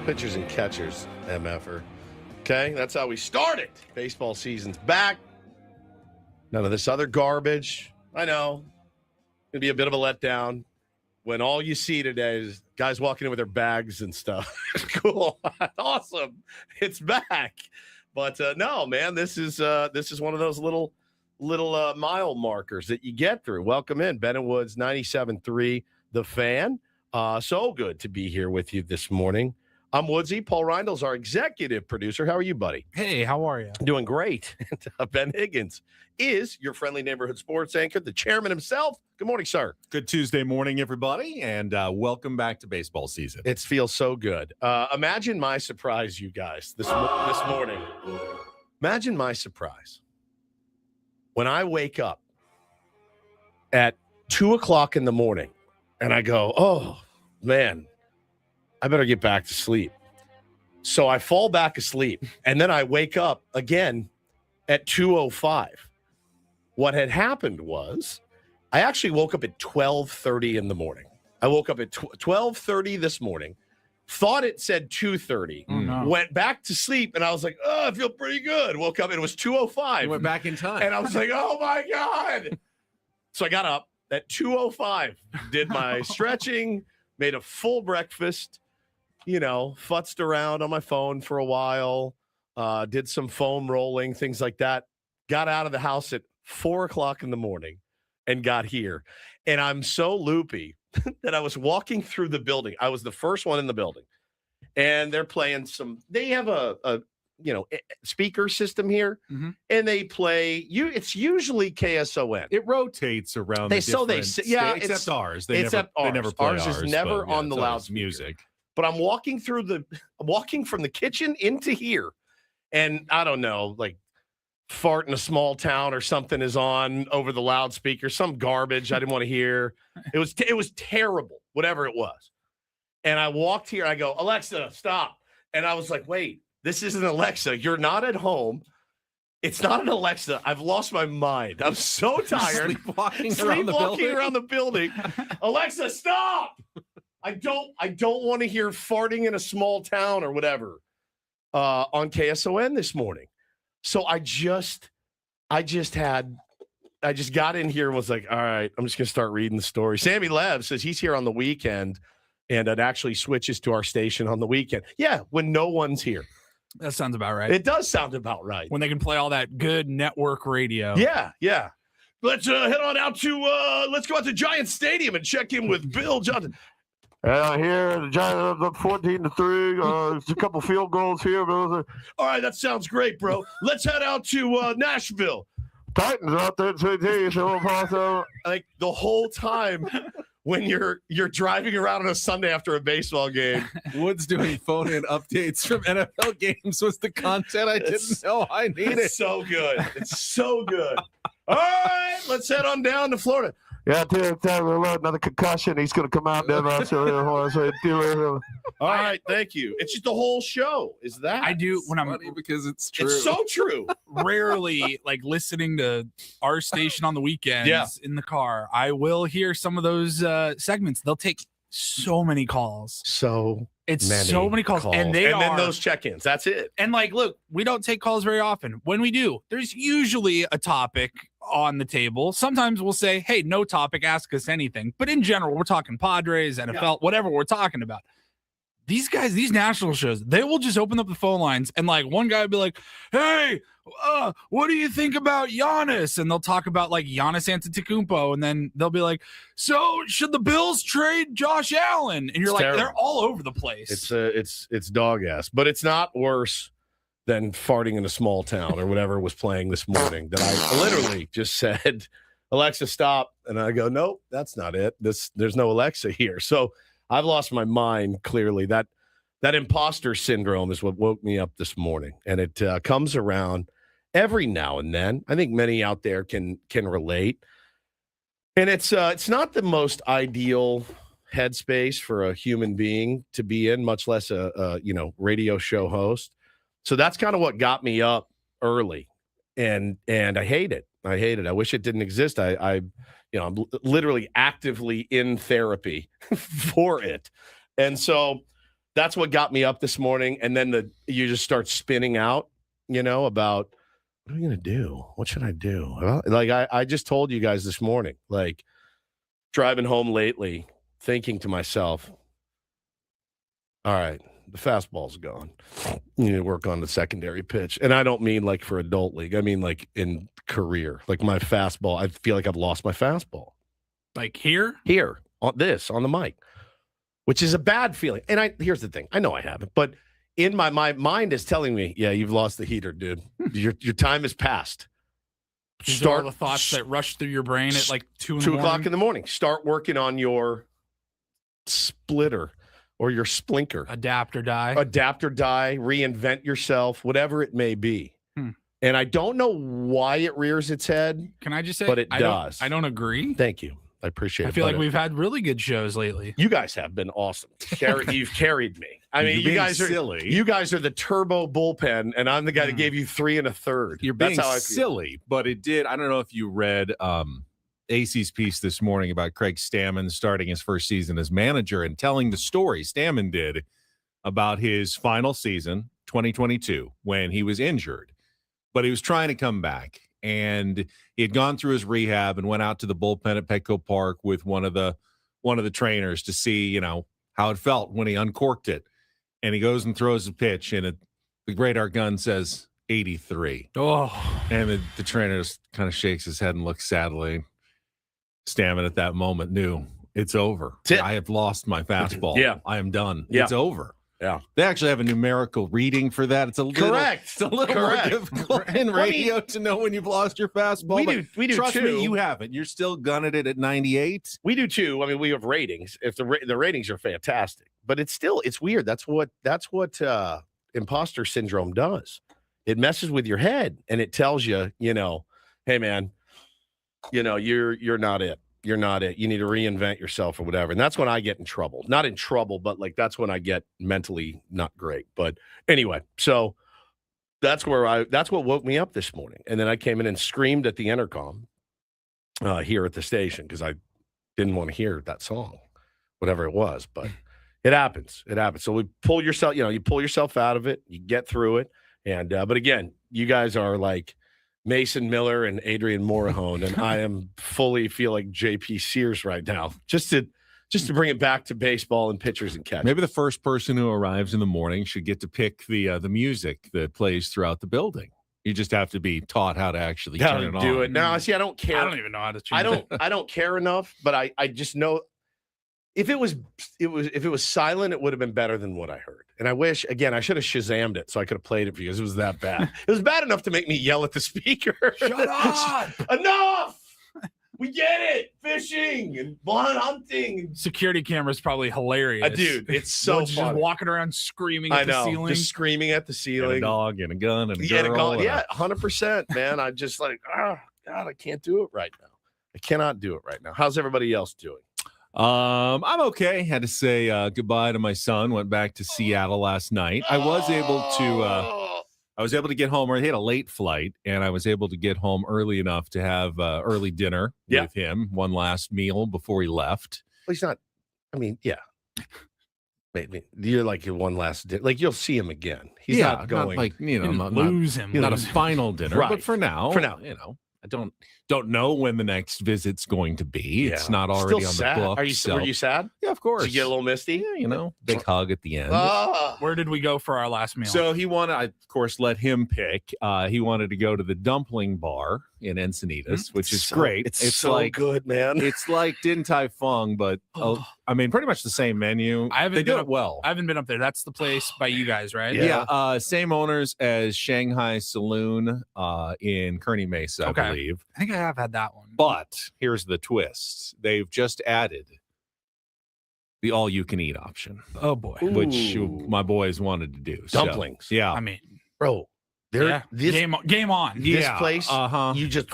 Pitchers and catchers, MFer. Okay, that's how we started. Baseball season's back. None of this other garbage. I know. It'll be a bit of a letdown when all you see today is guys walking in with their bags and stuff. Cool. Awesome. It's back. But no, man, this is one of those little mile markers that you get through. Welcome in. Ben and Woods, 97.3, The Fan. So good to be here with you this morning. I'm Woodsy. Paul Reindl's our executive producer. How are you, buddy? Hey, how are you? Doing great. Ben Higgins is your friendly neighborhood sports anchor, the chairman himself. Good morning, sir. Good Tuesday morning, everybody, and welcome back to baseball season. It feels so good. Imagine my surprise, you guys, this morning. Imagine my surprise when I wake up at 2 o'clock in the morning and I go, oh, man, I better get back to sleep. So I fall back asleep, and then I wake up again at 2:05. What had happened was I actually woke up at 12:30 in the morning. I woke up at 12:30 this morning, thought it said 2:30, went back to sleep, and I was like, oh, I feel pretty good. Woke up, and it was 2:05. You went back in time. And I was like, oh, my God. So I got up at 2:05, did my stretching, made a full breakfast, futzed around on my phone for a while, did some foam rolling, things like that. Got out of the house at 4 o'clock in the morning and got here. And I'm so loopy that I was walking through the building. I was the first one in the building. And they're playing they have a speaker system here, and they play it's usually KSON. It rotates around except ours. They never play ours. Ours is never on the loudspeaker. Music. But I'm walking from the kitchen into here, and I don't know, like Fart in a Small Town or something is on over the loudspeaker, some garbage I didn't want to hear. It was terrible, whatever it was. And I walked here, I go, Alexa, stop. And I was like, wait, this isn't Alexa. You're not at home. It's not an Alexa. I've lost my mind. I'm so tired. Sleepwalking around the building. Alexa, stop. I don't want to hear farting in a small town or whatever on KSON this morning. So I just got in here and was like, all right, I'm just going to start reading the story. Sammy Lev says he's here on the weekend, and it actually switches to our station on the weekend. Yeah, when no one's here. That sounds about right. It does sound about right. When they can play all that good network radio. Yeah. Let's head on out to let's go out to Giants Stadium and check in with Bill Johnson. Here, the Giants up 14-3. There's a couple field goals here. All right, that sounds great, bro. Let's head out to Nashville. Titans are out there too. Like the whole time when you're driving around on a Sunday after a baseball game. Woods doing phone-in updates from NFL games was the content I didn't know I needed. It's so good. It's so good. All right, let's head on down to Florida. Yeah, another concussion. He's going to come out there. All right, thank you. It's just the whole show. Is that I do when I'm because it's true. It's so true. Rarely listening to our station on the weekends in the car. I will hear some of those segments. They'll take so many calls. So many calls. And then those check-ins. That's it. And look, we don't take calls very often. When we do, there's usually a topic on the table. Sometimes we'll say, hey, no topic, ask us anything. But in general, we're talking Padres, NFL, whatever we're talking about. These guys, these national shows, they will just open up the phone lines and one guy will be like, hey, what do you think about Giannis? And they'll talk about Giannis Antetokounmpo, and then they'll be like, so should the Bills trade Josh Allen? And you're terrible. They're all over the place. It's dog ass, but it's not worse than farting in a small town or whatever was playing this morning that I literally just said, Alexa, stop. And I go, nope, that's not it. There's no Alexa here. So I've lost my mind, clearly. That imposter syndrome is what woke me up this morning. And it comes around every now and then. I think many out there can relate. And it's not the most ideal headspace for a human being to be in, much less a radio show host. So that's kind of what got me up early, and I hate it. I wish it didn't exist. I'm literally actively in therapy for it. And so that's what got me up this morning. And then you just start spinning out, about what am I going to do? What should I do? Well, like I just told you guys this morning, like driving home lately, thinking to myself, all right, the fastball's gone. You need to work on the secondary pitch. And I don't mean like for adult league. I mean like in career. Like my fastball, I feel like I've lost my fastball. Like here? Here, on the mic, which is a bad feeling. And here's the thing. I know I haven't, but in my mind is telling me, yeah, you've lost the heater, dude. Your time has passed. Start the thoughts that rush through your brain at like 2 o'clock in the morning. Start working on your splitter or your splinker. Adapt or die, reinvent yourself, whatever it may be. And I don't know why it rears its head. Can I just say, but it does. I don't agree. Thank you. I appreciate it. I feel like we've had really good shows lately. You guys have been awesome. You've carried me. I mean, you guys are silly. You guys are the turbo bullpen, and I'm the guy that gave you 3 1/3. You're being silly, but it did. I don't know if you read AC's piece this morning about Craig Stammen starting his first season as manager and telling the story Stammen did about his final season, 2022, when he was injured, but he was trying to come back. And he had gone through his rehab and went out to the bullpen at Petco Park with one of the trainers to see, how it felt when he uncorked it. And he goes and throws a pitch, and the radar gun says 83. Oh, and the trainer just kind of shakes his head and looks sadly. Stammen at that moment knew it's over. I have lost my fastball. Yeah, I am done. Yeah. It's over. Yeah, they actually have a numerical reading for that. It's a little correct. It's a little more difficult in radio to know when you've lost your fastball. We do. Trust too. me, you haven't. You're still gunning it at 98. We do too. I mean, we have ratings. If the ratings are fantastic, but it's weird. That's what imposter syndrome does. It messes with your head, and it tells you, hey man, you're not it. You're not it. You need to reinvent yourself or whatever. And that's when I get in trouble. Not in trouble, but like that's when I get mentally not great. But anyway, so that's what woke me up this morning. And then I came in and screamed at the intercom here at the station because I didn't want to hear that song, whatever it was. But it happens. It happens. So you pull yourself out of it. You get through it. And but again, you guys are like Mason Miller and Adrian Morahone, and I am feel like JP Sears right now. Just to bring it back to baseball and pitchers and catchers. Maybe the first person who arrives in the morning should get to pick the music that plays throughout the building. You just have to be taught how to actually turn it on. Do it. No, see, I don't care. I don't even know how to change it. I don't care enough, but I just know if it was silent, it would have been better than what I heard. And I wish, again, I should have Shazammed it so I could have played it for you because it was that bad. It was bad enough to make me yell at the speaker. Shut up! Enough! We get it. Fishing and blind hunting. Security camera's probably hilarious. Dude, it's so funny. Just walking around screaming at the ceiling. Just screaming at the ceiling. And a dog and a gun and a girl. Yeah, 100%, man. I'm just like, God, I can't do it right now. I cannot do it right now. How's everybody else doing? I'm okay. Had to say goodbye to my son. Went back to Seattle last night. I was able to get home early. He had a late flight, and I was able to get home early enough to have early dinner with him, one last meal before he left. Well, he's not. I mean, yeah. Maybe you're like your one last dinner. Like you'll see him again. He's not going. Not like not lose him. Not a final dinner, right. But for now, I don't know when the next visit's going to be. It's not already on the books. Were you sad? Yeah, of course. Did you get a little misty? Yeah, big hug at the end. Where did we go for our last meal? So I of course let him pick. He wanted to go to the dumpling bar in Encinitas, which is great. It's so like, good, man. It's like Din Tai Fung, but I mean, pretty much the same menu. They do it well. I haven't been up there. That's the place by you guys, right? Yeah. Same owners as Shanghai Saloon in Kearny Mesa, I believe. I think I have had that one. But here's the twist. They've just added the all-you-can-eat option. Oh, boy. Which my boys wanted to do. Dumplings. So, yeah. I mean, bro. Game on. This place, you just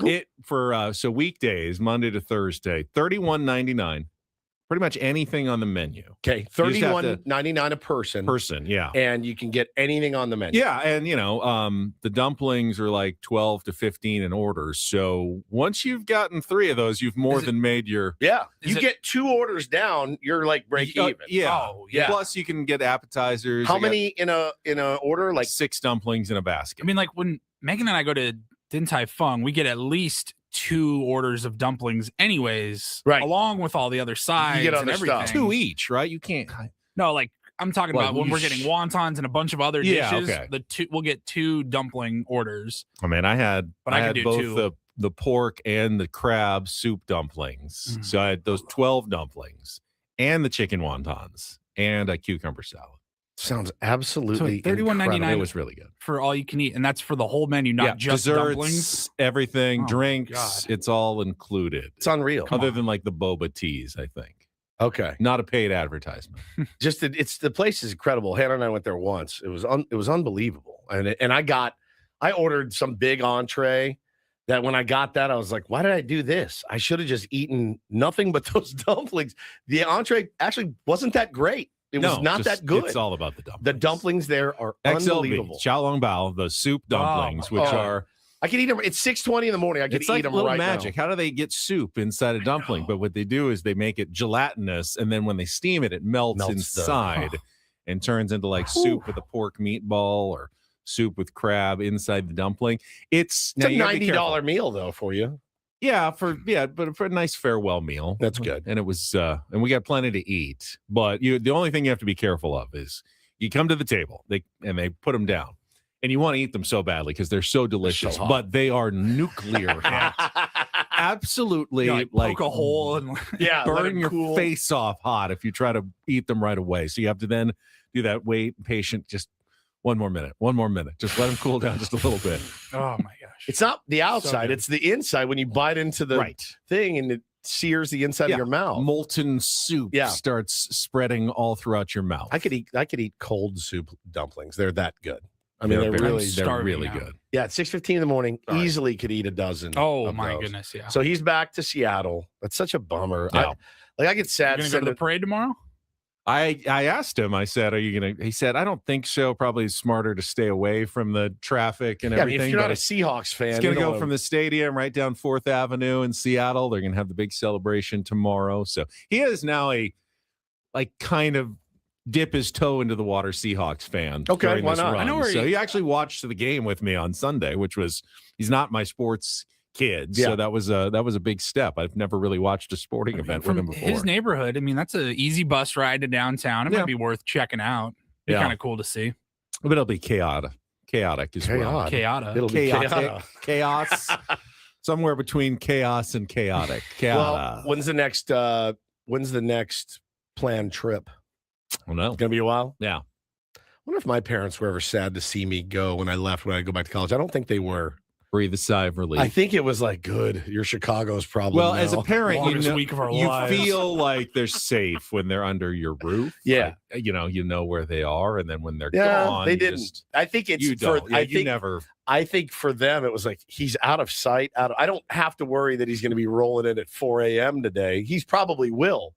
It for so weekdays, Monday to Thursday, $31.99 Pretty much anything on the menu. Okay, $31.99 a person. Yeah. And you can get anything on the menu. Yeah, and the dumplings are like 12 to 15 in orders. So once you've gotten 3 of those, you've more than made your Yeah. You get 2 orders down, you're like break even. Yeah. Oh, yeah. Plus you can get appetizers. How many in a order? Like 6 dumplings in a basket. I mean, like when Megan and I go to Din Tai Fung, we get at least 2 orders of dumplings anyways, right, along with all the other sides get and other everything. stuff. 2 each, right? You can't. No, like I'm talking about when we're getting wontons and a bunch of other dishes. Okay. We'll get 2 dumpling orders. I mean, I had do both 2. the pork and the crab soup dumplings. So I had those 12 dumplings and the chicken wontons and a cucumber salad. Sounds absolutely so $31.99. It was really good for all you can eat, and that's for the whole menu, not just desserts, dumplings. everything, Oh, drinks. God. It's all included. It's unreal. Other than like the boba teas, I think. Okay, not a paid advertisement. Just it's the place is incredible. Hannah and I went there once. It was unbelievable, and I ordered some big entree. That when I got that, I was like, why did I do this? I should have just eaten nothing but those dumplings. The entree actually wasn't that great. It was not that good. It's all about the dumplings. The dumplings there are unbelievable. Xiao Long Bao, those soup dumplings, which are I can eat them. It's 6:20 in the morning. I can eat them right magic. now. How do they get soup inside a dumpling? But what they do is they make it gelatinous, and then when they steam it, it melts inside and turns into like soup with a pork meatball or soup with crab inside the dumpling. It's a $90 meal though for you. Yeah, but for a nice farewell meal. That's good. And it was and we got plenty to eat. But the only thing you have to be careful of is you come to the table, they put them down. And you want to eat them so badly because they're so delicious, but they are nuclear hot. Absolutely, like poke a hole and burn your face off hot if you try to eat them right away. So you have to then do that, wait, patient, just one more minute. Just let them cool down just a little bit. Oh my gosh. It's not the outside, it's the inside when you bite into the thing and it sears the inside of your mouth. Molten soup starts spreading all throughout your mouth. I could eat cold soup dumplings. They're that good. I mean, they're really good. Yeah, at 6:15 in the morning, easily could eat a dozen. Oh my goodness, yeah. So he's back to Seattle. That's such a bummer. Yeah. I get sad. You're gonna go to the parade tomorrow? I asked him, I said, are you going to, he said, I don't think so. Probably smarter to stay away from the traffic and everything. If you're not a Seahawks fan, it's going to go from the stadium right down 4th Avenue in Seattle. They're going to have the big celebration tomorrow. So he is now kind of dip his toe into the water Seahawks fan. Okay, why not? I know so he actually watched the game with me on Sunday, which was, he's not my sports kid. So that was a big step. I've never really watched a sporting event with him before. His neighborhood, I mean, that's an easy bus ride to downtown. It might be worth checking out. Be kind of cool to see. But it'll be chaotic as well. It'll be chaos. Somewhere between chaos and chaotic. Well, when's the next planned trip? I don't know. It's gonna be a while. Yeah. I wonder if my parents were ever sad to see me go when I left when I go back to college. I don't think they were. Breathe a sigh of relief. I think it was like, good. Your Chicago's problem. Well, now. as a parent, week of our lives. Feel like they're safe when they're under your roof. Yeah, like, you know where they are, and then when they're gone, they didn't. I think it's I think for them, it was like he's out of sight. I don't have to worry that he's going to be rolling in at 4 a.m. today. He's probably will,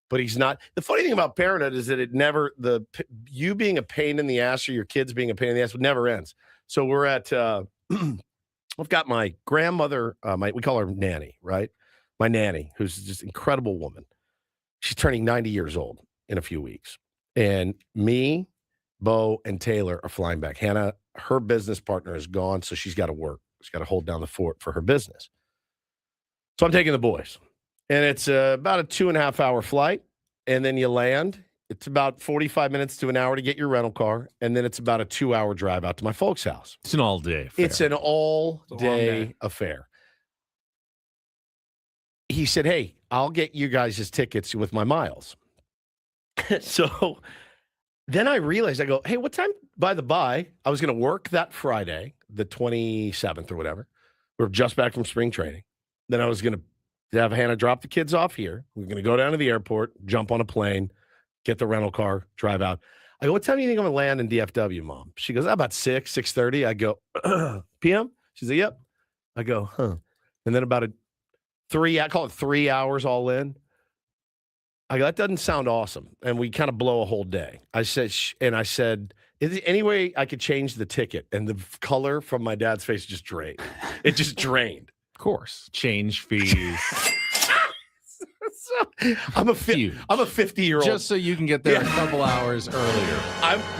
but he's not. The funny thing about parenthood is that you being a pain in the ass or your kids being a pain in the ass never ends. So we're at. I've got my grandmother, we call her Nanny, right? My nanny, who's just an incredible woman. She's turning 90 years old in a few weeks. And me, Bo, and Taylor are flying back. Hannah, her business partner is gone, so she's got to work. She's got to hold down the fort for her business. So I'm taking the boys. And it's about a 2.5-hour flight. And then you land. It's about 45 minutes to an hour to get your rental car, and then it's about a 2-hour drive out to my folks' house. It's an all-day affair. It's an all-day affair. He said, hey, I'll get you guys' tickets with my miles. So then I realized, I go, hey, what time, by the by, I was going to work that Friday, the 27th or whatever. We were just back from spring training. Then I was going to have Hannah drop the kids off here. We're going to go down to the airport, jump on a plane, get the rental car, drive out. I go, what time do you think I'm going to land in DFW, Mom? She goes, about 6:30. I go, p.m.? She said, yep. I go, huh. And then about I call it 3 hours all in. I go, that doesn't sound awesome. And we kind of blow a whole day. I said, is there any way I could change the ticket? And the color from my dad's face just drained. It just drained. Of course. Change fees. So, I'm a 50-year-old. Just so you can get there a couple hours earlier.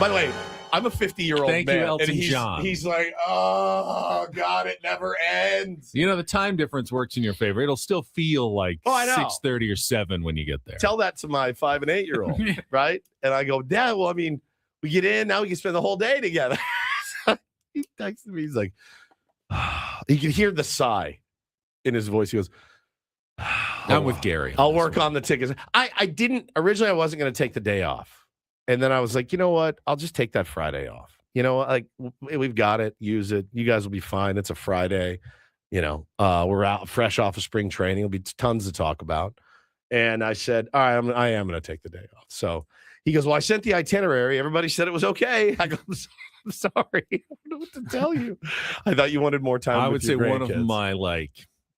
By the way, I'm a 50-year-old man. Thank you, Elton and John. He's like, oh, God, it never ends. You know, the time difference works in your favor. It'll still feel like 6:30 or 7 when you get there. Tell that to my 5 and 8-year-old, right? And I go, Dad, well, I mean, we get in, now we can spend the whole day together. He texted me, he's like, you can hear the sigh in his voice. He goes, I'm with Gary. I'll work on the tickets. I didn't, originally I wasn't going to take the day off. And then I was like, you know what? I'll just take that Friday off. You know, like we've got it. Use it. You guys will be fine. It's a Friday. You know, we're out fresh off of spring training. There'll be tons to talk about. And I said, all right, I am going to take the day off. So he goes, well, I sent the itinerary. Everybody said it was okay. I go, I'm sorry. I don't know what to tell you. I thought you wanted more time. I would say one of grandkids. my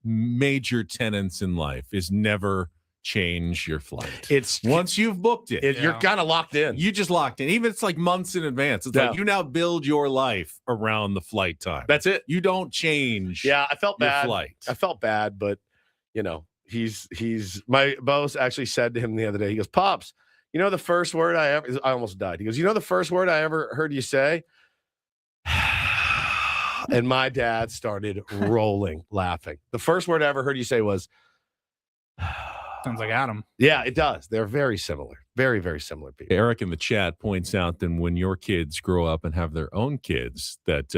major tenets in life is never change your flight. It's once you've booked it, you're kind of locked in. You just locked in. Even if it's like months in advance. It's like you now build your life around the flight time. That's it. You don't change. Yeah, I felt your bad. Flight. I felt bad, but you know, he's my boss actually said to him the other day. He goes, "Pops, you know the first word I almost died." He goes, "You know the first word I ever heard you say?" And my dad started rolling, laughing. The first word I ever heard you say was, sounds like Adam. Yeah, it does. They're very similar. Very, very similar people. Eric in the chat points out that when your kids grow up and have their own kids, that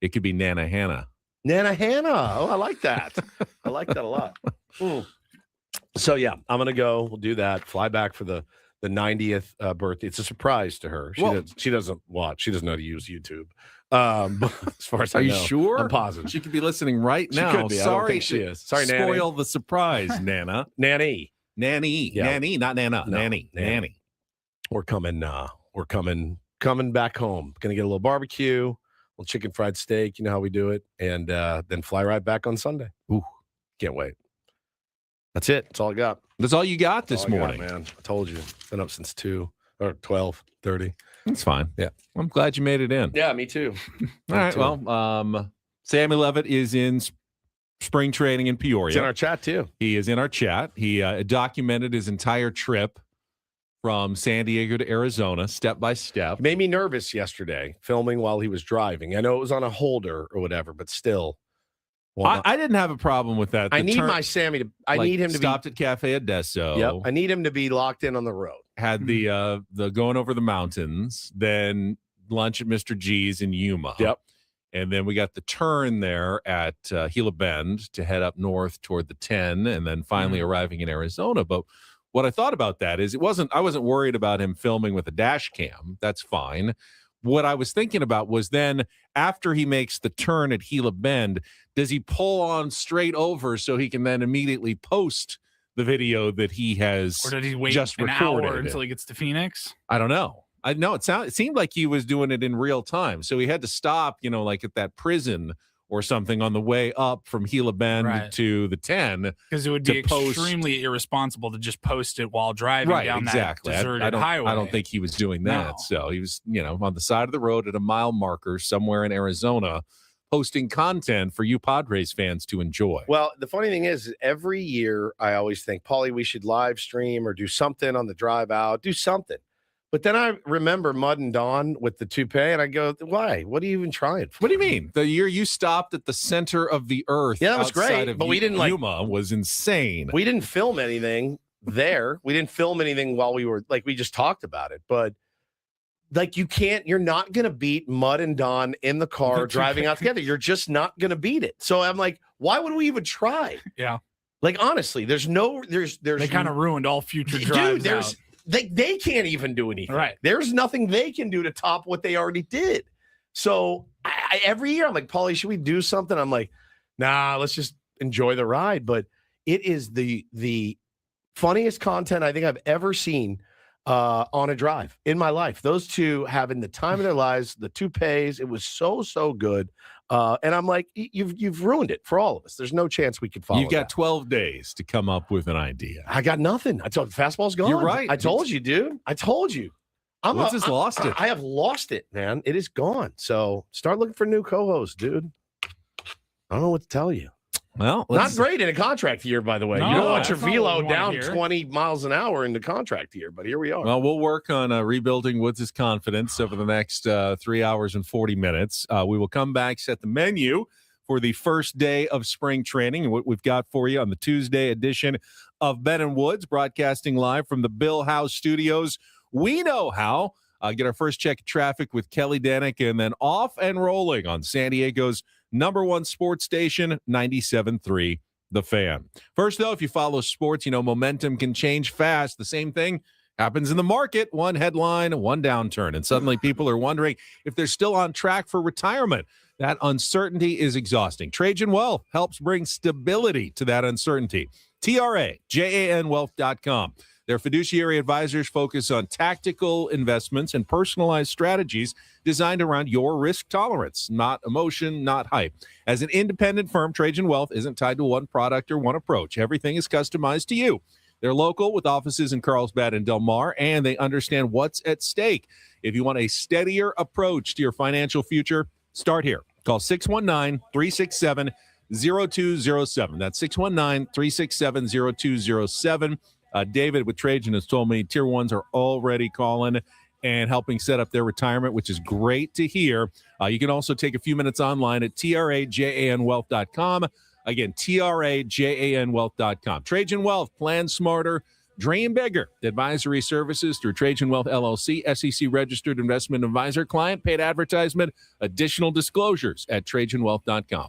it could be Nana Hannah. Nana Hannah. Oh, I like that. I like that a lot. So, yeah, I'm going to go. We'll do that. Fly back for the 90th birthday. It's a surprise to her. She doesn't watch. She doesn't know how to use YouTube. As far as I know. Are you sure? I'm positive. She could be listening right now. She could be. Sorry, I don't think she is. Sorry, Nanny. Spoil the surprise, Nana. Nanny. Yeah. Nanny, not Nana. No, Nanny. We're coming. We're coming back home. Gonna get a little barbecue, a little chicken fried steak. You know how we do it, and then fly right back on Sunday. Ooh, can't wait. That's it. That's all I got. That's all you got this morning, man. I told you. Been up since 2 or 12:30. That's fine. Yeah, I'm glad you made it in. Yeah, me too. All right. Well, Sammy Levitt is in spring training in Peoria. He's in our chat too. He is in our chat. He documented his entire trip from San Diego to Arizona, step by step. It made me nervous yesterday filming while he was driving. I know it was on a holder or whatever, but still. Well, I didn't have a problem with that. I need my Sammy to. I need him to stopped at Cafe Adesso. Yep. I need him to be locked in on the road. Had the going over the mountains, then lunch at Mr. G's in Yuma. Yep. And then we got the turn there at Gila Bend to head up north toward the 10, and then finally arriving in Arizona. But what I thought about that is I wasn't worried about him filming with a dash cam. That's fine. What I was thinking about was then after he makes the turn at Gila Bend, does he pull on straight over so he can then immediately post the video that he has or did he wait just an recorded hour until he gets to Phoenix? I don't know. I know it seemed like he was doing it in real time. So he had to stop, like at that prison or something on the way up from Gila Bend to the 10. Because it would be extremely irresponsible to just post it while driving down that deserted highway. I don't think he was doing that. No. So he was, on the side of the road at a mile marker somewhere in Arizona, posting content for you Padres fans to enjoy. Well, the funny thing is every year I always think, Paulie, we should live stream or do something on the drive out, do something. But then I remember Mud and Dawn with the toupee, and I go, why? What are you even trying for? What do you mean? The year you stopped at the center of the earth, yeah, that was great. But we didn't Yuma was insane. We didn't film anything there. We didn't film anything while we were we just talked about it. But you're not gonna beat Mud and Dawn in the car driving out together. You're just not gonna beat it. So I'm like, why would we even try? Yeah. Honestly, there's they kind of ruined all future drives. Dude, they can't even do anything. Right. There's nothing they can do to top what they already did. So every year I'm like, Paulie, should we do something? I'm like, nah, let's just enjoy the ride. But it is the funniest content I think I've ever seen on a drive in my life. Those two having the time of their lives, the toupees. It was so good. And I'm like, you've ruined it for all of us. There's no chance we could follow. You've got that. 12 days to come up with an idea. I got nothing. I told fastball's gone. You're right. I told you, dude. I told you. Woods has lost it. I have lost it, man. It is gone. So start looking for new co-hosts, dude. I don't know what to tell you. Well, not great in a contract year, by the way. No, you don't want your that's not what velo we wanna down hear. 20 miles an hour in the contract year, but here we are. Well, we'll work on rebuilding Woods' confidence over the next 3 hours and 40 minutes. We will come back, set the menu for the first day of spring training and what we've got for you on the Tuesday edition of Ben and Woods, broadcasting live from the Bill House Studios. We know how. Get our first check of traffic with Kelly Danick, and then off and rolling on San Diego's #1 sports station, 97.3 The Fan. First, though, if you follow sports, you know momentum can change fast. The same thing happens in the market. One headline, one downturn, and suddenly people are wondering if they're still on track for retirement. That uncertainty is exhausting. Trajan Wealth helps bring stability to that uncertainty. TRAJANwealth.com. Their fiduciary advisors focus on tactical investments and personalized strategies designed around your risk tolerance, not emotion, not hype. As an independent firm, Trajan Wealth isn't tied to one product or one approach. Everything is customized to you. They're local with offices in Carlsbad and Del Mar, and they understand what's at stake. If you want a steadier approach to your financial future, start here. Call 619-367-0207. That's 619-367-0207. David with Trajan has told me Tier 1s are already calling and helping set up their retirement, which is great to hear. You can also take a few minutes online at TRAJANwealth.com. Again, TRAJANwealth.com. Trajan Wealth, plan smarter, dream bigger. Advisory services through Trajan Wealth LLC, SEC registered investment advisor, client paid advertisement, additional disclosures at TrajanWealth.com.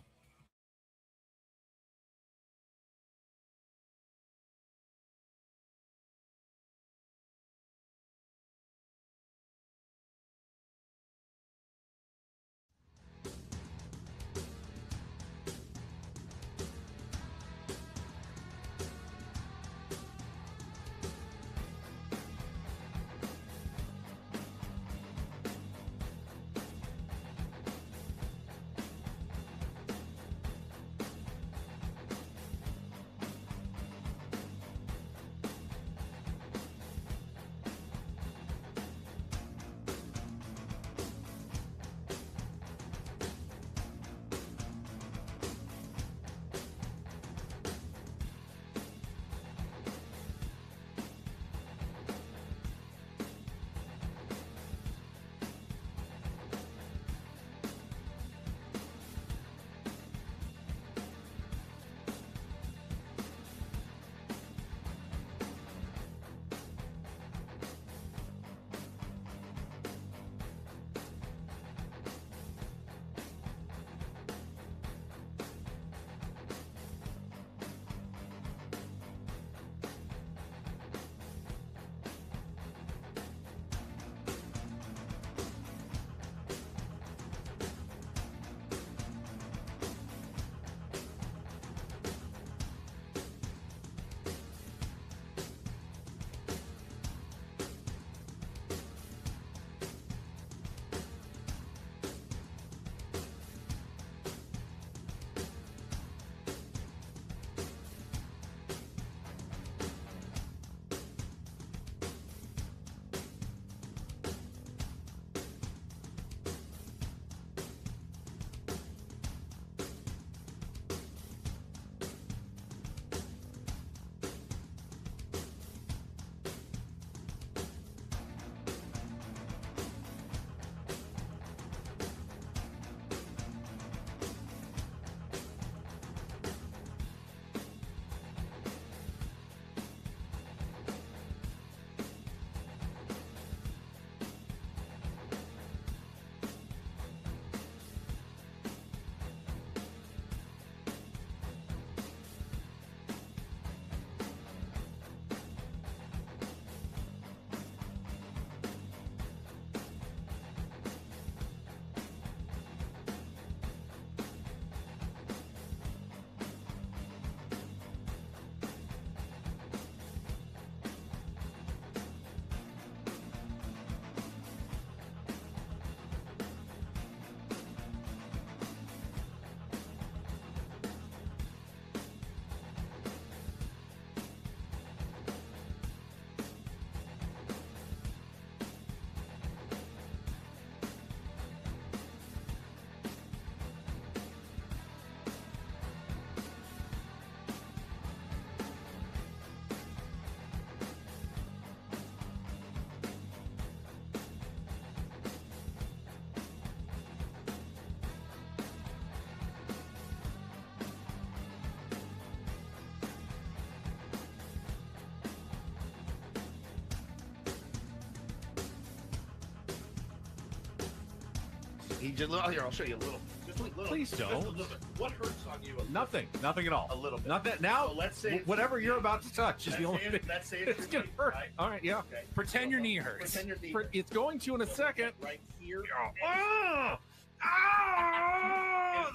He just here. I'll show you a little. Just a little. Please don't. Just a little bit. What hurts on you? Nothing at all. A little bit. Nothing. Now, So let's say whatever you're about to touch is the only thing. Let's say It's gonna hurt. Right? All right, yeah. Okay. Pretend your knee hurts. Pretend your knee hurts. It's going to in a second. Right here. Oh,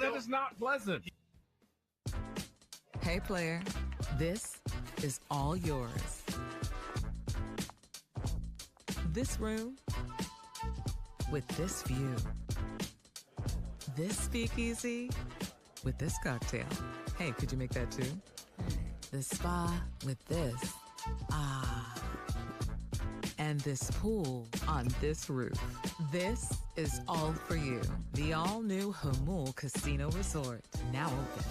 that is not pleasant. Hey, player, this is all yours. This room with this view. This speakeasy with this cocktail. Hey, could you make that too? The spa with this. Ah. And this pool on this roof. This is all for you. The all-new Hamul Casino Resort, now open.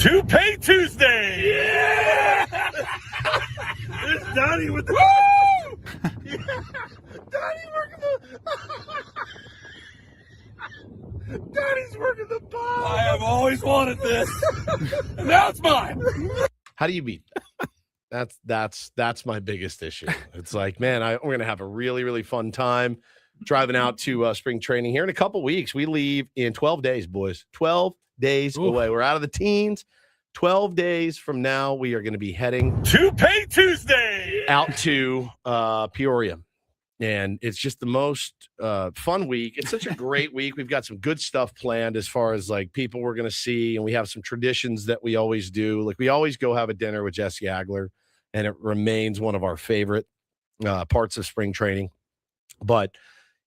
Toupee Tuesday! Yeah! There's Donnie with the... Woo! Yeah! Donnie working the... Donnie's working the ball! I have always wanted this! And now it's mine! How do you beat that? That's my biggest issue. It's like, man, we're going to have a really, really fun time driving out to spring training here in a couple weeks. We leave in 12 days, boys. 12 days away. We're out of the teens. 12 days from now, we are going to be heading Toupee Tuesday out to Peoria. And it's just the most fun week. It's such a great week. We've got some good stuff planned as far as like people we're going to see. And we have some traditions that we always do. Like we always go have a dinner with Jesse Agler. And it remains one of our favorite parts of spring training. But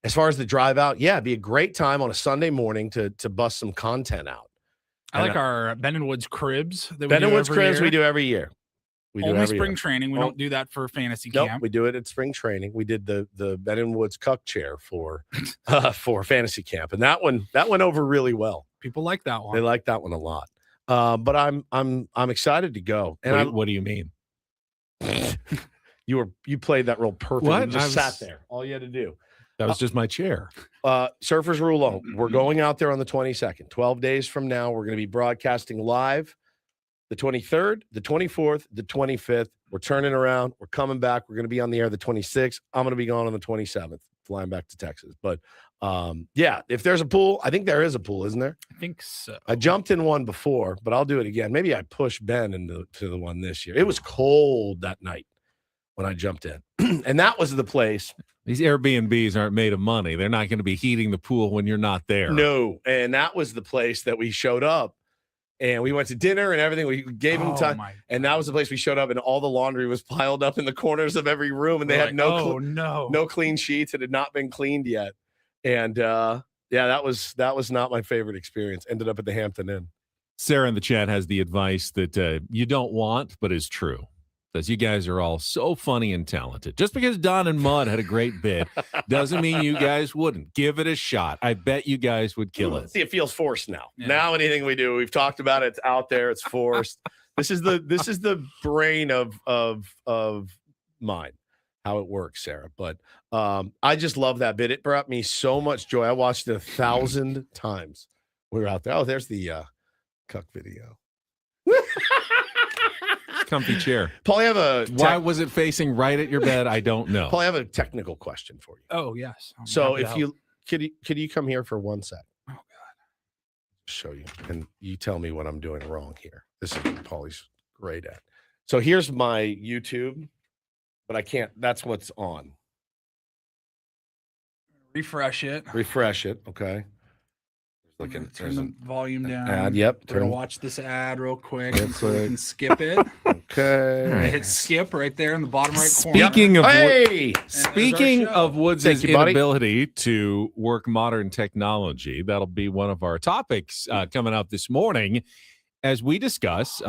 as far as the drive out, yeah, it'd be a great time on a Sunday morning to bust some content out. I like our Ben and Woods cribs. That Ben we and do Woods every cribs year. we do every year. We do Only every spring year. training. We Oh. don't do that for fantasy Nope, camp. we do it at spring training. We did the Ben and Woods cuck chair for fantasy camp, and that went over really well. People like that one. They like that one a lot. But I'm excited to go. And What do you mean? you played that role perfectly. What? You just I was- sat there. All you had to do. That was just my chair. Surfers Rule On. We're going out there on the 22nd. 12 days from now, we're going to be broadcasting live the 23rd, the 24th, the 25th. We're turning around. We're coming back. We're going to be on the air the 26th. I'm going to be gone on the 27th, flying back to Texas. But yeah, if there's a pool, I think there is a pool, isn't there? I think so. I jumped in one before, but I'll do it again. Maybe I pushed Ben into the one this year. It was cold that night when I jumped in. And that was the place. These Airbnbs aren't made of money. They're not going to be heating the pool when you're not there. No. And that was the place that we showed up. And we went to dinner and everything. We gave him time. And that was the place we showed up, and all the laundry was piled up in the corners of every room, and they had no clean sheets. It had not been cleaned yet. And yeah, that was not my favorite experience. Ended up at the Hampton Inn. Sarah in the chat has the advice that you don't want, but is true. Says you guys are all so funny and talented. Just because Don and Mud had a great bit doesn't mean you guys wouldn't. Give it a shot. I bet you guys would kill it. See, it feels forced now. Yeah. Now anything we do, we've talked about it. It's out there. It's forced. This is the brain of mine, how it works, Sarah. But I just love that bit. It brought me so much joy. I watched it 1,000 times. We were out there. Oh, there's the cuck video. Comfy chair. Paul, I have Why was it facing right at your bed? I don't know. Paul, I have a technical question for you. Oh, yes. So if you could you come here for 1 sec? Oh, God. Show you, and you tell me what I'm doing wrong here. This is what Paulie's great at. So here's my YouTube, but I can't. That's what's on. Refresh it. Refresh it. Okay. Looking. Turn the volume down. Ad. Yep. We're gonna watch this ad real quick so we can skip it. Okay. Hit skip right there in the bottom right corner. Speaking of Hey. Speaking of Woods' Thank you, buddy. inability to work modern technology, that'll be one of our topics coming up this morning as we discuss.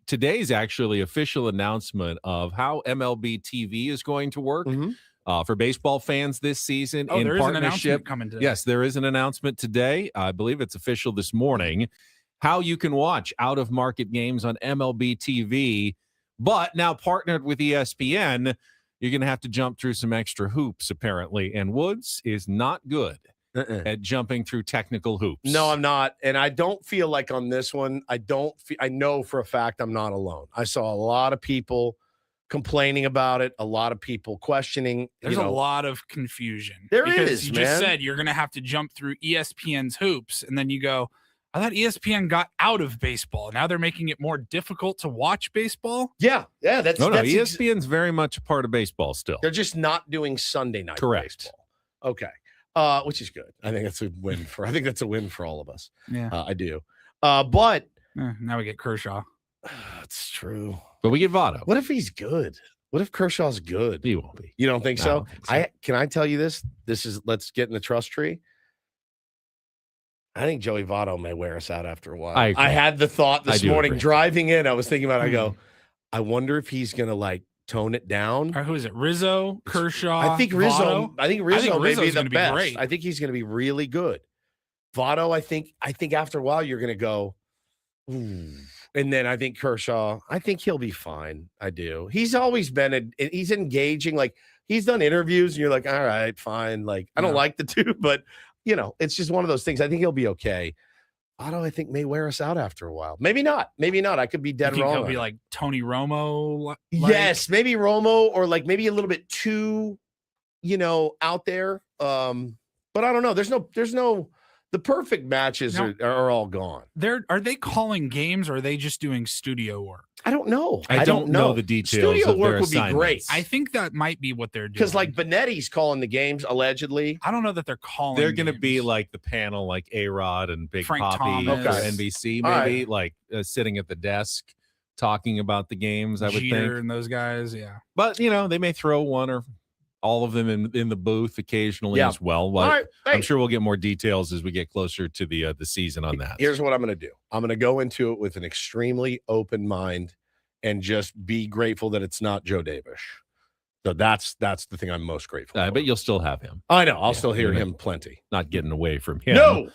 Today's actually official announcement of how MLB TV is going to work for baseball fans this season in there is an partnership. announcement coming today. Yes, there is an announcement today. I believe it's official this morning. How you can watch out-of-market games on MLB TV, but now partnered with ESPN, you're going to have to jump through some extra hoops, apparently. And Woods is not good at jumping through technical hoops. No, I'm not. And I don't feel like on this one, I know for a fact I'm not alone. I saw a lot of people complaining about it, a lot of people questioning. There's a lot of confusion. There because is, you just man. said you're going to have to jump through ESPN's hoops, and then you go, I thought ESPN got out of baseball. Now they're making it more difficult to watch baseball. Yeah. That's No, that's ESPN's very much a part of baseball still. They're just not doing Sunday night Correct. baseball. Okay. Which is good. I think that's a win for all of us. Yeah. I do. But Now we get Kershaw. that's true. But we get Votto. What if he's good? What if Kershaw's good? He won't be. You don't think I so? don't think so. Can I tell you this? This is let's get in the trust tree. I think Joey Votto may wear us out after a while. I agree. I had the thought I this do morning agree. driving in. I was thinking about it. I go, I wonder if he's gonna like tone it down. Or who is it? Rizzo, Kershaw. I think Rizzo. Votto? I think Rizzo may be Rizzo's the gonna be best. great. I think he's going to be really good. Votto, I think after a while you're going to go, ooh. And then I think Kershaw. I think he'll be fine. I do. He's always been. He's engaging. Like he's done interviews, and you're like, all right, fine. Like I don't like the two, but it's just one of those things. I think he'll be okay. Votto, I think may wear us out after a while. Maybe not. Maybe not. I could be dead You think wrong. he'll be like Tony Romo. Yes, maybe Romo or like maybe a little bit too, out there. But I don't know. There's no. The perfect matches are all gone. Are they calling games or are they just doing studio work? I don't know. I don't know the details. Studio of work their would be great. assignments. I think that might be what they're doing. Because like Benetti's calling the games allegedly. I don't know that they're calling. They're going to games. be like the panel, like A-Rod and Big Frank Papi Thomas. for Okay. NBC, All maybe like sitting at the desk talking about the games. I would Jeter think, and those guys. Yeah. but they may throw one or all of them in the booth occasionally Yeah. as well. All But right. Hey, I'm sure we'll get more details as we get closer to the season on that. here's what I'm going to do. I'm going to go into it with an extremely open mind and just be grateful that it's not Joe Davis. So that's the thing I'm most grateful for. But you'll still have him. I know. I'll Yeah, still hear you're him plenty. Not getting away from him. No.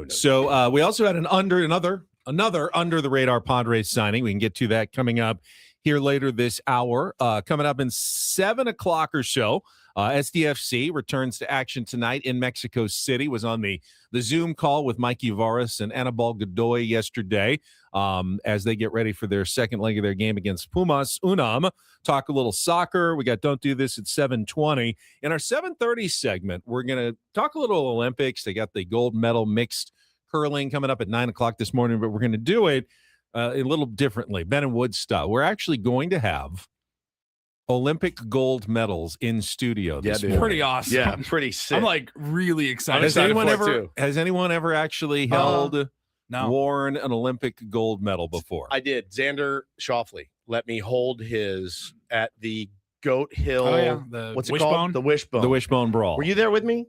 So we also had another under the radar Padres signing. We can get to that coming up here later this hour. Coming up in 7 o'clock or so. SDFC returns to action tonight in Mexico City. Was on the Zoom call with Mikey Varas and Anibal Godoy yesterday as they get ready for their second leg of their game against Pumas Unam. Talk a little soccer. We got Don't Do This at 7:20. In our 7:30 segment, we're going to talk a little Olympics. They got the gold medal mixed curling coming up at 9 o'clock this morning, but we're going to do it a little differently. Ben and Wood style. We're actually going to have Olympic gold medals in studio. Yeah, This dude. morning. Pretty awesome. Yeah, pretty sick. I'm like really excited. Has excited anyone for it, ever actually held No. worn an Olympic gold medal before? I did. Xander Schauffele let me hold his at the Goat Hill. Oh yeah, the What's it wishbone. called? The Wishbone. The Wishbone Brawl. Were you there with me?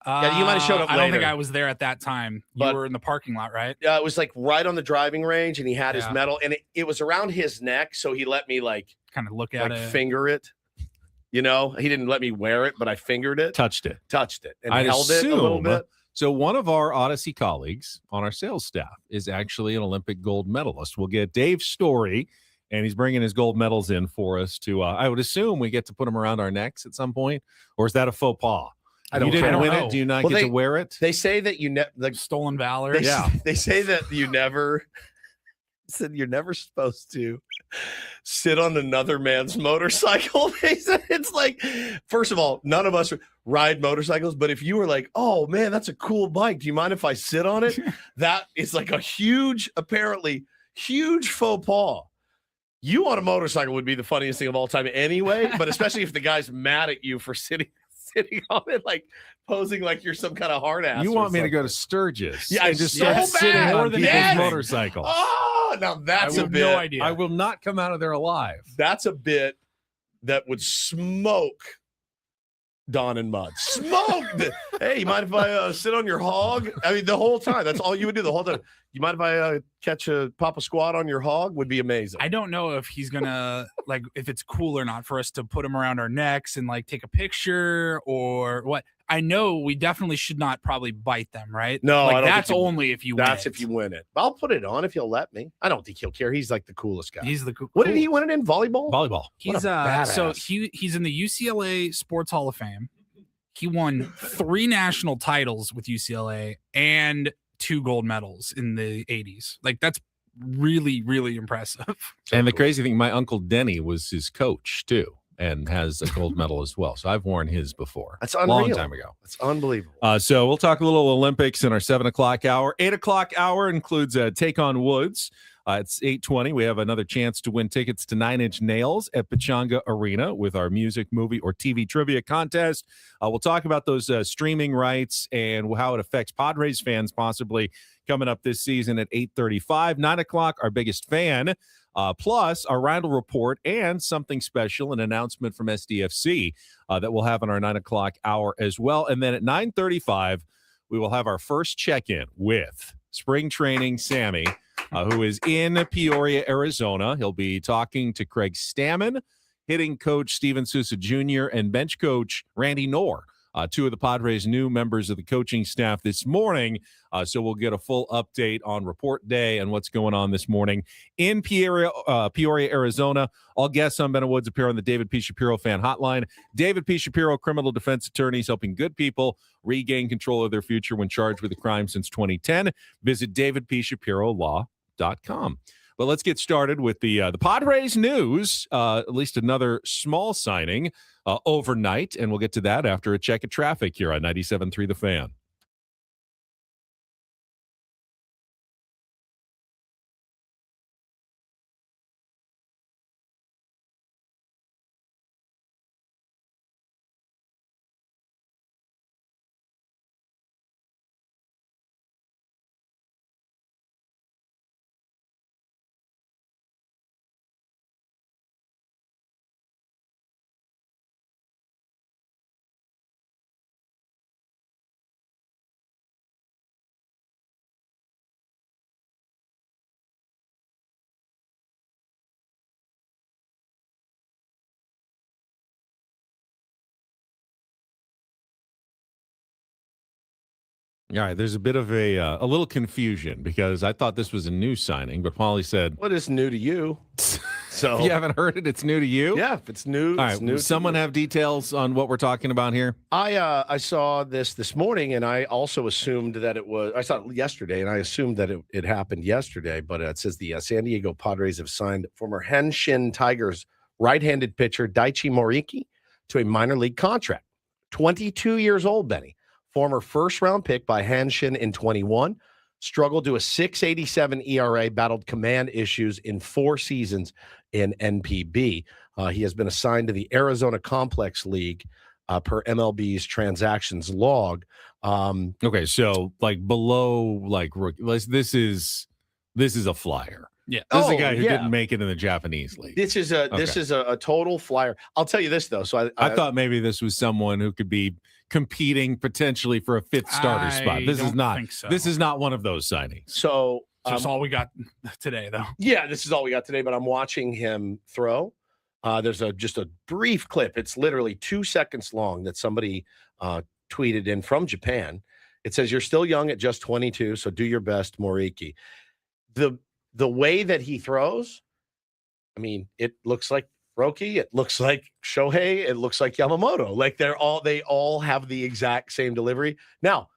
Yeah, you might have showed up I don't think later. I was there at that time. You But- were in the parking lot, right? Yeah, it was like right on the driving range, and he had his Yeah. medal, and it was around his neck, so he let me like Kind of look at it. finger it. You know, he didn't let me wear it, but I fingered it, touched it. touched it, and I'd held it a little assume- bit. So one of our Odyssey colleagues on our sales staff is actually an Olympic gold medalist. We'll get Dave's story, and he's bringing his gold medals in for us to, I would assume we get to put them around our necks at some point, or is that a faux pas? I don't You didn't care. win know. it. Do you not Well, get to wear it? They say that you never. Stolen valor. They, Yeah. they say that you never said you're never supposed to sit on another man's motorcycle. They said it's like, first of all, none of us ride motorcycles, but if you were like, oh man, that's a cool bike, do you mind if I sit on it? That is like a apparently huge faux pas. You on a motorcycle would be the funniest thing of all time anyway, but especially if the guy's mad at you for sitting on it, like posing like you're some kind of hard ass. You or want me to something. go to Sturgis? Yeah, and just so start bad. sitting More on than people's anything. motorcycles. Oh, now that's I a have bit. no idea. I will not come out of there alive. That's a bit that would smoke Don and Mud. Smoke. Hey, you mind if I sit on your hog? I mean, the whole time. That's all you would do the whole time. You mind if I pop a squat on your hog? Would be amazing. I don't know if he's gonna like if it's cool or not for us to put him around our necks and like take a picture or what. I know we definitely should not probably bite them, right? No, like I don't that's think you- only if you. That's win if you win it. I'll put it on if he'll let me. I don't think he'll care. He's like the coolest guy. He's the cool. What did he win it in? Volleyball? Volleyball. He's What a so badass. he's in the UCLA Sports Hall of Fame. He won 3 national titles with UCLA and 2 gold medals in the 80s. Like that's really, really impressive. And the crazy thing, my uncle Denny was his coach too, and has a gold medal as well. So I've worn his before. That's a unreal. long time ago. That's unbelievable. So we'll talk a little Olympics in our 7 o'clock hour. 8 o'clock hour includes Take on Woods. It's 8:20. We have another chance to win tickets to 9 Inch Nails at Pechanga Arena with our music, movie, or TV trivia contest. We'll talk about those streaming rights and how it affects Padres fans possibly coming up this season at 8:35. 9 o'clock, our biggest fan. Plus our Reindl Report and something special, an announcement from SDFC that we'll have in our 9 o'clock hour as well. And then at 9:35, we will have our first check-in with spring training Sammy, who is in Peoria, Arizona. He'll be talking to Craig Stammen, hitting coach Steven Sousa Jr., and bench coach Randy Knorr, 2 of the Padres' new members of the coaching staff this morning. So we'll get a full update on report day and what's going on this morning in Peoria, Arizona. All guests on Ben and Woods appear on the David P. Shapiro fan hotline. David P. Shapiro, criminal defense attorneys helping good people regain control of their future when charged with a crime since 2010. Visit davidpshapirolaw.com. But let's get started with the Padres news, at least another small signing overnight, and we'll get to that after a check of traffic here on 97.3 The Fan. All right, there's a bit of a little confusion because I thought this was a new signing, but Paulie said, What is new to you? So if you haven't heard it, it's new to you? yeah, if it's new, All it's right, new. does someone have details on what we're talking about here? I saw this morning, and I also assumed that it was. I saw it yesterday, and I assumed that it happened yesterday. But it says the San Diego Padres have signed former Henshin Tigers right-handed pitcher Daichi Moriki to a minor league contract. 22 years old, Benny, former first-round pick by Henshin in 21, struggled to a 6.87 ERA, battled command issues in 4 seasons in NPB. He has been assigned to the Arizona Complex League per MLB's transactions log. Okay, so like below like this is a flyer. Yeah. This is a guy who didn't make it in the Japanese league. This is a total flyer. I'll tell you this though. So I thought maybe this was someone who could be competing potentially for a 5th starter spot. This is not. Think so. This is not one of those signings. So that's all we got today, though. yeah, this is all we got today. But I'm watching him throw. There's just a brief clip. It's literally 2 seconds long that somebody tweeted in from Japan. It says, "You're still young at just 22, so do your best, Moriki." The way that he throws, I mean, it looks like Roki, it looks like Shohei, it looks like Yamamoto. Like they all have the exact same delivery. Now,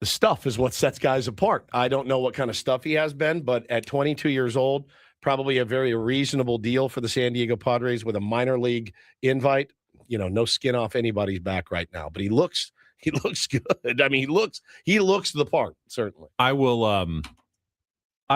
the stuff is what sets guys apart. I don't know what kind of stuff he has been, but at 22 years old, probably a very reasonable deal for the San Diego Padres with a minor league invite. You know, no skin off anybody's back right now, but he looks good. I mean, he looks the part, certainly. I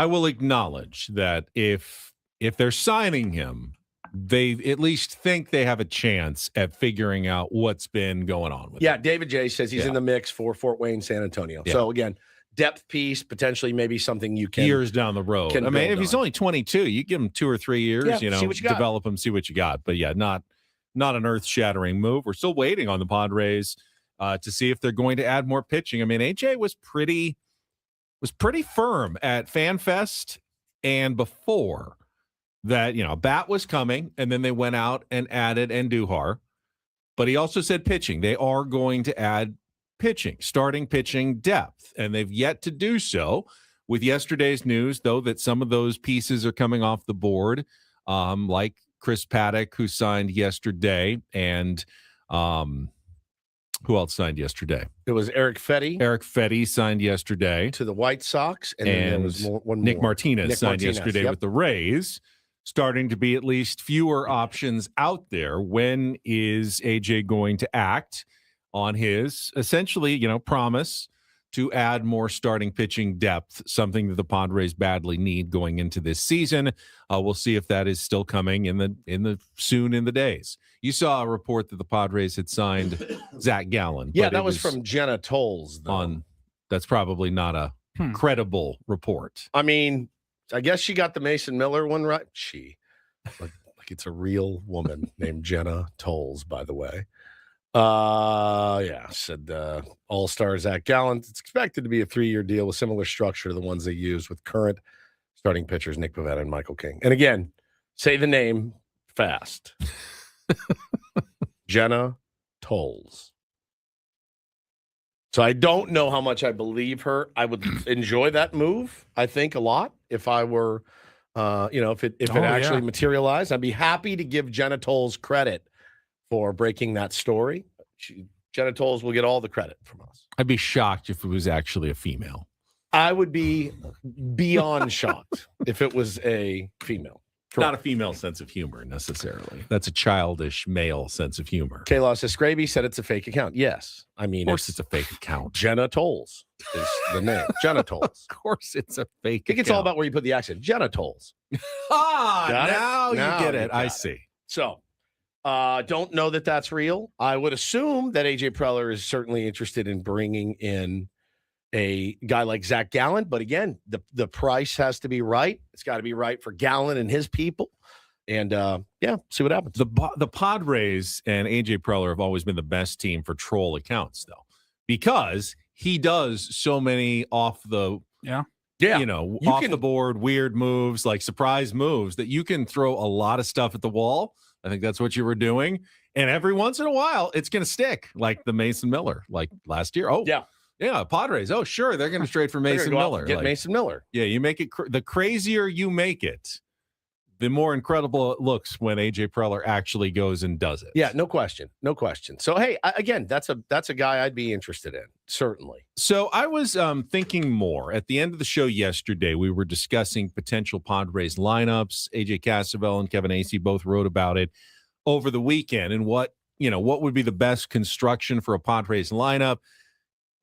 will acknowledge that if they're signing him, they at least think they have a chance at figuring out what's been going on with him. David J says he's in the mix for Fort Wayne, San Antonio. Yeah. So again, depth piece, potentially maybe something you can years down the road. I mean, if he's only 22, you give him 2 or 3 years, see what you got. Develop him, see what you got. But yeah, not an earth-shattering move. We're still waiting on the Padres to see if they're going to add more pitching. I mean, AJ was pretty firm at FanFest and before that, bat was coming, and then they went out and added Andujar. But he also said pitching. They are going to add pitching, starting pitching depth, and they've yet to do so. With yesterday's news, though, that some of those pieces are coming off the board, like Chris Paddock, who signed yesterday, and who else signed yesterday? It was Eric Fetty. Eric Fetty signed yesterday to the White Sox, and then there was one Nick more. Martinez signed yesterday with the Rays. Starting to be at least fewer options out there. When is AJ going to act on his essentially, promise to add more starting pitching depth, something that the Padres badly need going into this season? We'll see if that is still coming in the days. You saw a report that the Padres had signed Zach Gallen. Yeah, that was from Jenna Tolles. That's probably not a credible report. I mean, I guess she got the Mason Miller one right. Like it's a real woman named Jenna Tolles, by the way. Said All-Star Zach Gallen. It's expected to be a 3-year deal with similar structure to the ones they use with current starting pitchers Nick Pivetta and Michael King. And again, say the name fast. Jenna Tolles. So I don't know how much I believe her. I would enjoy that move, I think, a lot if I were, if it actually materialized. I'd be happy to give Jenna Tolles credit for breaking that story. Jenna Tolles will get all the credit from us. I'd be shocked if it was actually a female. I would be beyond shocked if it was a female. Correct. Not a female sense of humor necessarily. That's a childish male sense of humor. Kayla says Scraby said it's a fake account. Yes. I mean, of course it's a fake account. Jenna Tolles is the name. Jenna Tolles. Of course it's a fake I think it's all about where you put the accent. Jenna Tolles. Now you get it. I see. So, don't know that that's real. I would assume that AJ Preller is certainly interested in bringing in a guy like Zach Gallen, but again, the price has to be right. It's got to be right for Gallen and his people, and see what happens. The Padres and AJ Preller have always been the best team for troll accounts, though, because he does so many off the board weird moves, like surprise moves, that you can throw a lot of stuff at the wall. I think that's what you were doing, and every once in a while, it's going to stick, like the Mason Miller, like last year. Oh, yeah. Yeah, Padres. Oh, sure. They're going to trade for They're gonna Mason go out Miller. and get Mason Miller. Yeah, you make it the crazier you make it, the more incredible it looks when AJ Preller actually goes and does it. Yeah, no question. No question. So, hey, again, that's a guy I'd be interested in, certainly. So I was thinking more. At the end of the show yesterday, we were discussing potential Padres lineups. AJ Cassavell and Kevin Acee both wrote about it over the weekend and what would be the best construction for a Padres lineup.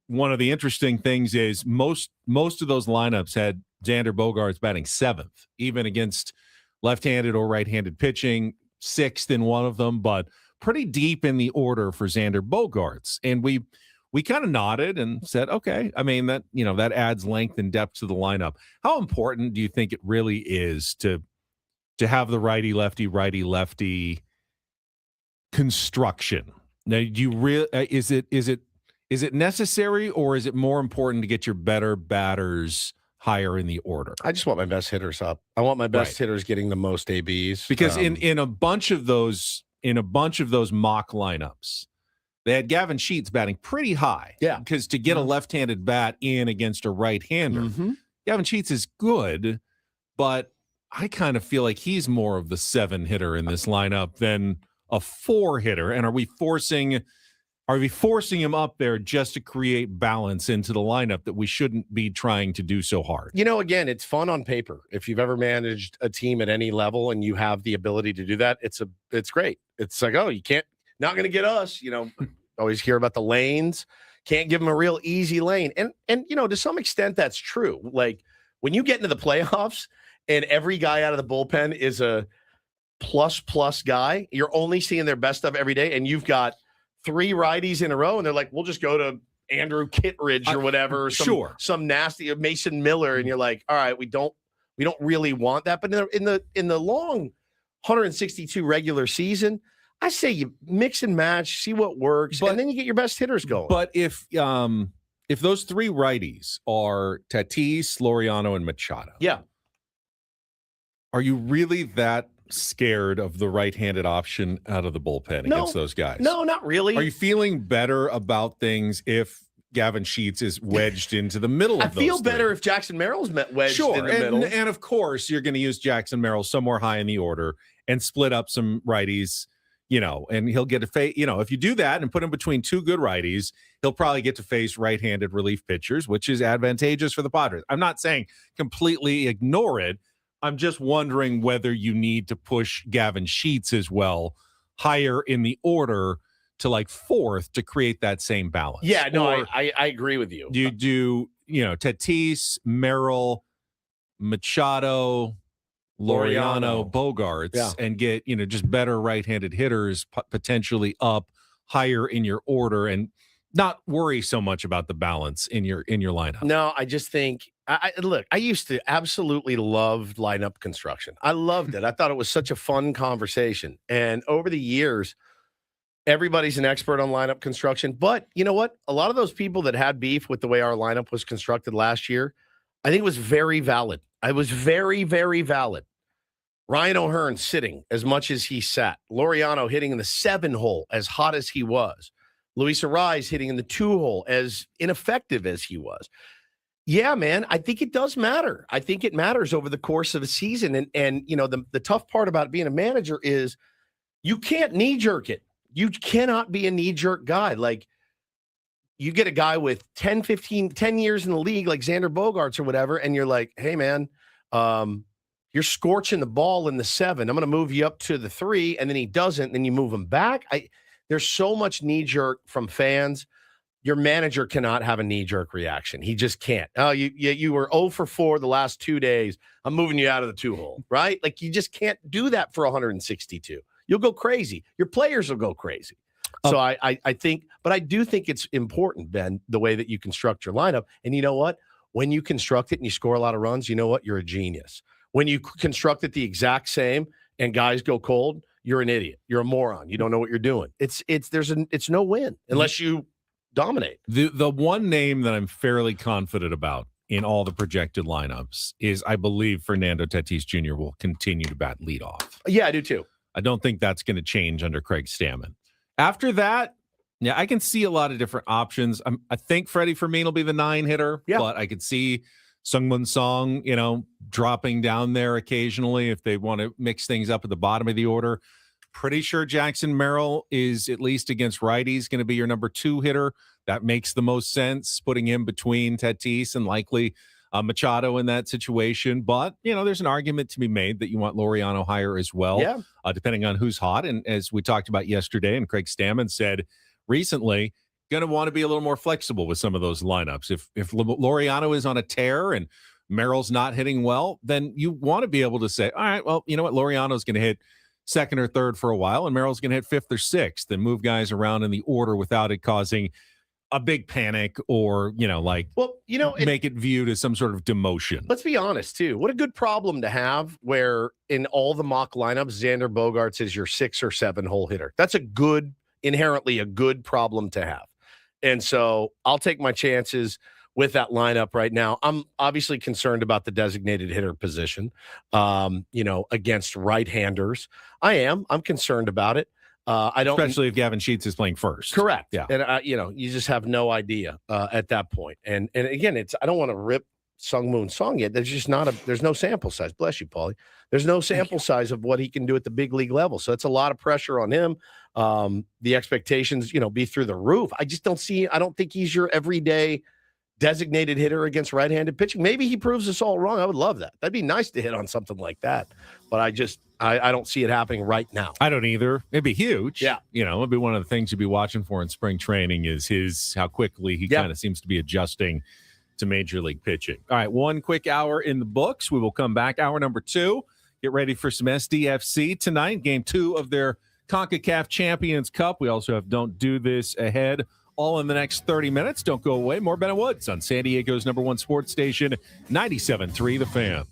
One of the interesting things is most of those lineups had Xander Bogaerts batting 7th, even against left-handed or right-handed pitching, 6th in one of them, but pretty deep in the order for Xander Bogaerts. And we kind of nodded and said, okay, I mean, that adds length and depth to the lineup. How important do you think it really is to have the righty-lefty construction? Now, do you is it necessary, or is it more important to get your better batters higher in the order? I just want my best hitters up. I want my best hitters getting the most ABs. Because in a bunch of those mock lineups, they had Gavin Sheets batting pretty high. Yeah. Because to get a left-handed bat in against a right-hander, Gavin Sheets is good, but I kind of feel like he's more of the 7 hitter in this lineup than a 4 hitter. And are we forcing him up there just to create balance into the lineup that we shouldn't be trying to do so hard? Again, it's fun on paper. If you've ever managed a team at any level and you have the ability to do that, it's great. It's like, oh, not going to get us. Always hear about the lanes. Can't give them a real easy lane. And to some extent, that's true. Like when you get into the playoffs and every guy out of the bullpen is a plus guy, you're only seeing their best stuff every day, and you've got 3 righties in a row, and they're like, we'll just go to Andrew Kittredge or whatever, or some nasty Mason Miller, and you're like, all right, we don't really want that. But in the long 162 regular season, I say you mix and match, see what works, and then you get your best hitters going. But if those 3 righties are Tatis, Laureano, and Machado, are you really that scared of the right-handed option out of the bullpen against those guys? No, not really. Are you feeling better about things if Gavin Sheets is wedged into the middle of those? I feel better if Jackson Merrill's wedged in the middle. And of course, you're going to use Jackson Merrill somewhere high in the order and split up some righties, and he'll get to face, if you do that and put him between 2 good righties, he'll probably get to face right-handed relief pitchers, which is advantageous for the Padres. I'm not saying completely ignore it. I'm just wondering whether you need to push Gavin Sheets as well higher in the order to like 4th to create that same balance. Yeah, no, I agree with you. Do you do, Tatis, Merrill, Machado, Laureano, Bogaerts, and get, just better right-handed hitters potentially up higher in your order and not worry so much about the balance in your lineup? No, I just think I used to absolutely love lineup construction. I loved it. I thought it was such a fun conversation. And over the years, everybody's an expert on lineup construction. But you know what? A lot of those people that had beef with the way our lineup was constructed last year, I think it was very valid. I was very, very valid. Ryan O'Hearn sitting as much as he sat. Laureano hitting in the 7 hole as hot as he was. Luis Arraez hitting in the 2 hole as ineffective as he was. Yeah, man, I think it does matter. I think it matters over the course of a season. And the tough part about being a manager is you can't knee-jerk it. You cannot be a knee-jerk guy. Like, you get a guy with 10 years in the league, like Xander Bogaerts or whatever, and you're like, hey, man, you're scorching the ball in the 7. I'm going to move you up to the 3, and then he doesn't, and then you move him back. There's so much knee-jerk from fans. Your manager cannot have a knee-jerk reaction. He just can't. Oh, you were 0 for 4 the last 2 days. I'm moving you out of the 2 hole, right? Like, you just can't do that for 162. You'll go crazy. Your players will go crazy. So I think, but I do think it's important, Ben, the way that you construct your lineup. And you know what? When you construct it and you score a lot of runs, you know what? You're a genius. When you construct it the exact same and guys go cold, you're an idiot. You're a moron. You don't know what you're doing. It's no win unless you dominate. The one name that I'm fairly confident about in all the projected lineups is, I believe, Fernando Tatis Jr. will continue to bat leadoff. Yeah, I do too. I don't think that's going to change under Craig Stammen. After that, Yeah, I can see a lot of different options. I think Freddie Fermin will be the 9 hitter, Yeah. but I could see Sungmun Song, dropping down there occasionally if they want to mix things up at the bottom of the order. Pretty sure Jackson Merrill is, at least against righties, going to be your number 2 hitter. That makes the most sense, putting him between Tatis and likely Machado in that situation. But, there's an argument to be made that you want Laureano higher as well, Yeah. depending on who's hot. And as we talked about yesterday, and Craig Stammen said recently, going to want to be a little more flexible with some of those lineups. If Laureano is on a tear and Merrill's not hitting well, then you want to be able to say, all right, well, you know what? Laureano's going to hit second or third for a while, and Merrill's going to hit fifth or sixth, and move guys around in the order without it causing a big panic or, make it viewed as some sort of demotion. Let's be honest, too. What a good problem to have where in all the mock lineups, Xander Bogaerts is your 6 or 7 hole hitter. That's inherently a good problem to have. And so I'll take my chances with that lineup right now. I'm obviously concerned about the designated hitter position, against right-handers. I'm concerned about it. I don't, especially if Gavin Sheets is playing first. Correct. Yeah. And you just have no idea at that point. And again, I don't want to rip Sungmun Song yet. There's just there's no sample size. Bless you, Paulie. There's no sample size of what he can do at the big league level. So it's a lot of pressure on him. The expectations, be through the roof. I don't think he's your everyday designated hitter against right-handed pitching. Maybe he proves us all wrong. I would love that. That'd be nice to hit on something like that. But I don't see it happening right now. I don't either. It'd be huge. Yeah. It'd be one of the things you'd be watching for in spring training is how quickly he kind of seems to be adjusting to major league pitching. All right, 1 quick hour in the books. We will come back. Hour number 2. Get ready for some SDFC tonight. Game 2 of their CONCACAF Champions Cup. We also have Don't Do This ahead, all in the next 30 minutes. Don't go away. More Ben and Woods on San Diego's #1 sports station, 97.3 The Fan.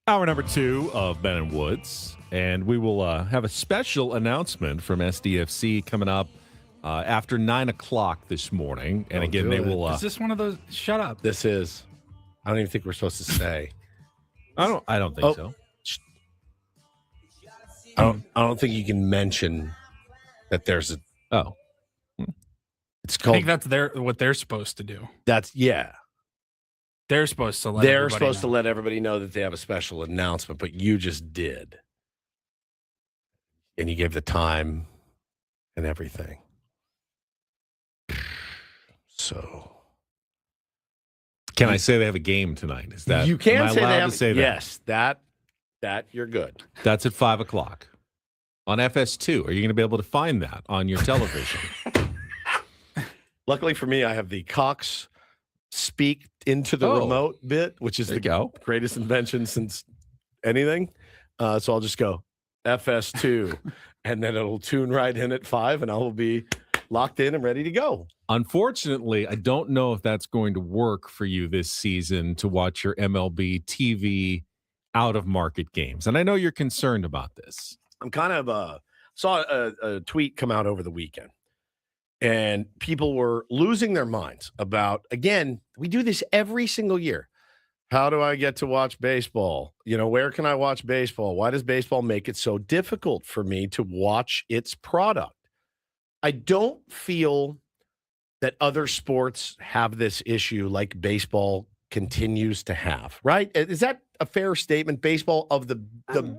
Hour number 2 of Ben and Woods, and we will have a special announcement from SDFC coming up after 9 o'clock this morning. And again, they will. Is this one of those? Shut up. This is. I don't even think we're supposed to say. I don't think so. I don't think you can mention that there's a. Oh, It's I called. think that's what they're supposed to do. That's yeah. They're supposed to let. They're supposed to let everybody know that they have a special announcement, but you just did, and you gave the time and everything. So, can I say they have a game tonight? Is that you can am I say allowed they have, to say that? yes, that you're good. That's at 5 o'clock on FS2. Are you going to be able to find that on your television? Luckily for me, I have the Cox speak into the remote bit, which is the greatest invention since anything. So I'll just go FS2, and then it'll tune right in at 5, and I will be locked in and ready to go. Unfortunately, I don't know if that's going to work for you this season to watch your MLB TV out-of-market games. And I know you're concerned about this. I'm kind of saw a tweet come out over the weekend. And people were losing their minds about, again, we do this every single year. How do I get to watch baseball? Where can I watch baseball? Why does baseball make it so difficult for me to watch its product? I don't feel that other sports have this issue like baseball continues to have, right? Is that a fair statement? Baseball of the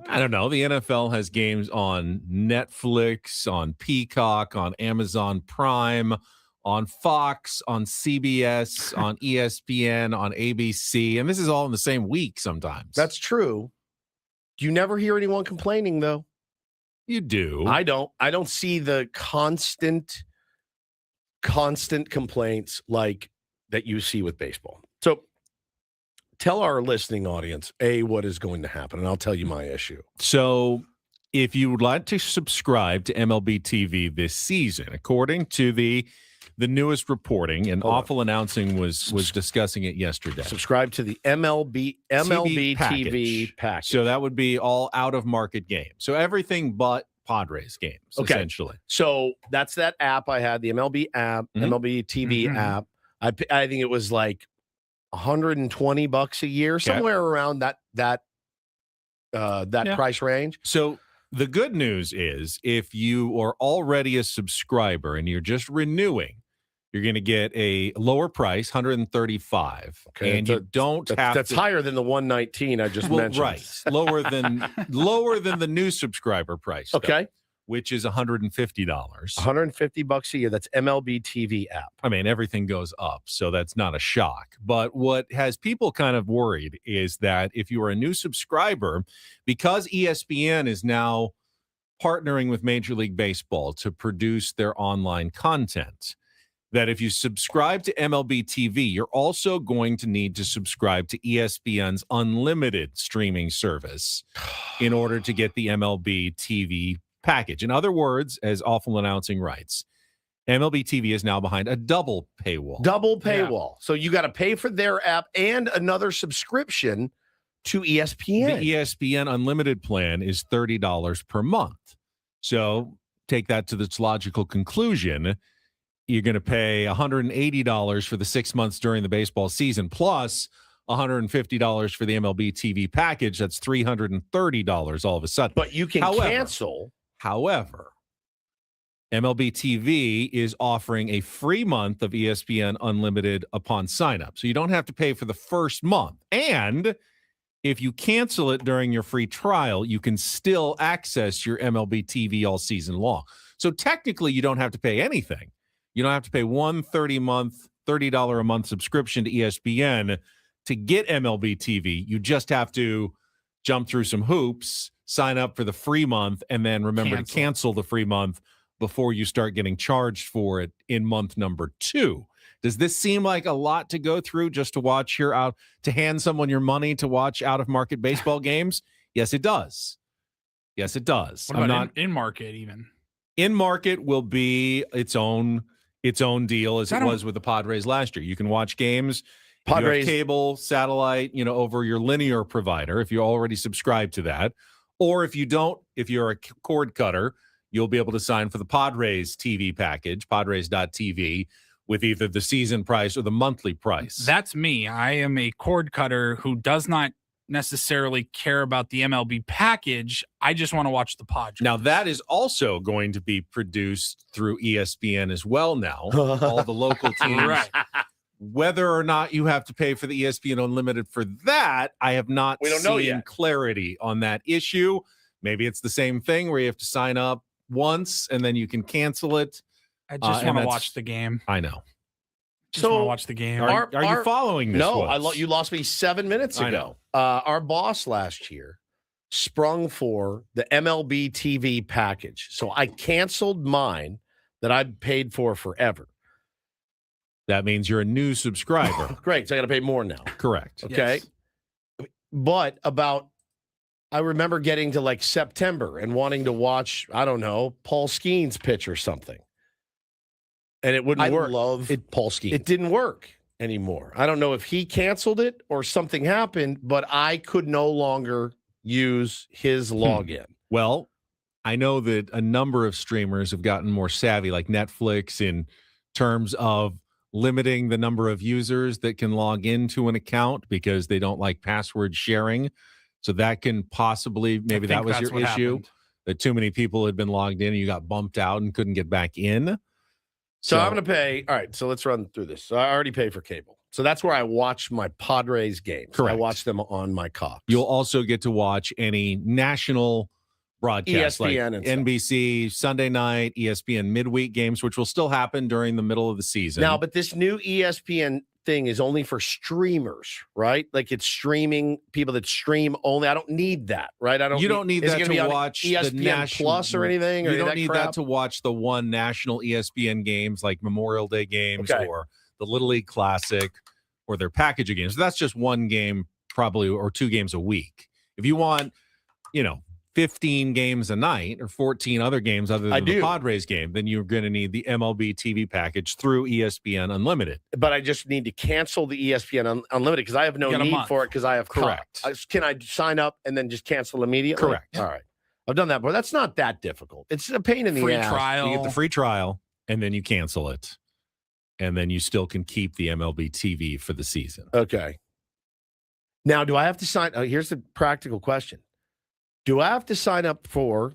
I don't know. The NFL has games on Netflix, on Peacock, on Amazon Prime, on Fox, on CBS, on ESPN, on ABC, and this is all in the same week sometimes. That's true. You never hear anyone complaining, though. You do. I don't see the constant complaints like that you see with baseball. So tell our listening audience, what is going to happen, and I'll tell you my issue. So if you would like to subscribe to MLB TV this season, according to the newest reporting, and Awful Announcing was discussing it yesterday. Subscribe to the MLB TV package. So that would be all out-of-market games. So everything but Padres games, essentially. So that's that app I had, the MLB app, MLB TV app. I think it was like $120 a year, somewhere around that price range. So the good news is if you are already a subscriber and you're just renewing, you're going to get a lower price, $135. Okay, and you don't have that's higher than the $119 I just mentioned. Right. Lower than the new subscriber price. Okay. Though, which is $150. $150 a year. That's MLB TV app. I mean, everything goes up, so that's not a shock. But what has people kind of worried is that if you are a new subscriber, because ESPN is now partnering with Major League Baseball to produce their online content, that if you subscribe to MLB TV, you're also going to need to subscribe to ESPN's unlimited streaming service in order to get the MLB TV package. In other words, as Awful Announcing writes, MLB TV is now behind a double paywall. Yeah. So you got to pay for their app and another subscription to ESPN. The ESPN Unlimited plan is $30 per month. So take that to its logical conclusion. You're going to pay $180 for the 6 months during the baseball season, plus $150 for the MLB TV package. That's $330 all of a sudden. But you can cancel. However, MLB TV is offering a free month of ESPN Unlimited upon sign-up. So you don't have to pay for the first month. And if you cancel it during your free trial, you can still access your MLB TV all season long. So technically, you don't have to pay anything. You don't have to pay $30 a month subscription to ESPN to get MLB TV. You just have to jump through some hoops, sign up for the free month, and then remember to cancel the free month before you start getting charged for it in month number 2. Does this seem like a lot to go through just to watch to hand someone your money to watch out-of-market baseball games? Yes, it does. Yes, it does. What about in-market even? In-market will be its own deal as it was with the Padres last year. You can watch games You have Padres. cable, satellite, over your linear provider if you already subscribe to that. Or if you don't, if you're a cord cutter, you'll be able to sign for the Padres TV package, Padres.tv, with either the season price or the monthly price. That's me. I am a cord cutter who does not necessarily care about the MLB package. I just want to watch the Padres. Now, that is also going to be produced through ESPN as well now. All the local teams. Right. Whether or not you have to pay for the ESPN Unlimited for that, I have not We don't know seen yet. clarity on that issue. Maybe it's the same thing where you have to sign up once and then you can cancel it. I just and want to that's- watch the game. I know. Just want So to watch the game. Are you following this? No, Woods? you lost me 7 minutes I ago. Our boss last year sprung for the MLB TV package. So I canceled mine that I'd paid for forever. That means you're a new subscriber. Great. So I got to pay more now. Correct. Okay. Yes. But I remember getting to like September and wanting to watch, I don't know, Paul Skeens pitch or something. And it wouldn't work. I love Paul Skeens. It didn't work anymore. I don't know if he canceled it or something happened, but I could no longer use his login. Well, I know that a number of streamers have gotten more savvy, like Netflix, in terms of limiting the number of users that can log into an account because they don't like password sharing. So that can possibly, maybe that was your issue, that too many people had been logged in and you got bumped out and couldn't get back in. So I'm going to pay. All right. So let's run through this. So I already paid for cable. So that's where I watch my Padres games. Correct. I watch them on my Cox. You'll also get to watch any national broadcasts like ESPN and stuff. NBC, Sunday night, ESPN midweek games, which will still happen during the middle of the season. Now, but this new ESPN thing is only for streamers, right? Like it's streaming, people that stream only. I don't need that, right? You don't need is it that gonna be to on watch the ESPN national Plus or anything. Or You don't that need crap? that to watch the one national ESPN games like Memorial Day games Okay. or the Little League Classic or their package of games. That's just one game probably or two games a week. If you want, 15 games a night or 14 other games other than the Padres game, then you're going to need the MLB TV package through ESPN Unlimited. But I just need to cancel the ESPN Unlimited because I have no need for it because I have Correct. Can I sign up and then just cancel immediately? Correct. All right. I've done that, but that's not that difficult. It's a pain in the Free ass. trial. You get the free trial and then you cancel it. And then you still can keep the MLB TV for the season. Okay. Now, do I have to sign? Here's the practical question. Do I have to sign up for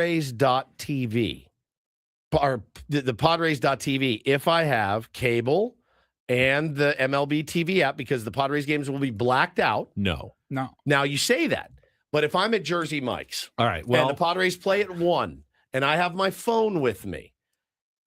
Padres.tv or the Padres.tv if I have cable and the MLB TV app because the Padres games will be blacked out? No. Now, you say that, but if I'm at Jersey Mike's All right. and Well, the Padres play at 1 and I have my phone with me,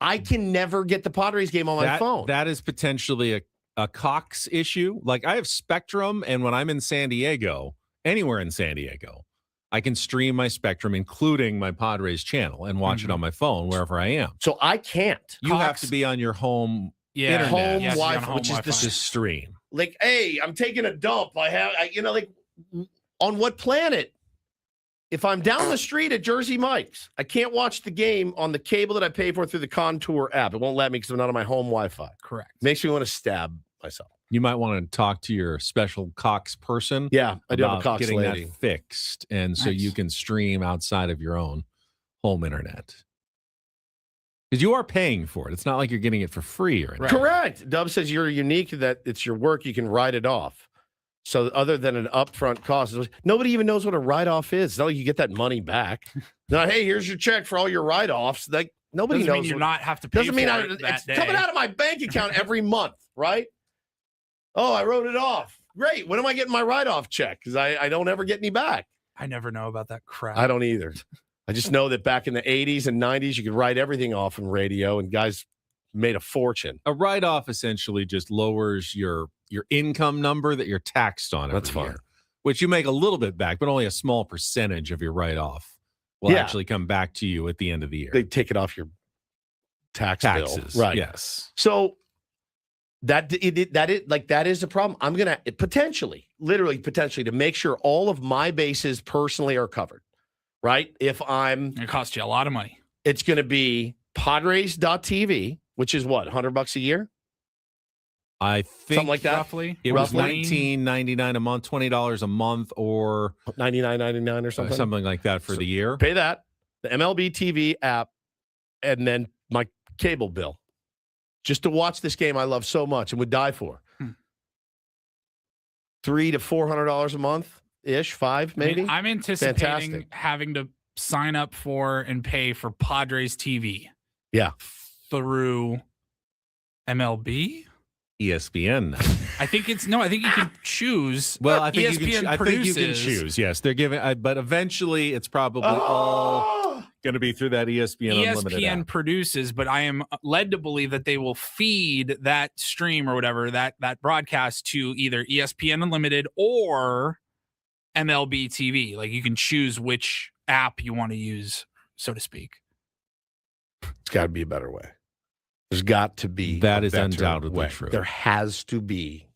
I can never get the Padres game on my phone. That is potentially a Cox issue. Like I have Spectrum, and when I'm in San Diego, anywhere in San Diego, I can stream my Spectrum, including my Padres channel, and watch it on my phone wherever I am. So I can't. You have to be on your home internet. Home Yes, Wi-Fi, on home which is Wi-Fi. to stream. Like, hey, I'm taking a dump. On what planet? If I'm down the street at Jersey Mike's, I can't watch the game on the cable that I pay for through the Contour app. It won't let me because I'm not on my home Wi-Fi. Correct. Makes me want to stab myself. You might want to talk to your special Cox person. Yeah, I do have a about Cox getting lady. that fixed, and so Nice. you can stream outside of your own home internet. Because you are paying for it. It's not like you're getting it for free or anything. Right. Correct. Dub says you're unique that it's your work. You can write it off. So other than an upfront cost, nobody even knows what a write-off is. It's not like you get that money back. Now, hey, here's your check for all your write-offs. Like nobody Doesn't knows. mean you what- not have to pay Doesn't mean for I, it that it's day. coming out of my bank account every month, right? Oh, I wrote it off. Great. When am I getting my write-off check? Because I don't ever get any back. I never know about that crap. I don't either. I just know that back in the 80s and 90s, you could write everything off in radio, and guys made a fortune. A write-off essentially just lowers your income number that you're taxed on every That's fine. year, which you make a little bit back, but only a small percentage of your write-off will Yeah. actually come back to you at the end of the year. They take it off your Taxes, bill. Right. Yes. So that is a problem. I'm going to literally potentially to make sure all of my bases personally are covered, right? If It costs you a lot of money. it's going to be Padres.tv, which is what, $100 a year? I think Something like that. roughly. it was roughly. $19.99 a month, $20 a month, or $99.99 or something. something like that for the year. Pay that, the MLB TV app, and then my cable bill, just to watch this game I love so much and would die for. $300 to $400 a month ish, $500 maybe. I'm anticipating Fantastic. having to sign up for and pay for Padres TV. Yeah. Through MLB. ESPN. I think you can choose. Well, I think ESPN you can. I think you can choose. Yes, they're giving. But eventually, it's probably all going to be through that ESPN Unlimited ESPN app. produces, but I am led to believe that they will feed that stream or whatever that broadcast to either ESPN Unlimited or MLB TV. Like you can choose which app you want to use, so to speak. It's got to be a better way. There's got to be That a is better undoubtedly way. true. There has to be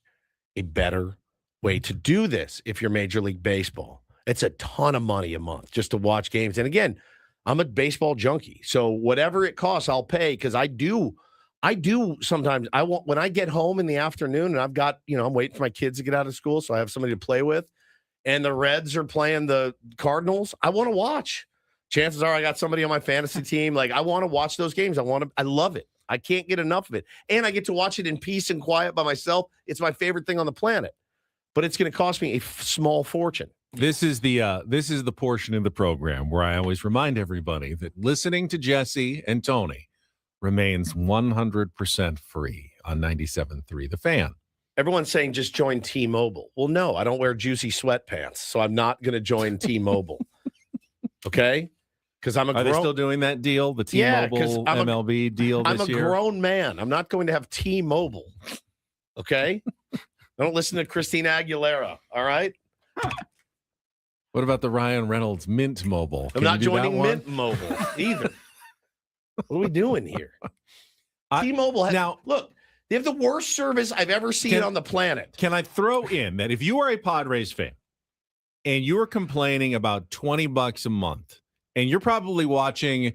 a better way to do this if you're Major League Baseball. It's a ton of money a month just to watch games. And again, I'm a baseball junkie. So whatever it costs, I'll pay because I do sometimes. When I get home in the afternoon and I've got, I'm waiting for my kids to get out of school so I have somebody to play with, and the Reds are playing the Cardinals, I want to watch. Chances are I got somebody on my fantasy team. Like I want to watch those games. I love it. I can't get enough of it. And I get to watch it in peace and quiet by myself. It's my favorite thing on the planet. But it's going to cost me a small fortune. This is the portion of the program where I always remind everybody that listening to Jesse and Tony remains 100% free on 97.3 The Fan. Everyone's saying just join T-Mobile. Well, no, I don't wear juicy sweatpants, so I'm not going to join T-Mobile. Okay? Because I'm a Are they still doing that deal, the T-Mobile MLB deal this year? I'm a grown man. I'm not going to have T-Mobile. Okay? I don't listen to Christina Aguilera. All right? What about the Ryan Reynolds Mint Mobile? I'm not joining Mint Mobile either. What are we doing here? T-Mobile has, now look, they have the worst service I've ever seen on the planet. Can I throw in that if you are a Padres fan and you are complaining about $20 a month and you're probably watching,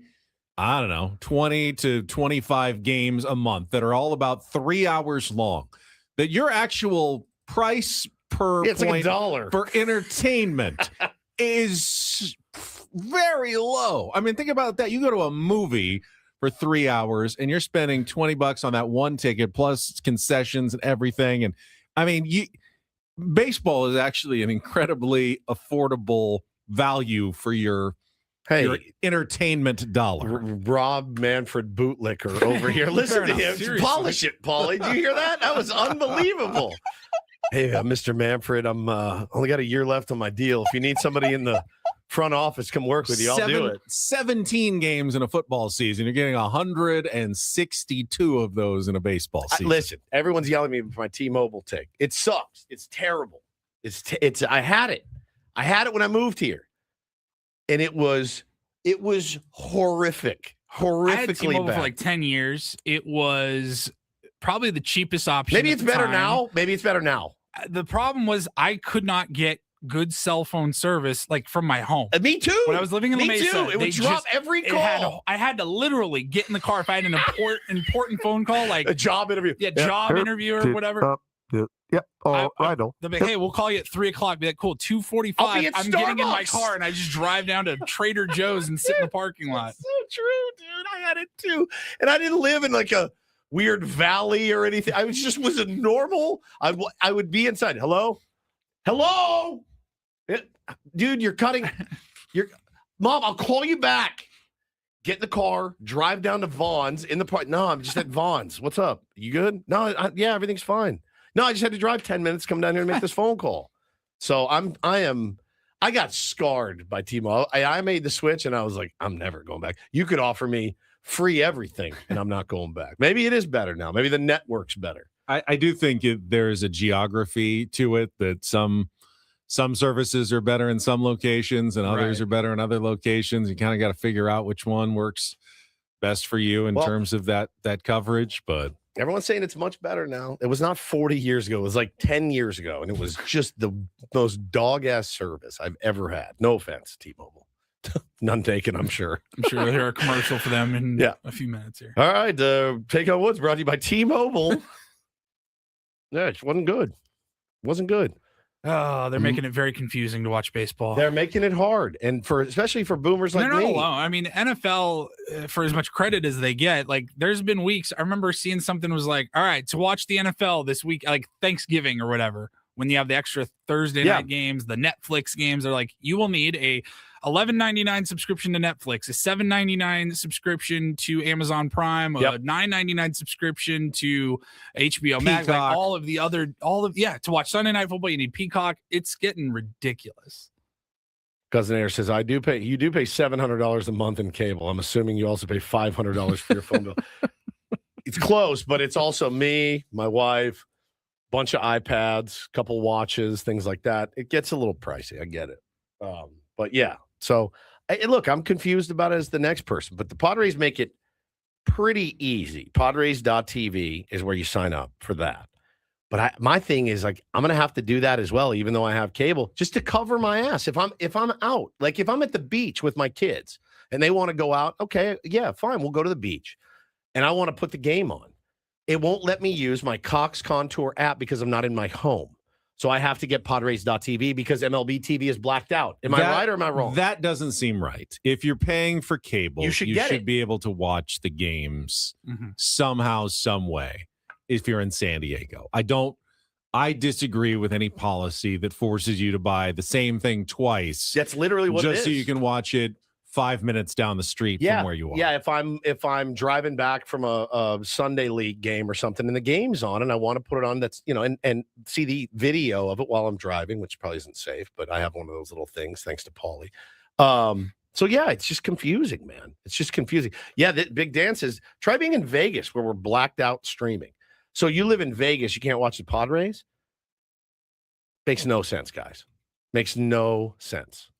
I don't know, 20 to 25 games a month that are all about 3 hours long, that your actual price per It's point like $1 for entertainment is very low. I mean, think about that. You go to a movie for 3 hours and you're spending $20 on that one ticket plus concessions and everything. And I mean, baseball is actually an incredibly affordable value for your entertainment dollar. Rob Manfred bootlicker over here. Listen to him. Seriously. Polish it, Paulie. Did you hear that? That was unbelievable. Hey, Mr. Manfred, I'm only got a year left on my deal. If you need somebody in the front office, come work with you. I'll do it. 17 games in a football season. You're getting 162 of those in a baseball season. Listen, everyone's yelling at me for my T-Mobile take. It sucks. It's terrible. I had it. I had it when I moved here. And it was horrific. I had Horrifically T-Mobile bad. for like 10 years. It was probably the cheapest option. Maybe at it's the better time. now. Maybe it's better now. The problem was I could not get good cell phone service like from my home. Me too. When I was living in La Me Mesa, too. It would drop every call. I had to literally get in the car if I had an important phone call, like A job interview. job interview or whatever. Reindl. They'll be like, hey, we'll call you at 3:00. Be like, cool, 2:45. I'll be at I'm getting in my Starbucks. car and I just drive down to Trader Joe's and sit in the parking lot. It's so true, dude. I had it too. And I didn't live in like a weird valley or anything. I was a normal. I would be inside. Hello? Dude, you're cutting. Mom, I'll call you back. Get in the car, drive down to Vaughn's in the park. No, I'm just at Vaughn's. What's up? You good? No, yeah, everything's fine. No, I just had to drive 10 minutes, come down here and make this phone call. So I got scarred by T-Mobile. I made the switch and I was like, I'm never going back. You could offer me free everything and I'm not going back. Maybe it is better now. Maybe the network's better. I do think there is a geography to it that some services are better in some locations and others are better in other locations. You kind of got to figure out which one works best for you in terms of that coverage. But everyone's saying it's much better now. It was not 40 years ago. It was like 10 years ago. And it was just the most dog-ass service I've ever had. No offense, T-Mobile. None taken, I'm sure. I'm sure we'll hear a commercial for them in a few minutes here. All right. Take on Woods brought to you by T-Mobile. Yeah, it wasn't good. Wasn't good. Oh, they're making it very confusing to watch baseball. They're making it hard, and especially for boomers like They're not me. alone. I mean, NFL, for as much credit as they get, like there's been weeks. I remember seeing something was like, all right, to watch the NFL this week, like Thanksgiving or whatever, when you have the extra Thursday night games, the Netflix games, they're like, you will need a $11.99 subscription to Netflix, a $7.99 subscription to Amazon Prime, a $9.99 subscription to HBO Max, like to watch Sunday Night Football. You need Peacock. It's getting ridiculous. Cousin Air says, you do pay $700 a month in cable. I'm assuming you also pay $500 for your phone bill. It's close, but it's also me, my wife, bunch of iPads, couple watches, things like that. It gets a little pricey. I get it. But yeah. So, look, I'm confused about it as the next person, but the Padres make it pretty easy. Padres.tv is where you sign up for that. But my thing is, like, I'm going to have to do that as well, even though I have cable, just to cover my ass. If I'm out, like if I'm at the beach with my kids and they want to go out, okay, yeah, fine. We'll go to the beach. And I want to put the game on. It won't let me use my Cox Contour app because I'm not in my home. So I have to get Padres.tv because MLB TV is blacked out. Am I right or am I wrong? That doesn't seem right. If you're paying for cable, you should be able to watch the games somehow, some way, if you're in San Diego. I disagree with any policy that forces you to buy the same thing twice. That's literally what it is. Just so you can watch it 5 minutes down the street from where you are. Yeah, if I'm driving back from a Sunday league game or something and the game's on and I want to put it on, that's, and see the video of it while I'm driving, which probably isn't safe, but I have one of those little things thanks to Paulie. So yeah, it's just confusing, man. It's just confusing. Yeah, Big Dan says, try being in Vegas where we're blacked out streaming. So you live in Vegas, you can't watch the Padres? Makes no sense, guys. Makes no sense.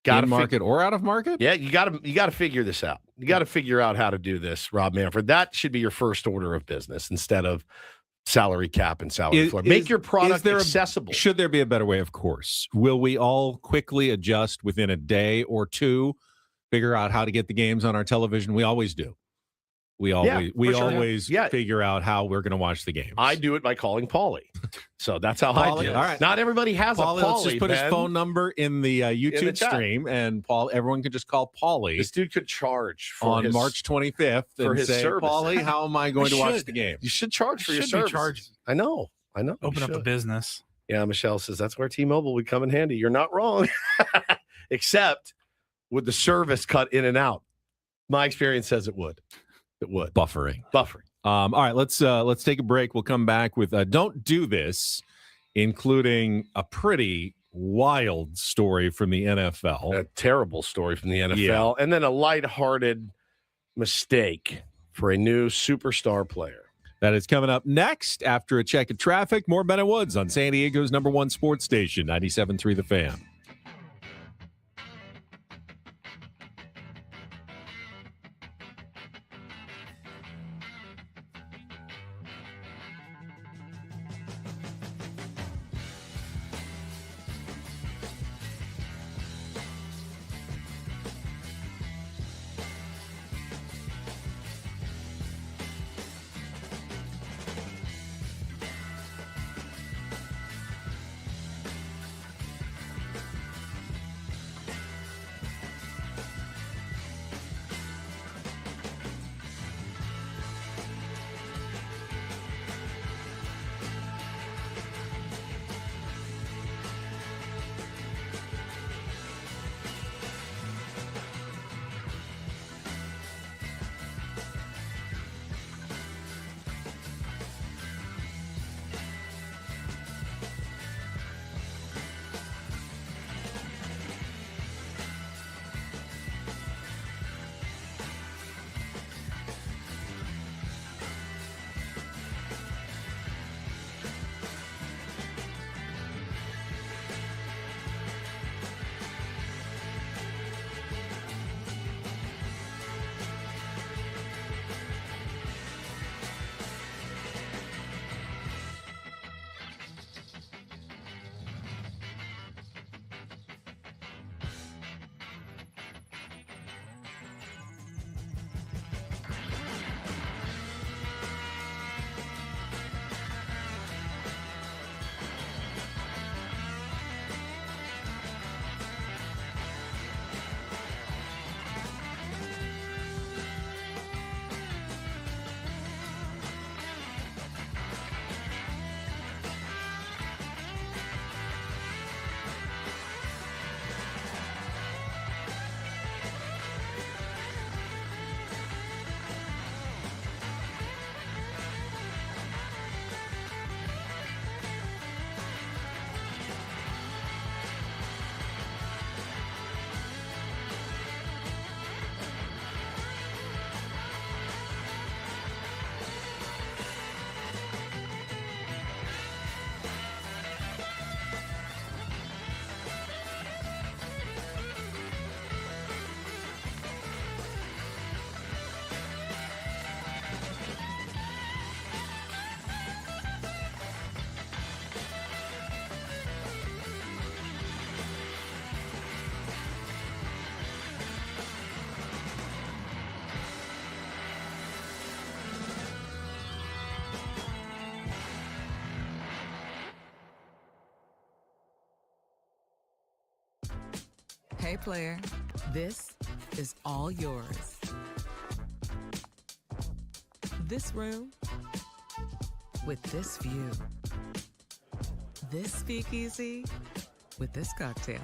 In market or out of market? Yeah, you got to figure this out. You got to figure out how to do this, Rob Manfred. That should be your first order of business instead of salary cap and salary floor. Make your product accessible. Should there be a better way? Of course. Will we all quickly adjust within a day or two, figure out how to get the games on our television? We always do. We always figure out how we're going to watch the games. I do it by calling Paulie. So that's how I do it. All right. Not everybody has Paulie, a Paulie. Let's just put his phone number in the YouTube stream, and everyone can just call Paulie. This dude could charge on March 25th for and his say, service. Paulie, how am I going to watch the game? You should charge for your service. I know. Open up a business. Yeah, Michelle says that's where T-Mobile would come in handy. You're not wrong. Except with the service cut in and out. My experience says it would. It would. Buffering. All right, let's take a break. We'll come back with Don't Do This, including a pretty wild story from the NFL. A terrible story from the NFL. And then a lighthearted mistake for a new superstar player. That is coming up next after a check of traffic. More Bennett Woods on San Diego's #1 sports station, 97.3 The Fan. Hey player, this is all yours. This room with this view. This speakeasy with this cocktail.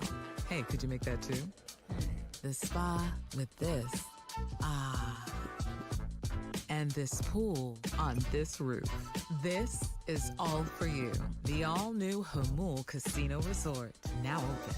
Hey, could you make that too? The spa with this. Ah. And this pool on this roof. This is all for you. The all-new Hamul Casino Resort, now open.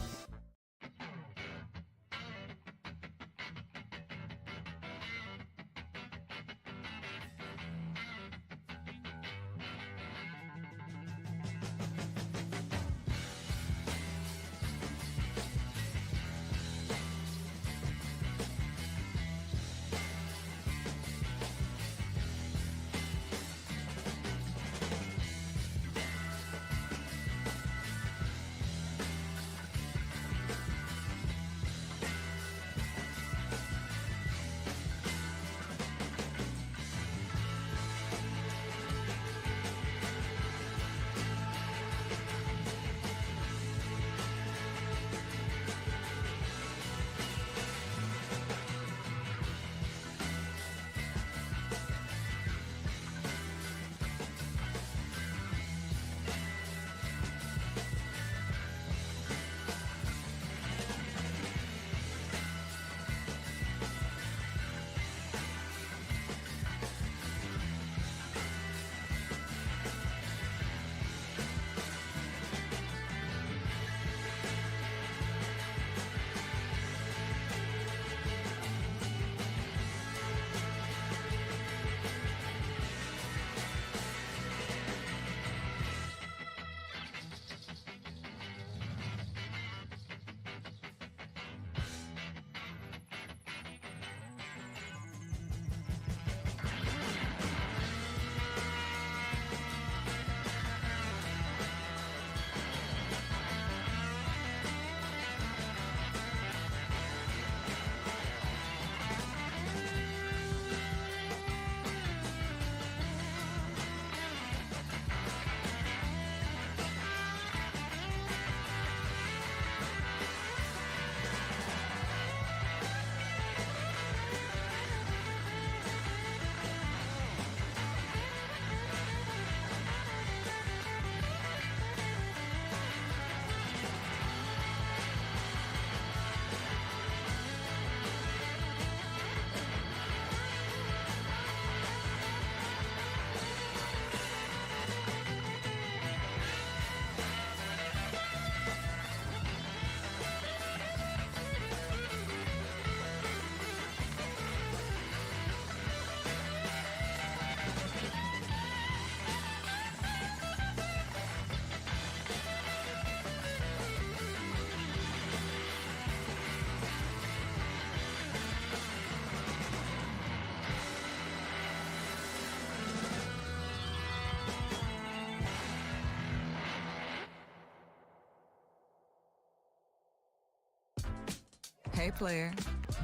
Hey player,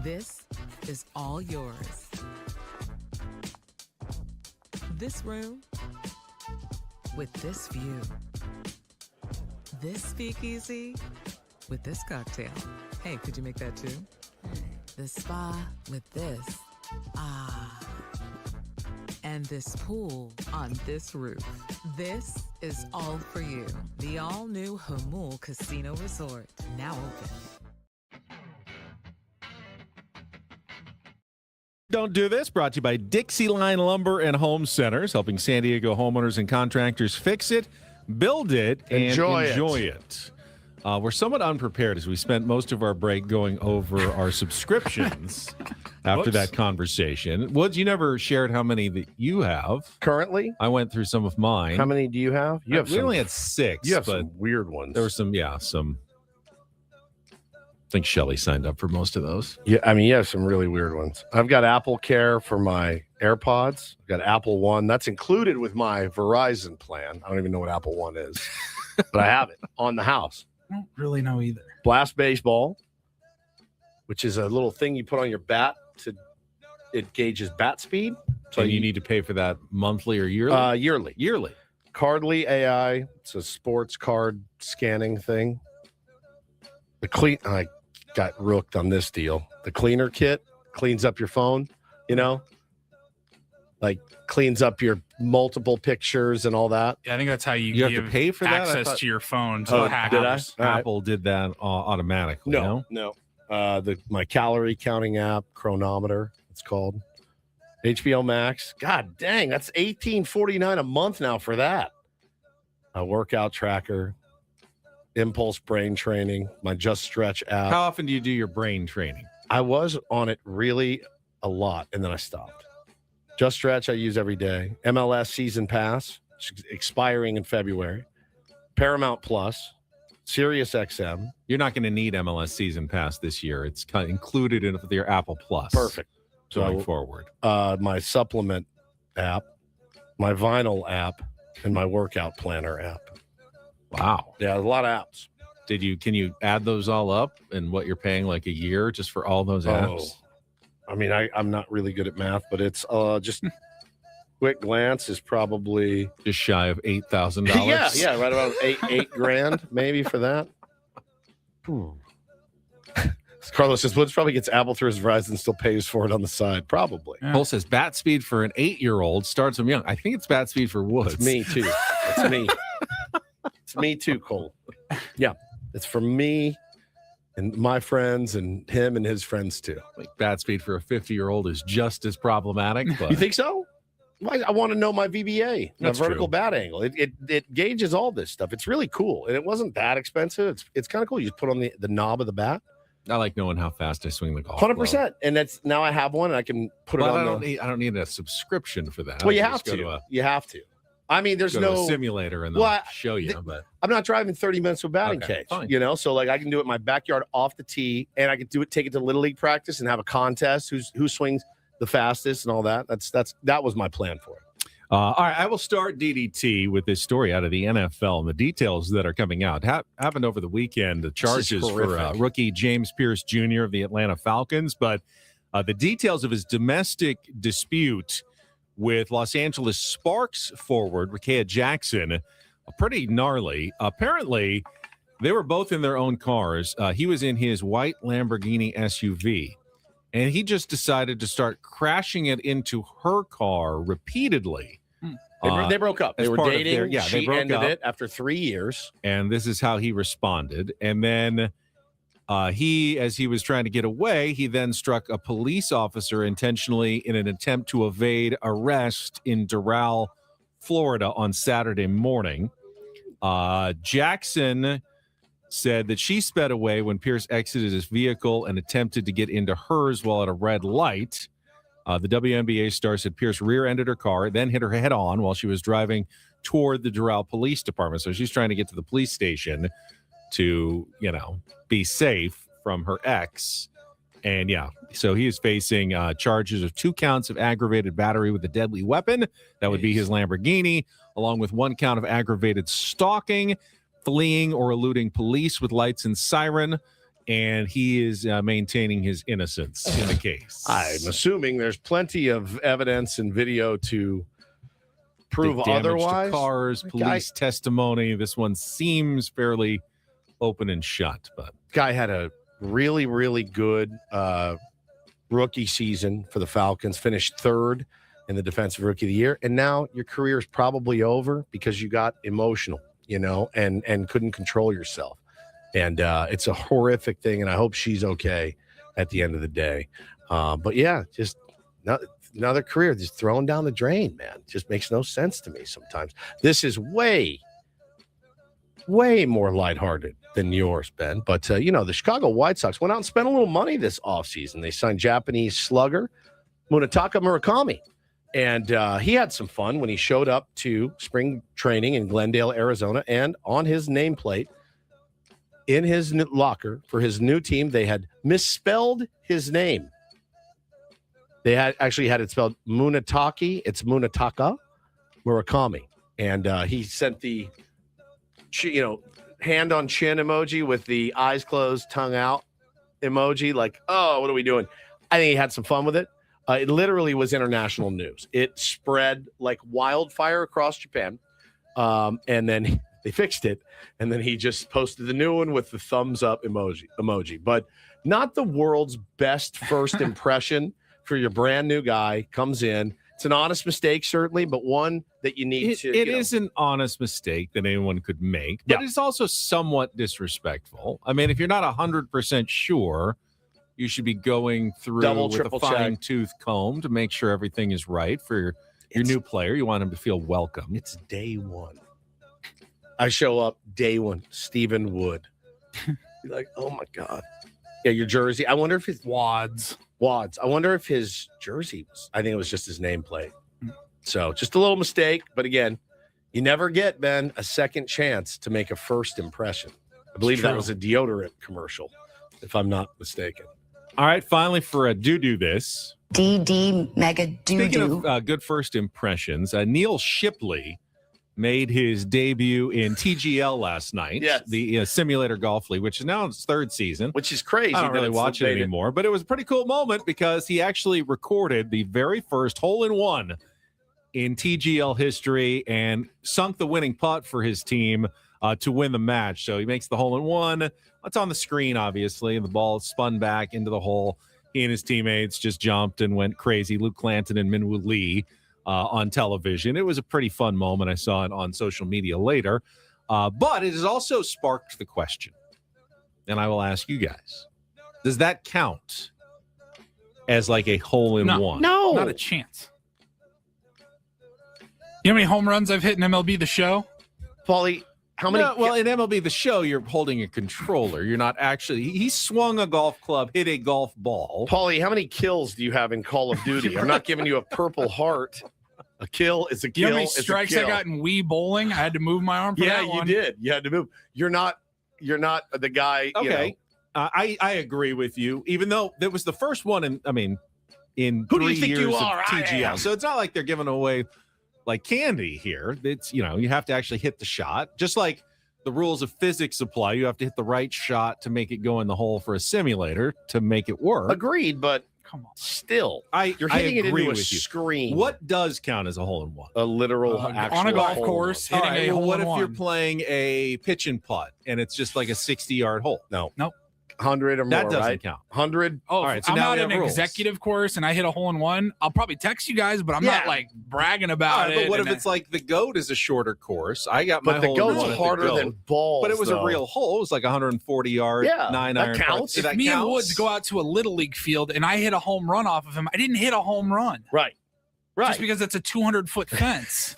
this is all yours. This room with this view. This speakeasy with this cocktail. Hey, could you make that too? The spa with this. Ah. And this pool on this roof. This is all for you. The all-new Hamul Casino Resort, now open. Don't Do This, brought to you by Dixie Line Lumber and Home Centers, helping San Diego homeowners and contractors fix it, build it, and enjoy it. We're somewhat unprepared as we spent most of our break going over our subscriptions after that conversation. Woods, you never shared how many that you have. Currently? I went through some of mine. How many do you have? You have we only had 6. You have but some weird ones. There were some. I think Shelly signed up for most of those. Yeah, I mean, you have some really weird ones. I've got Apple Care for my AirPods. I've got Apple One. That's included with my Verizon plan. I don't even know what Apple One is, but I have it on the house. I don't really know either. Blast Baseball, which is a little thing you put on your bat it gauges bat speed. So you need to pay for that monthly or yearly? Yearly. Cardly AI. It's a sports card scanning thing. got rooked on this deal. The cleaner kit cleans up your phone, like cleans up your multiple pictures and all that. Yeah, I think that's how You have give to pay for that? I access thought- to your phone to Oh, hackers. did I? All right. Apple did that automatically. No. My calorie counting app, Chronometer, it's called. HBO Max. God dang, that's $18.49 a month now for that. A workout tracker, Impulse Brain Training, my Just Stretch app. How often do you do your brain training? I was on it really a lot, and then I stopped. Just Stretch I use every day. MLS Season Pass, expiring in February. Paramount Plus, Sirius XM. You're not going to need MLS Season Pass this year. It's kind of included in your Apple Plus. Perfect. Going forward. My supplement app, my vinyl app, and my workout planner app. Wow. Yeah, a lot of apps. Can you add those all up and what you're paying like a year just for all those apps? I mean, I'm not really good at math, but it's just quick glance is probably Just shy of $8,000. yeah, right about eight grand maybe for that. Carlos says Woods probably gets Apple through his Verizon and still pays for it on the side. Probably. Yeah. Cole says bat speed for an 8-year-old starts from young. I think it's bat speed for Woods. It's me too. It's me. It's me too, Cole. Yeah, it's for me and my friends and him and his friends too. Like bat speed for a 50-year-old is just as problematic. But You think so? I want to know my VBA, my That's vertical true. bat angle. It gauges all this stuff. It's really cool, and it wasn't that expensive. It's kind of cool. You just put on the knob of the bat. I like knowing how fast I swing the golf. 100%. And that's now I have one and I can put it But on I don't need a subscription for that. Well, I you can have just go to. You have to. I mean, there's go to a no simulator and they'll Well, show you. But I'm not driving 30 minutes with batting Okay, cage, fine. So like I can do it in my backyard off the tee and I can take it to Little League practice and have a contest who swings the fastest and all that. That was my plan for it. all right, I will start DDT with this story out of the NFL and the details that are coming out. Happened over the weekend, the charges for horrific. rookie James Pierce Jr. of the Atlanta Falcons, but the details of his domestic dispute with Los Angeles Sparks forward Rickea Jackson are pretty gnarly. Apparently, they were both in their own cars. He was in his white Lamborghini SUV, and he just decided to start crashing it into her car repeatedly. They broke up. as They were part of dating. their- yeah, they she broke ended up. it after 3 years. And this is how he responded. And then as he was trying to get away, he then struck a police officer intentionally in an attempt to evade arrest in Doral, Florida on Saturday morning. Jackson said that she sped away when Pierce exited his vehicle and attempted to get into hers while at a red light. The WNBA star said Pierce rear-ended her car, then hit her head-on while she was driving toward the Doral Police Department. So she's trying to get to the police station to, be safe from her ex. And so he is facing charges of 2 counts of aggravated battery with a deadly weapon. That would be his Lamborghini, along with 1 count of aggravated stalking, fleeing or eluding police with lights and siren. And he is maintaining his innocence in the case. I'm assuming there's plenty of evidence and video to prove The damage to otherwise. cars, police testimony. This one seems fairly open and shut, but Guy had a really, really good rookie season for the Falcons, finished 3rd in the Defensive Rookie of the Year. And now your career is probably over because you got emotional, and couldn't control yourself. And it's a horrific thing. And I hope she's okay at the end of the day. But yeah, just another career just thrown down the drain, man. Just makes no sense to me sometimes. This is way more lighthearted than yours, Ben. But, the Chicago White Sox went out and spent a little money this offseason. They signed Japanese slugger Munetaka Murakami. And he had some fun when he showed up to spring training in Glendale, Arizona. And on his nameplate, in his locker for his new team, they had misspelled his name. They had it spelled Munetaki. It's Munetaka Murakami. And he sent the hand on chin emoji with the eyes closed, tongue out emoji. Like, oh, what are we doing? I think he had some fun with it. It literally was international news. It spread like wildfire across Japan. And then They fixed it, and then he just posted the new one with the thumbs up emoji. But not the world's best first impression for your brand new guy. Comes in. It's an honest mistake, certainly, but one that you need to. It is an honest mistake that anyone could make, but it's also somewhat disrespectful. I mean, if you're not 100% sure, you should be going through with a fine-tooth comb to make sure everything is right for your new player. You want him to feel welcome. It's day one. I show up day one, Stephen Wood. You're like, oh my God. Yeah, your jersey. I wonder if his Wads. I wonder if his jersey was, I think it was just his nameplate. So just a little mistake. But again, you never get, Ben, a second chance to make a first impression. I believe that was a deodorant commercial, if I'm not mistaken. All right, finally for a do this. DD Mega Doo-Doo. Speaking of good first impressions, Neil Shipley made his debut in TGL last night. Yes. The Simulator Golf League, which is now its third season. Which is crazy. I don't really watch it anymore, but it was a pretty cool moment because he actually recorded the very first hole-in-one in TGL history and sunk the winning putt for his team to win the match. So he makes the hole-in-one. It's on the screen, obviously, and the ball spun back into the hole. He and his teammates just jumped and went crazy. Luke Clanton and Minwoo Lee on television. It was a pretty fun moment. I saw it on social media later. But it has also sparked the question, and I will ask you guys, does that count as like a hole-in-one? No, not a chance. You know how many home runs I've hit in MLB The Show? Paulie, how many? No, well, in MLB The Show, you're holding a controller. You're not actually. He swung a golf club, hit a golf ball. Paulie, how many kills do you have in Call of Duty? I'm not giving you a purple heart. A kill is a kill. You know how many strikes I got in Wii bowling? I had to move my arm for that one. You did. You had to move. You're not the guy. Okay. I agree with you, even though that was the first one in 3 Who do you think years you of are? TGL. So it's not like they're giving away like candy here. It's, you have to actually hit the shot. Just like the rules of physics apply, you have to hit the right shot to make it go in the hole for a simulator to make it work. Agreed, but come on. Still, you're hitting it into a screen. What does count as a hole-in-one? A literal actual on a golf course hitting a hole-in-one. What if you're playing a pitch and putt and it's just like a 60-yard hole? No. 100 or more, that doesn't right? count. 100. Oh, all right. So I'm now not an executive course and I hit a hole-in-one. I'll probably text you guys, but I'm not like bragging about it. But what if it's like the GOAT is a shorter course? I got my but the GOAT's harder than balls. But it was a real hole. It was like 140-yard, 9-iron. That counts. If me and Woods go out to a little league field and I hit a home run off of him, I didn't hit a home run. Right. Just because it's a 200-foot fence.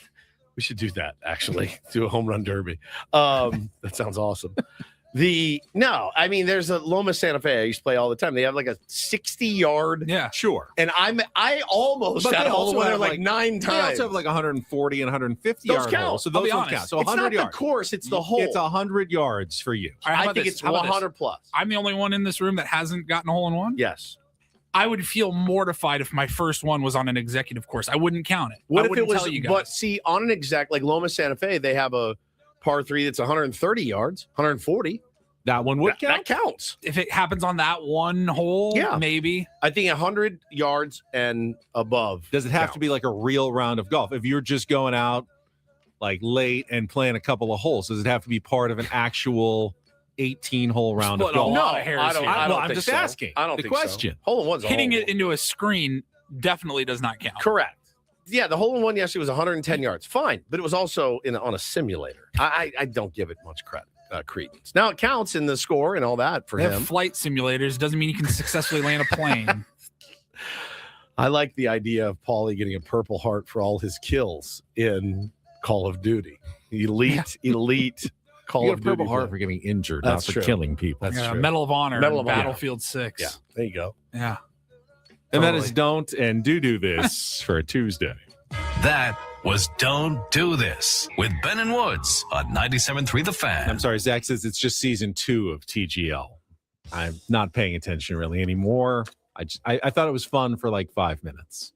We should do that, actually. Do a home run derby. That sounds awesome. There's a Loma Santa Fe I used to play all the time. They have like a 60-yard. Yeah, sure. And I almost had a hole in there like 9 times. They also have like 140 and 150 those yard count. holes. So those don't count. So 100 yards. It's not yards. the course, it's the hole. It's 100 yards for you. I think it's 100 plus. I'm the only one in this room that hasn't gotten a hole-in-one? Yes. I would feel mortified if my first one was on an executive course. I wouldn't count it. What I if wouldn't it was? tell you guys. But see, on an exact, like Loma Santa Fe, they have a par 3 that's 130 yards, 140. That one would count. That counts. If it happens on that one hole, maybe. I think 100 yards and above. Does it have to be like a real round of golf? If you're just going out like late and playing a couple of holes, does it have to be part of an actual 18-hole round of golf? No, I don't. I'm just asking. I don't the think question. So. Hole-in-one's hitting it into a screen definitely does not count. Correct. Yeah, the hole-in-one yesterday was 110 yards. Fine, but it was also on a simulator. I don't give it much credence. Now it counts in the score and all that for they him. Have flight simulators doesn't mean you can successfully land a plane. I like the idea of Paulie getting a Purple Heart for all his kills in Call of Duty. Elite Call of Duty. Purple Heart for getting injured, That's not for true. killing people. That's true. Medal of Honor, Medal of Honor. Battlefield 6. Yeah, there you go. Yeah. And that is Don't and Do This for a Tuesday. That was Don't Do This with Ben and Woods on 97.3 The Fan. I'm sorry, Zach says it's just season 2 of TGL. I'm not paying attention really anymore. I thought it was fun for like 5 minutes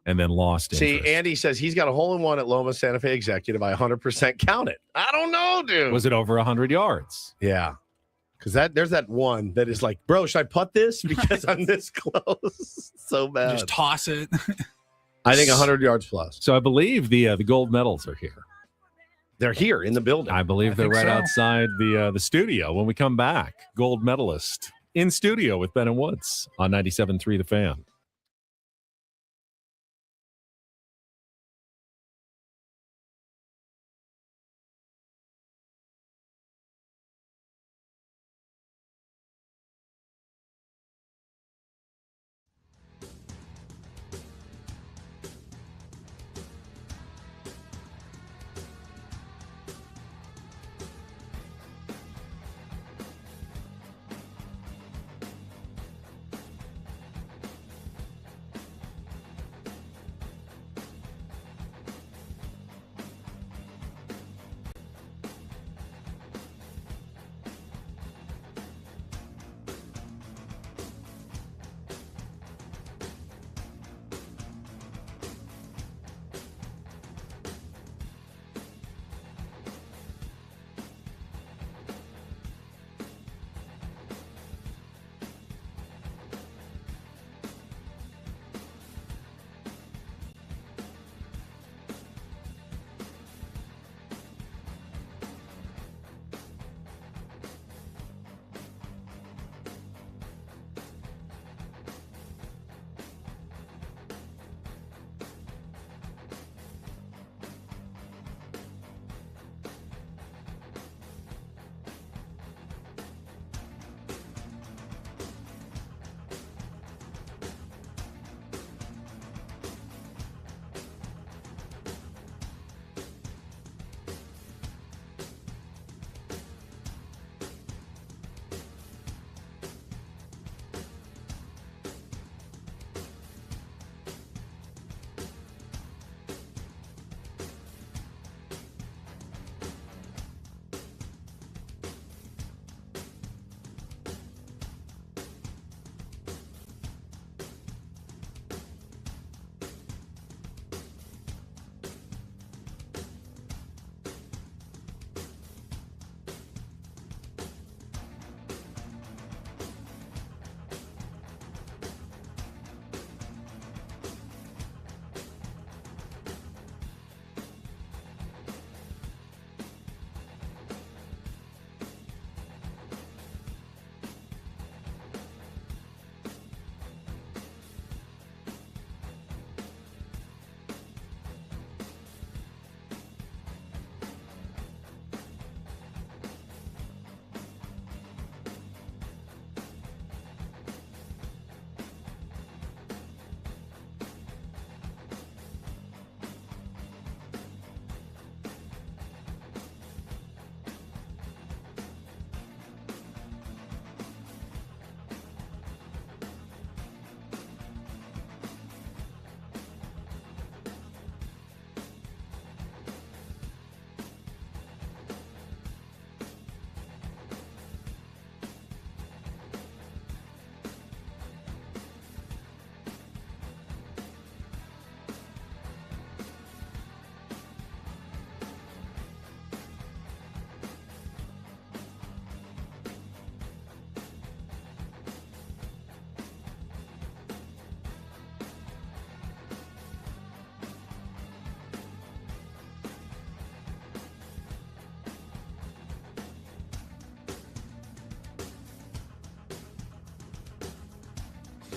and then lost interest. See, Andy says he's got a hole-in-one at Loma Santa Fe Executive. I 100% count it. I don't know, dude. Was it over 100 yards? Yeah. Because there's that one that is like, bro, should I putt this? Because I'm this close. So bad. Just toss it. I think 100 yards plus. So I believe the gold medals are here. They're here in the building. I believe they're think right so. outside the studio when we come back. Gold medalist in studio with Ben and Woods on 97.3 The Fan.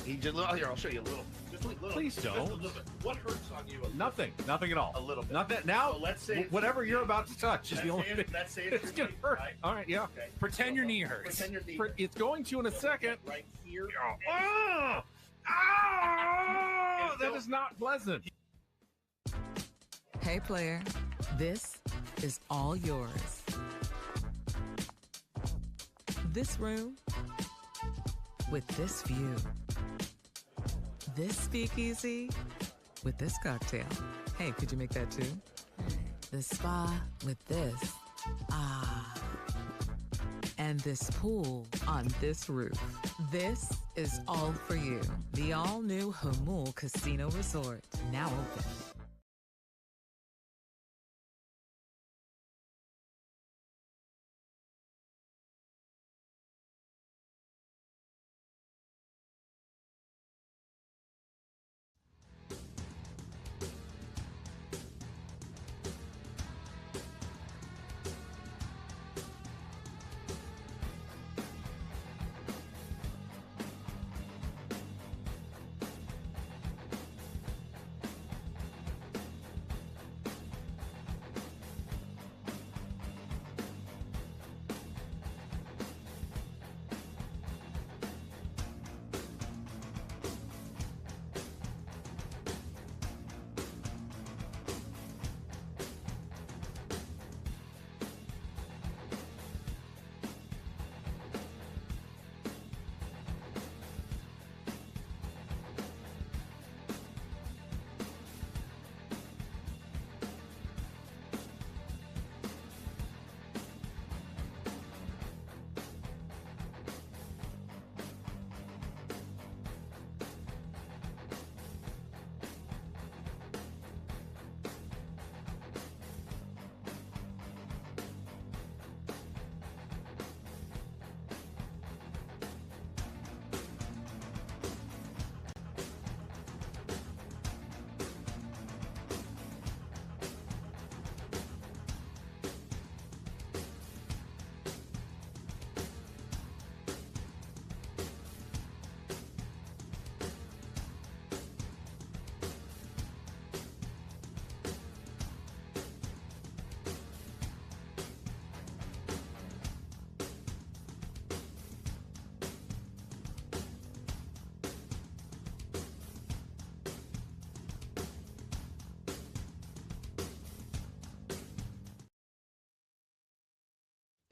He just here. I'll show you a little. Just a little. Please don't. Just a little bit. What hurts on you? Nothing at all. A little bit. Nothing. Now, So let's say whatever you're about to touch is the only thing. Let's say It's gonna hurt. Right? All right, yeah. Okay. Pretend your knee hurts. Pretend your knee. It's going to in a second. Right here. Oh, oh, that is not pleasant. Hey, player, this is all yours. This room with this view. This speakeasy with this cocktail. Hey, could you make that too? The spa with this. Ah. And this pool on this roof. This is all for you. The all-new Hamul Casino Resort, now open.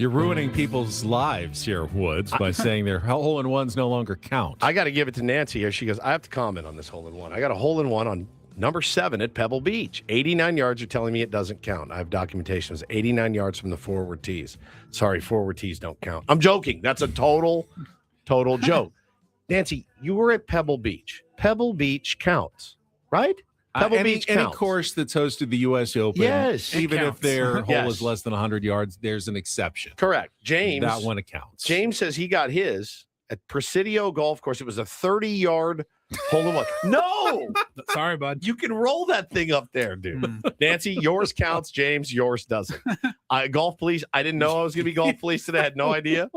You're ruining people's lives here, Woods, by saying their hole-in-ones no longer count. I got to give it to Nancy here. She goes, I have to comment on this hole-in-one. I got a hole-in-one on number 7 at Pebble Beach. 89 yards are telling me it doesn't count. I have documentation. It was 89 yards from the forward tees. Sorry, forward tees don't count. I'm joking. That's a total joke. Nancy, you were at Pebble Beach. Pebble Beach counts, right? Pebble Beach counts. Any course that's hosted the U.S. Open, yes, even if their hole Yes. is less than 100 yards, there's an exception. Correct. James. That one accounts. James says he got his at Presidio Golf Course. It was a 30-yard hole-in-one. No! Sorry, bud. You can roll that thing up there, dude. Nancy, yours counts. James, yours doesn't. Golf police. I didn't know I was going to be golf police today. I had no idea,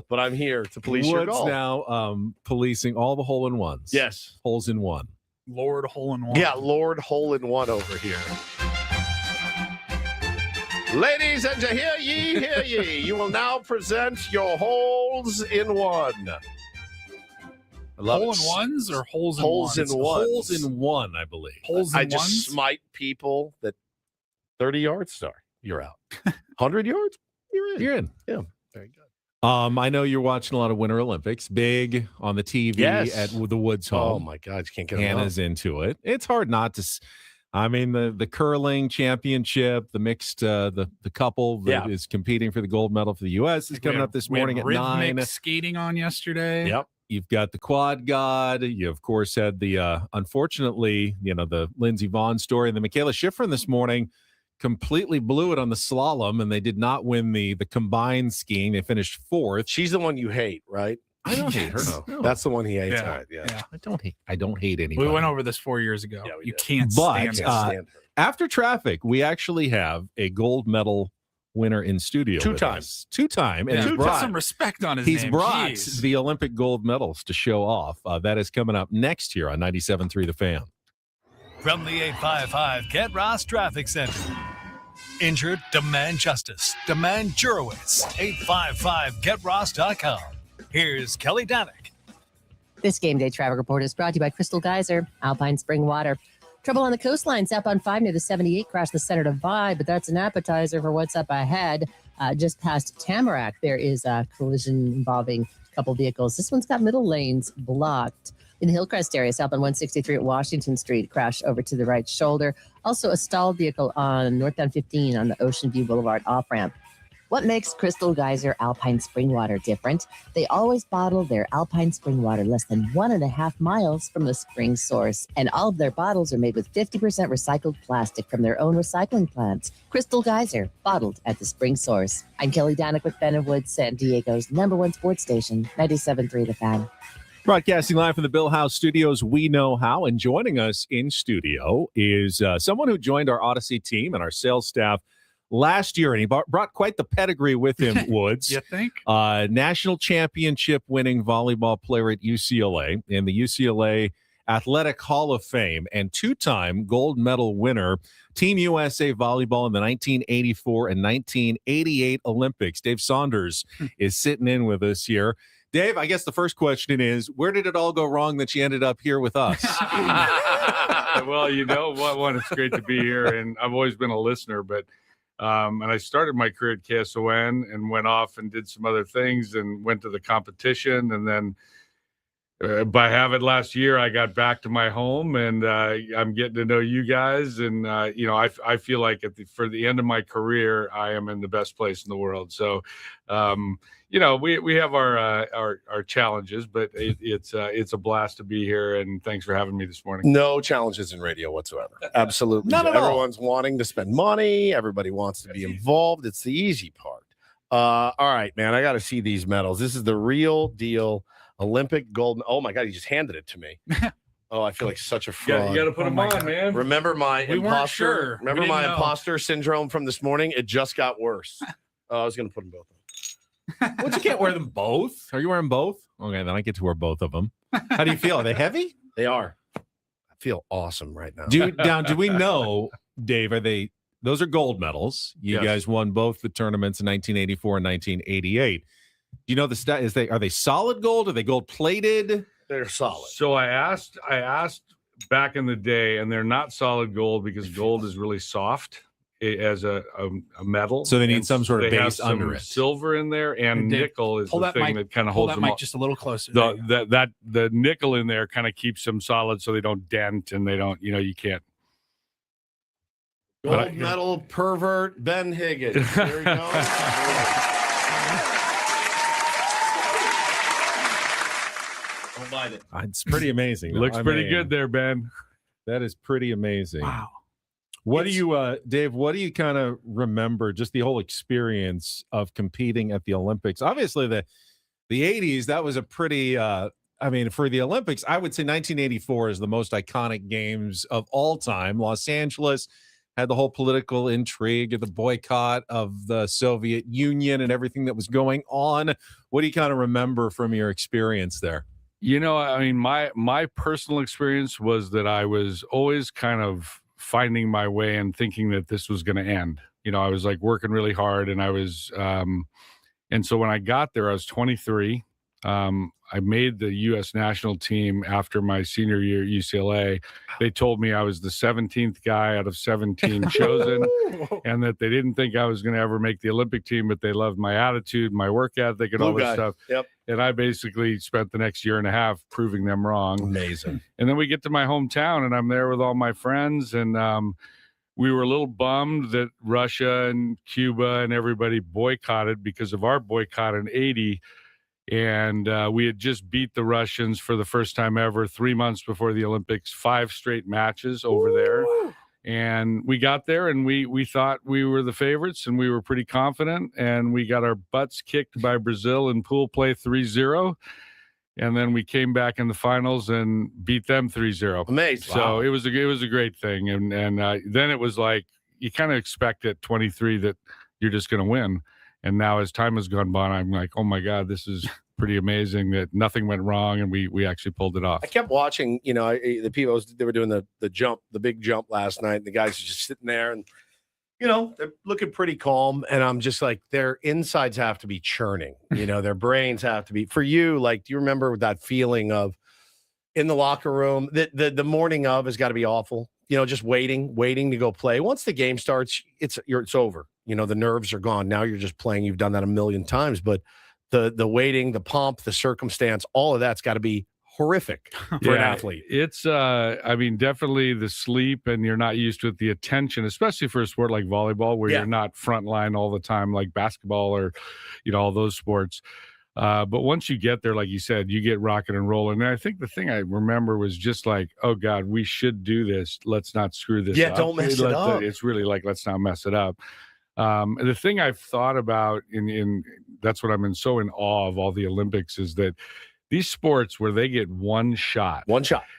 but I'm here to police your Woods golf. now policing all the hole-in-ones. Yes. Holes in one. Lord hole-in-one. Yeah, Lord hole-in-one over here. Ladies and hear ye. You will now present your holes in one. I love Hole-in-ones or holes in Holes ones? in ones. Holes in one, I believe. Holes in I ones? just smite people that 30 yards star. You're out. 100 yards? You're in. You're in. Yeah. Very good. I know you're watching a lot of Winter Olympics. Big on the TV Yes. at the Woods Oh home. my God, you can't get Hannah's into it. It's hard not to. I mean, the curling championship, the mixed, the couple that is competing for the gold medal for the U.S. is coming up this morning at 9. Skating on yesterday. Yep. You've got the quad god. You, of course, had the, unfortunately, the Lindsey Vonn story. And the Michaela Schifrin this morning completely blew it on the slalom, and they did not win the combined skiing. They finished 4th. She's the one you hate, right? I don't hate her. No. That's the one he hates. Yeah. All right, yeah. I don't hate anybody. We went over this 4 years ago. Yeah, we You did. can't But, stand Can't it. stand her. After traffic, we actually have a gold medal winner in studio. Two with times. us. Two-time. And Yeah, he's put brought, some respect on his he's name. brought Jeez. the Olympic gold medals to show off. That is coming up next here on 97.3 The Fan. From the 855 Get Ross Traffic Center. Injured? Demand justice. Demand Jurowitz. 855GetRoss.com. Here's Kelly Danick. This game day traffic report is brought to you by Crystal Geyser, Alpine Spring Water. Trouble on the coastline, southbound 5 near the 78, cross the center divide, but that's an appetizer for what's up ahead. Just past Tamarack, there is a collision involving a couple vehicles. This one's got middle lanes blocked. In the Hillcrest area, southbound 163 at Washington Street, crash over to the right shoulder. Also a stalled vehicle on northbound 15 on the Ocean View Boulevard off-ramp. What makes Crystal Geyser Alpine Spring Water different? They always bottle their Alpine Spring Water less than 1.5 miles from the spring source. And all of their bottles are made with 50% recycled plastic from their own recycling plants. Crystal Geyser, bottled at the spring source. I'm Kelly Danick with Ben and Woods, San Diego's #1 sports station, 97.3 The Fan. Broadcasting live from the Bill House Studios, we know how. And joining us in studio is someone who joined our Odyssey team and our sales staff last year, and he brought quite the pedigree with him, Woods. You think? National championship winning volleyball player at UCLA in the UCLA Athletic Hall of Fame, and 2-time gold medal winner, Team USA volleyball in the 1984 and 1988 Olympics. Dave Saunders is sitting in with us here. Dave, I guess the first question is, where did it all go wrong that you ended up here with us? Well, you know what, one, it's great to be here, and I've always been a listener, but and I started my career at KSON and went off and did some other things and went to the competition, and then by having last year, I got back to my home, and I'm getting to know you guys, and I feel like for the end of my career, I am in the best place in the world. So, we have our challenges, but it's a blast to be here, and thanks for having me this morning. No challenges in radio whatsoever. Absolutely. Not at all. Everyone's wanting to spend money. Everybody wants to be involved. It's the easy part. All right, man, I got to see these medals. This is the real deal. Olympic gold. Oh my God, he just handed it to me. Oh, I feel like such a fraud. You got to put them on, man. Remember my We weren't imposter? sure. Remember We my didn't know. imposter syndrome from this morning? It just got worse. I was going to put them both on. What, you can't wear them both? Are you wearing both? Okay, then I get to wear both of them. How do you feel? Are they heavy? They are. I feel awesome right now. Do we know, Dave, those are gold medals. You Yes. guys won both the tournaments in 1984 and 1988. Do you know the stat? Are they solid gold? Are they gold plated? They're solid. So I asked back in the day, and they're not solid gold because gold is really soft. as a metal. So they need And some sort of they have base under some it. silver in there, and Dave, nickel is pull the that thing mic- that kind of Pull holds that them mic up. just a little closer. There you go. The nickel in there kind of keeps them solid, so they don't dent and they don't. You can't. Gold medal pervert Ben Higgins. There you go. Don't mind it. It's pretty amazing. though. Looks I pretty mean, good there, Ben. That is pretty amazing. Wow. What do you, Dave? What do you kind of remember? Just the whole experience of competing at the Olympics. Obviously, the '80s. That was a pretty. I mean, for the Olympics, I would say 1984 is the most iconic games of all time. Los Angeles had the whole political intrigue of the boycott of the Soviet Union and everything that was going on. What do you kind of remember from your experience there? I mean, my personal experience was that I was always kind of finding my way and thinking that this was going to end. I was like working really hard, and I was, and so when I got there, I was 23. I made the U.S. national team after my senior year at UCLA. They told me I was the 17th guy out of 17 chosen, and that they didn't think I was going to ever make the Olympic team, but they loved my attitude, my work ethic, and all this stuff. Yep. And I basically spent the next year and a half proving them wrong. Amazing. And then we get to my hometown, and I'm there with all my friends, and we were a little bummed that Russia and Cuba and everybody boycotted because of our boycott in '80. And we had just beat the Russians for the first time ever 3 months before the Olympics, 5 straight matches over there. And we got there, and we thought we were the favorites, and we were pretty confident, and we got our butts kicked by Brazil in pool play 3-0. And then we came back in the finals and beat them 3-0. Amazing. So it was a great thing. And then it was like, you kind of expect at 23 that you're just going to win. And now as time has gone by, I'm like, oh my God, this is pretty amazing that nothing went wrong, and we actually pulled it off. I kept watching, the people, they were doing the jump, the big jump last night, and the guys were just sitting there, and they're looking pretty calm, and I'm just like, their insides have to be churning, their brains have to be. For you, like, do you remember that feeling of in the locker room, the morning of has got to be awful, just waiting to go play. Once the game starts, it's over. The nerves are gone. Now you're just playing. You've done that a million times, but the waiting, the pomp, the circumstance, all of that's got to be horrific for an athlete. It's I mean, definitely the sleep, and you're not used to it, the attention, especially for a sport like volleyball, where you're not frontline all the time like basketball or all those sports. But once you get there, like you said, you get rocking and rolling. And I think the thing I remember was just like, oh God, we should do this. Let's not screw this up. Don't mess it up. It's really like, let's not mess it up. The thing I've thought about in that's what I'm so in awe of all the Olympics is that these sports where they get one shot,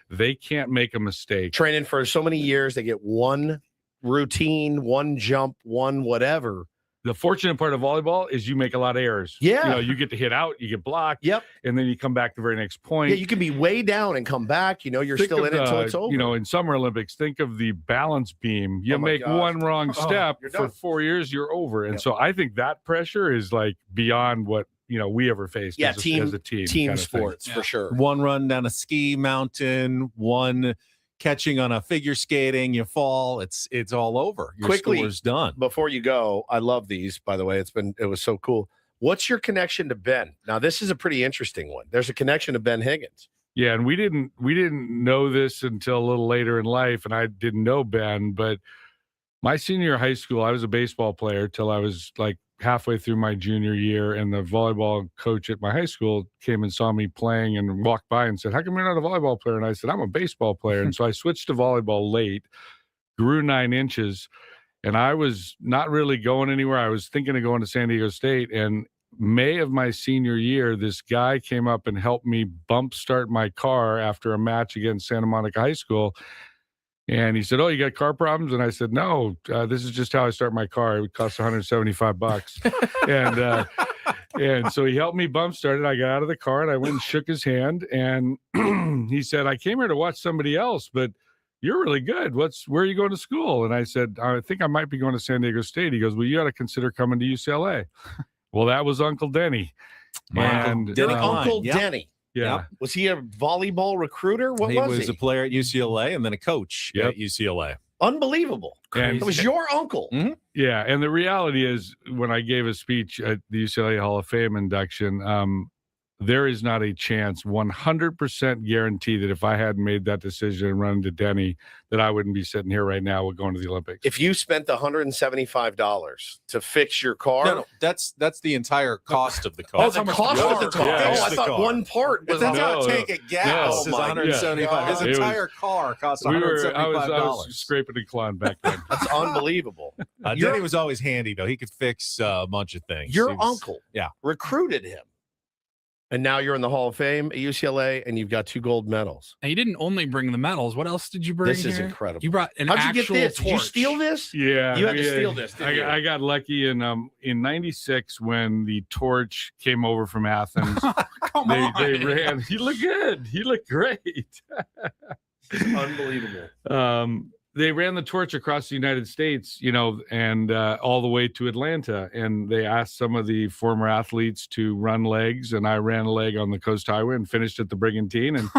they can't make a mistake. Training for so many years, they get one routine, one jump, one whatever. The fortunate part of volleyball is you make a lot of errors. Yeah. You get to hit out, you get blocked. Yep. And then you come back the very next point. Yeah, you can be way down and come back. You're still in it until it's over. In Summer Olympics, think of the balance beam. You make one wrong step for 4 years, you're over. And so I think that pressure is like beyond what we ever faced as a team. Team sports for sure. One run down a ski mountain, one catching on a figure skating, you fall, it's all over. Your Quickly, score's done. Before you go, I love these, by the way. It was so cool. What's your connection to Ben? Now, this is a pretty interesting one. There's a connection to Ben Higgins. Yeah, and we didn't know this until a little later in life, and I didn't know Ben, but my senior year of high school, I was a baseball player till I was like halfway through my junior year, and the volleyball coach at my high school came and saw me playing and walked by and said, how come you're not a volleyball player? And I said, I'm a baseball player. And so I switched to volleyball late, grew 9 inches, and I was not really going anywhere. I was thinking of going to San Diego State. And May of my senior year, this guy came up and helped me bump start my car after a match against Santa Monica High School. And he said, oh, you got car problems? And I said, no, this is just how I start my car. It would cost $175. And so he helped me bump start it. I got out of the car and I went and shook his hand. And he said, I came here to watch somebody else, but you're really good. Where are you going to school? And I said, I think I might be going to San Diego State. He goes, well, you got to consider coming to UCLA. Well, that was Uncle Denny. Uncle Denny. Yeah. Yep. Was he a volleyball recruiter? He was a player at UCLA and then a coach at UCLA. Unbelievable. And- It was your uncle. Yeah, and the reality is, when I gave a speech at the UCLA Hall of Fame induction, there is not a chance, 100% guarantee, that if I hadn't made that decision and run to Denny, that I wouldn't be sitting here right now with going to the Olympics. If you spent the $175 to fix your car, No, that's the entire cost of the car. oh, the cost of the car. Yeah, Oh, I the thought car. one part was. That's No, how a tank of gas no, is my 175. His God. entire car cost I $175. was scraping and clawing back then. That's unbelievable. Denny was always handy, though. He could fix a bunch of things. Your He was- uncle yeah. recruited him. And now you're in the Hall of Fame at UCLA, and you've got 2 gold medals. And you didn't only bring the medals. What else did you bring? This is here? incredible. You brought an How'd you actual get this? Did you torch. steal this? Yeah, You had to steal this, didn't you? I got lucky in '96 when the torch came over from Athens. Come they on. ran. He looked good. He looked great. Unbelievable. They ran the torch across the United States, and all the way to Atlanta. And they asked some of the former athletes to run legs, and I ran a leg on the Coast Highway and finished at the Brigantine. And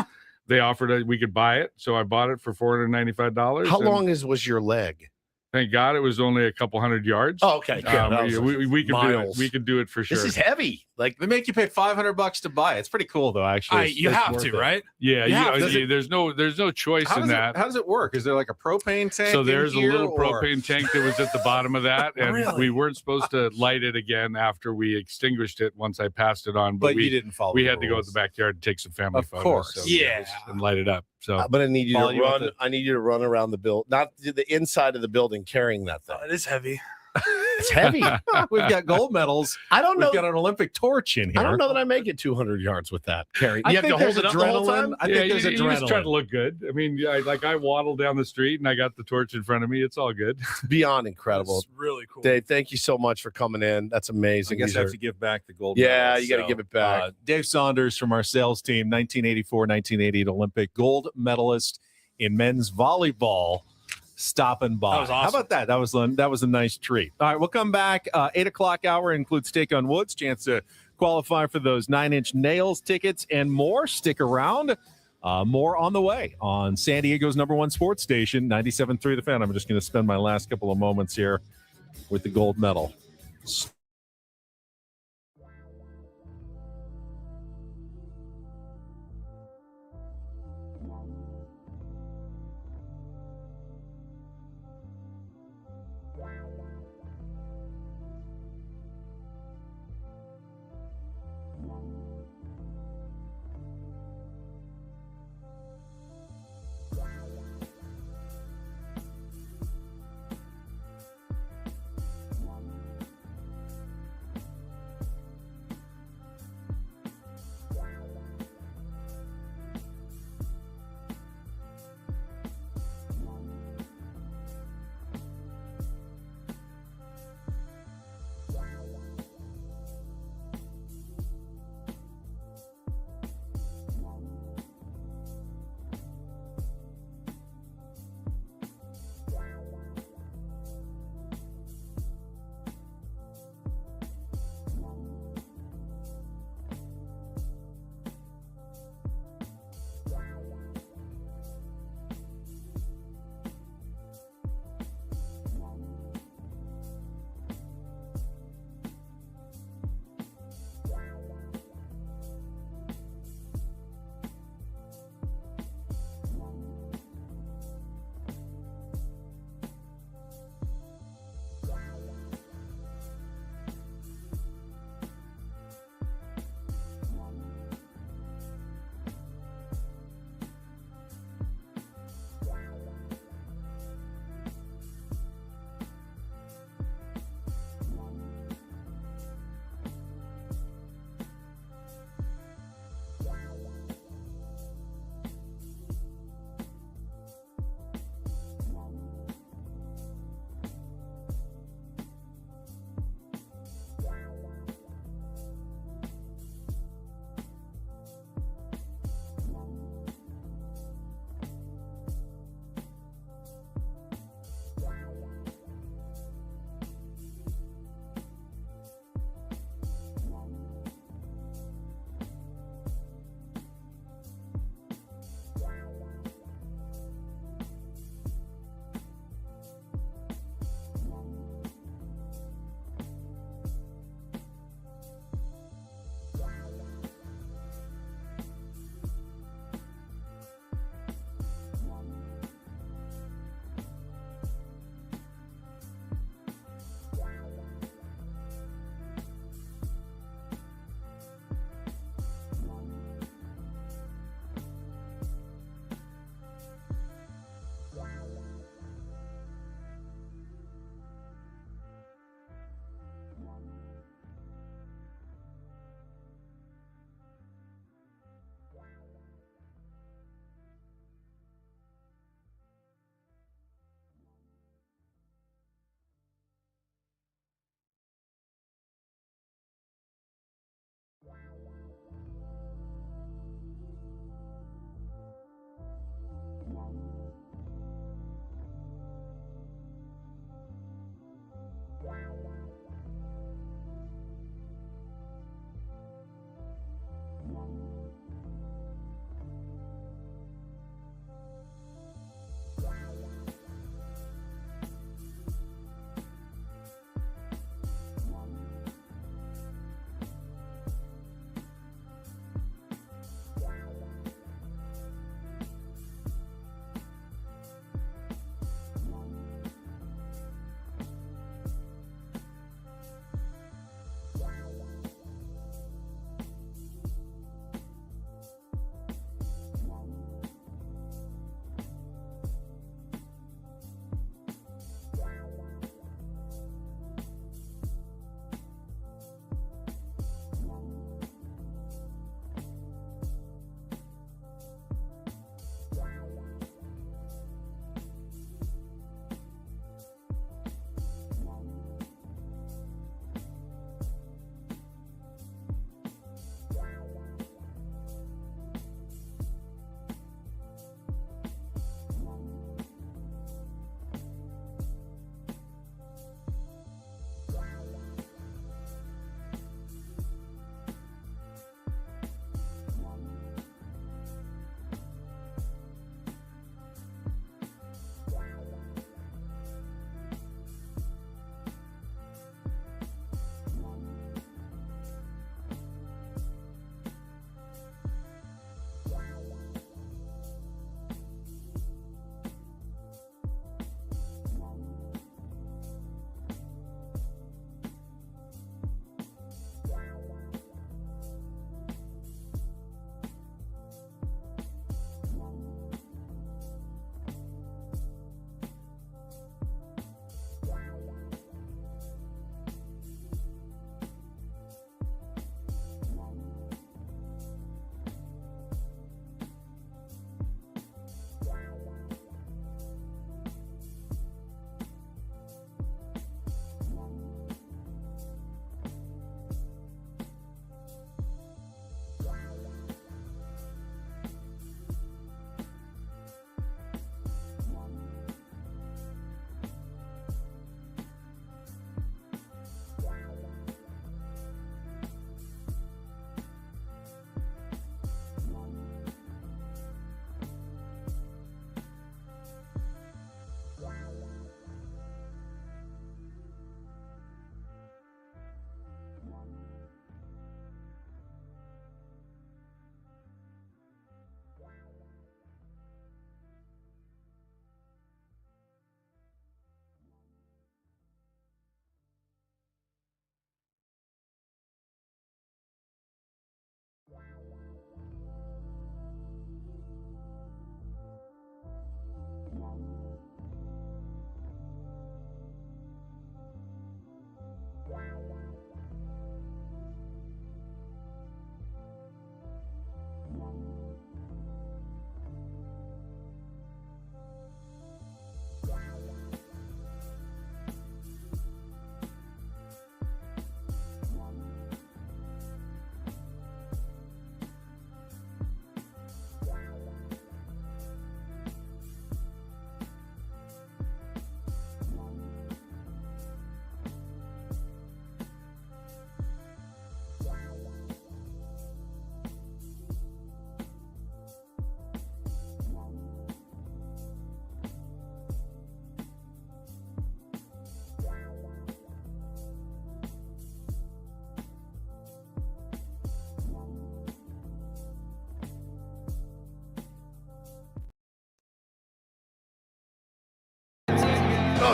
they offered we could buy it, so I bought it for $495. How long was your leg? Thank God it was only a couple hundred yards. Oh, okay. Yeah, that was we could do it. miles. We could do it for sure. This is heavy. Like, They make you pay $500 to buy it. It's pretty cool, though. Actually, You It's have worth to, it. right? yeah, Yeah, there's no choice How in does that. How does it work? Is there like a propane tank? So in there's a here, little or- propane tank that was at the bottom of that, and Really? we weren't supposed to light it again after we extinguished it once I passed it on. But we you didn't follow. we the had to go to rules. the backyard and take some family Of photos. course. So, Yeah. and light it up. So but I need you Follow to you up run. the- I need you to run around the building, not the inside of the building, carrying that thing. It is heavy. It's heavy. We've got gold medals. I don't know. We've got an Olympic torch in here. I don't know that I make it 200 yards with that. Carry. I You have think to hold there's it up the whole time. adrenaline. I think there's you just try adrenaline. to look good. I mean, I waddle down the street and I got the torch in front of me. It's all good. Beyond incredible. It's really cool. Dave, thank you so much for coming in. That's I amazing. guess These I have are- to give back the gold. Yeah, medals. you gotta give it back. Dave Saunders from our sales team, 1984, 1988 Olympic gold medalist in men's volleyball. Stopping by. That was awesome. How about that? That was a nice treat. All right, we'll come back. 8:00 hour includes Take on Woods, chance to qualify for those 9-inch nails tickets and more. Stick around. More on the way on San Diego's #1 sports station, 97.3 The Fan. I'm just going to spend my last couple of moments here with the gold medal.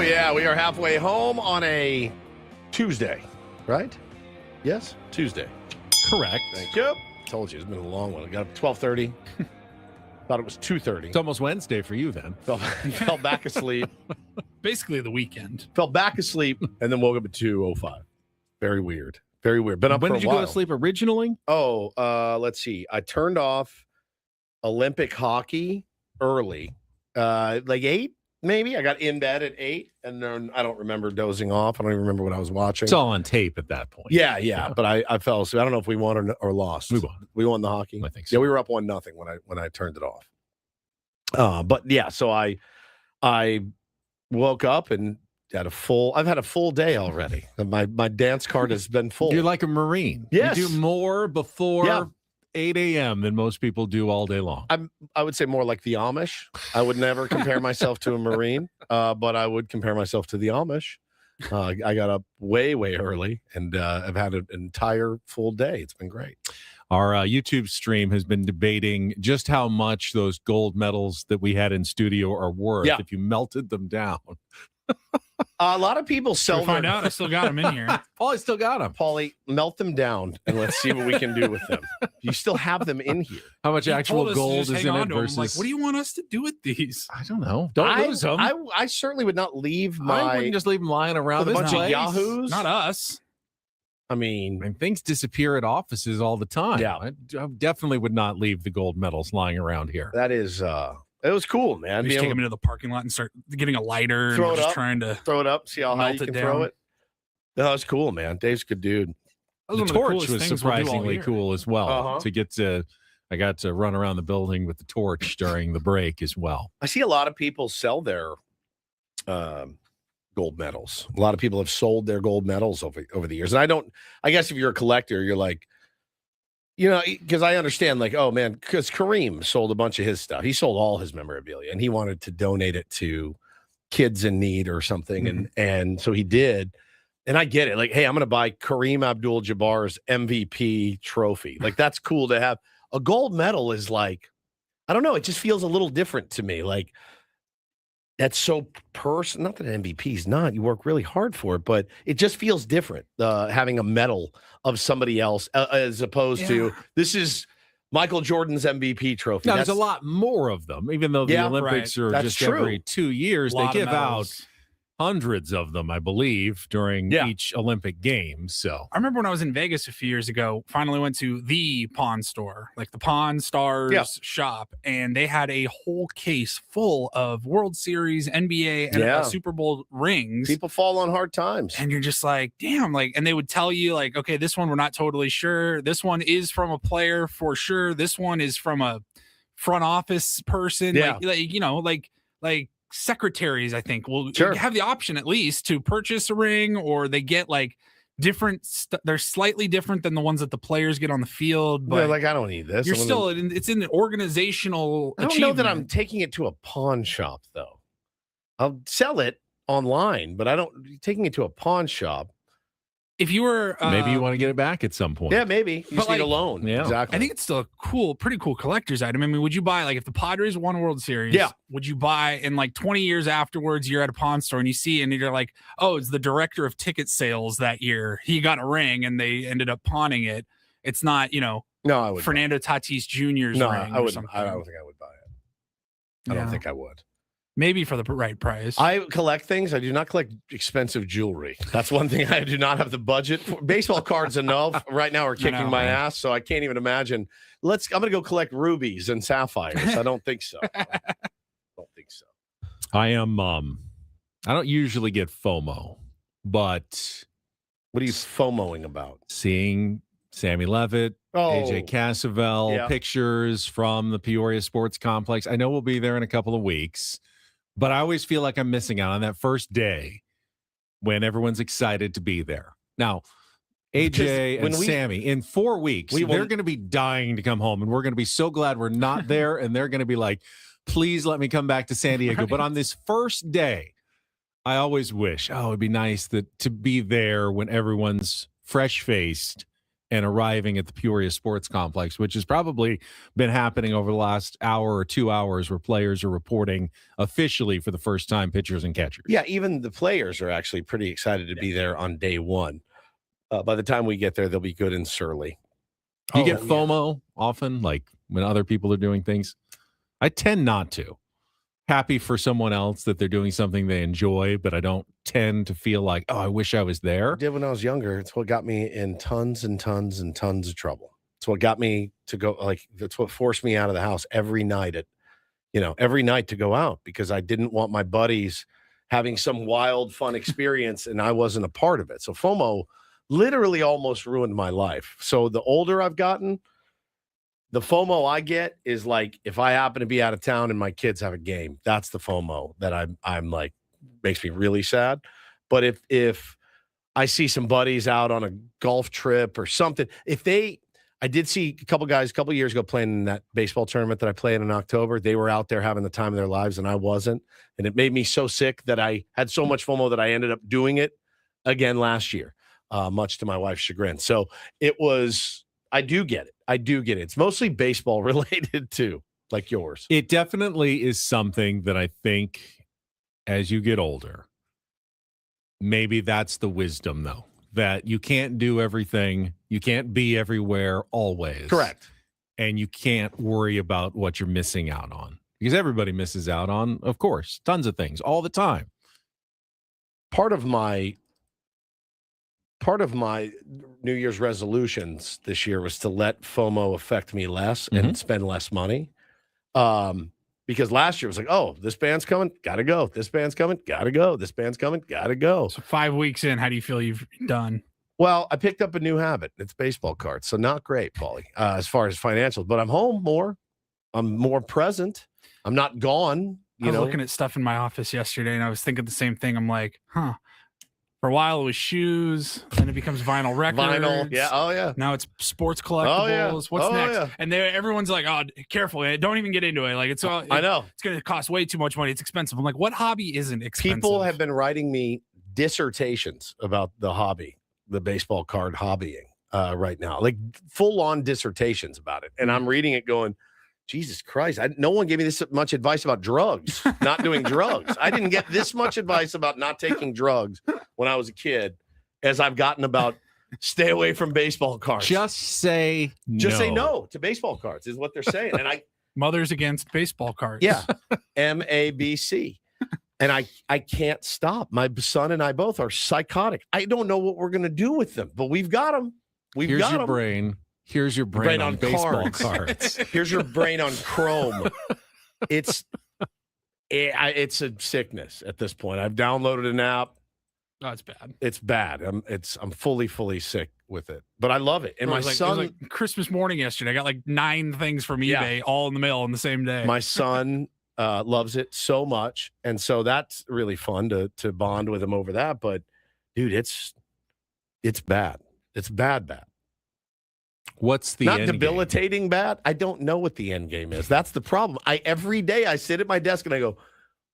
yeah, we are halfway home on a Tuesday, right? Yes, Tuesday. Correct. Thank you. Told you it's been a long one. I got up 12:30. Thought it was 2:30. It's almost Wednesday for you then. Fell back asleep. Basically the weekend. Fell back asleep and then woke up at 2:05. Very weird. Very weird. Been up When for did a you while. go to sleep originally? Oh, let's see. I turned off Olympic hockey early, like 8, maybe. I got in bed at 8, and then I don't remember dozing off. I don't even remember what I was watching. It's all on tape at that point. Yeah. But I fell asleep. I don't know if we won or lost. We won. We won the hockey. I think so. Yeah, we were up 1-0 when I turned it off. But yeah, so I woke up and I've had a full day already. My dance card has been full. You're like a Marine. Yes. You do more before 8 a.m. than most people do all day long. I would say more like the Amish. I would never compare myself to a Marine, but I would compare myself to the Amish. I got up way, way early, and I've had an entire full day. It's been great. Our YouTube stream has been debating just how much those gold medals that we had in studio are worth if you melted them down. A lot of people sell We'll find out. I still got them in here. Paulie still got them. Paulie, melt them down, and let's see what we can do with them. You still have them in here. How much He actual told us to gold just is hang in on it to 'em. I'm versus? like, what do you want us to do with these? I don't know. Don't lose them. I certainly would not leave I my wouldn't just leave them lying around with a this bunch of place. yahoos. Not us. I mean, I mean, things disappear at offices all the time. Yeah. I definitely would not leave the gold medals lying around here. that is it was cool, man. We Being just take able them into the parking lot and start getting a lighter Throw and it just up. trying to. to throw it up, see how high you Melt it can throw down. it. That was cool, man. Dave's a good dude. That The one of torch coolest was things we'll do all surprisingly year. cool as well. Uh-huh. I got to run around the building with the torch during the break as well. I see a lot of people sell their gold medals. A lot of people have sold their gold medals over the years. And I guess if you're a collector, you're like, because I understand, like, oh man, because Kareem sold a bunch of his stuff. He sold all his memorabilia and he wanted to donate it to kids in need or something. And so he did. And I get it. Like, hey, I'm going to buy Kareem Abdul-Jabbar's MVP trophy. Like, that's cool to have. A gold medal is like, I don't know. It just feels a little different to me. Like, that's so personal. Not that an MVP is not. You work really hard for it, but it just feels different having a medal of somebody else as opposed to this is Michael Jordan's MVP trophy. Now, there's a lot more of them, even though the Olympics are That's just true. every 2 years. They give out hundreds of them, I believe, during each Olympic game. So I remember when I was in Vegas a few years ago, finally went to the pawn store, like the Pawn Stars shop, and they had a whole case full of World Series, NBA, and Super Bowl rings. People fall on hard times. And you're just like, damn, like, and they would tell you, like, okay, this one we're not totally sure. This one is from a player for sure. This one is from a front office person. Yeah. Like secretaries, I think, will have the option at least to purchase a ring, or they get like different they're slightly different than the ones that the players get on the field, but like, I don't need this. You're still it's in the organizational I don't know that I'm taking it to a pawn shop though. I'll sell it online, but I don't taking it to a pawn shop. If you were maybe you want to get it back at some point. Yeah, maybe. You just need a loan. Yeah. Exactly. I think it's still a pretty cool collector's item. I mean, would you buy, like, if the Padres won a World Series, would you buy, and like 20 years afterwards, you're at a pawn store and you see, and you're like, oh, it's the director of ticket sales that year. He got a ring and they ended up pawning it. It's not, no, I would Fernando Tatis Jr.'s ring. I or would. something. I don't think I would buy it. I don't think I would. Maybe for the right price. I collect things. I do not collect expensive jewelry. That's one thing I do not have the budget for. Baseball cards enough right now are kicking my ass, so I can't even imagine. I'm going to go collect rubies and sapphires. I don't think so. I am. I don't usually get FOMO, but what are you FOMOing about? Seeing Sammy Levitt, AJ Cassavell, pictures from the Peoria Sports Complex. I know we'll be there in a couple of weeks. But I always feel like I'm missing out on that first day when everyone's excited to be there. Now, AJ and Sammy, in 4 weeks, they're going to be dying to come home, and we're going to be so glad we're not there, and they're going to be like, please let me come back to San Diego. Right. But on this first day, I always wish, it'd be nice to be there when everyone's fresh-faced and arriving at the Peoria Sports Complex, which has probably been happening over the last hour or 2 hours, where players are reporting officially for the first time, pitchers and catchers. Yeah, even the players are actually pretty excited to be there on day one. By the time we get there, they'll be good and surly. Do you get FOMO often, like when other people are doing things? I tend not to. Happy for someone else that they're doing something they enjoy, but I don't tend to feel like, oh, I wish I was there. I did when I was younger. It's what got me in tons and tons and tons of trouble. It's what got me to go, like, that's what forced me out of the house every night to go out, because I didn't want my buddies having some wild, fun experience and I wasn't a part of it. So FOMO literally almost ruined my life. So the older I've gotten, the FOMO I get is like, if I happen to be out of town and my kids have a game, that's the FOMO that I'm like, makes me really sad. But if I see some buddies out on a golf trip or something, I did see a couple guys a couple years ago playing in that baseball tournament that I played in October. They were out there having the time of their lives and I wasn't. And it made me so sick that I had so much FOMO that I ended up doing it again last year, much to my wife's chagrin. So I do get it. It's mostly baseball related too, like yours. It definitely is something that I think as you get older, maybe that's the wisdom, though, that you can't do everything. You can't be everywhere always. Correct. And you can't worry about what you're missing out on, because everybody misses out on, of course, tons of things all the time. Part of my New Year's resolutions this year was to let FOMO affect me less and spend less money. Because last year it was like, oh, this band's coming, gotta go. This band's coming, gotta go. This band's coming, gotta go. So 5 weeks in, how do you feel you've done? Well, I picked up a new habit. It's baseball cards. So not great, Paulie, as far as financials, but I'm home more. I'm more present. I'm not gone. I was looking at stuff in my office yesterday and I was thinking the same thing. I'm like, for a while it was shoes, then it becomes vinyl records. Vinyl, yeah, oh yeah. Now it's sports collectibles. Oh, yeah. What's next? Yeah. And everyone's like, "Oh, careful! Don't even get into it. Like it's all. I know it's going to cost way too much money. It's expensive." I'm like, "What hobby isn't expensive?" People have been writing me dissertations about the hobby, the baseball card hobbying, right now, like full-on dissertations about it, and I'm reading it, going, Jesus Christ, no one gave me this much advice about drugs, not doing drugs. I didn't get this much advice about not taking drugs when I was a kid as I've gotten about stay away from baseball cards. Just say no to baseball cards is what they're saying. And Mothers Against Baseball Cards. Yeah. MABC. And I can't stop. My son and I both are psychotic. I don't know what we're going to do with them, but we've got them. Here's your brain. Here's your brain on baseball cards. Here's your brain on Chrome. It's a sickness at this point. I've downloaded an app. Oh, it's bad. It's bad. I'm fully sick with it, but I love it. And my son, it was like Christmas morning yesterday, I got like 9 things from eBay all in the mail on the same day. My son loves it so much, and so that's really fun to bond with him over that. But dude, it's bad. It's bad. What's the not end debilitating game? Bad? I don't know what the end game is. That's the problem. Every day I sit at my desk and I go,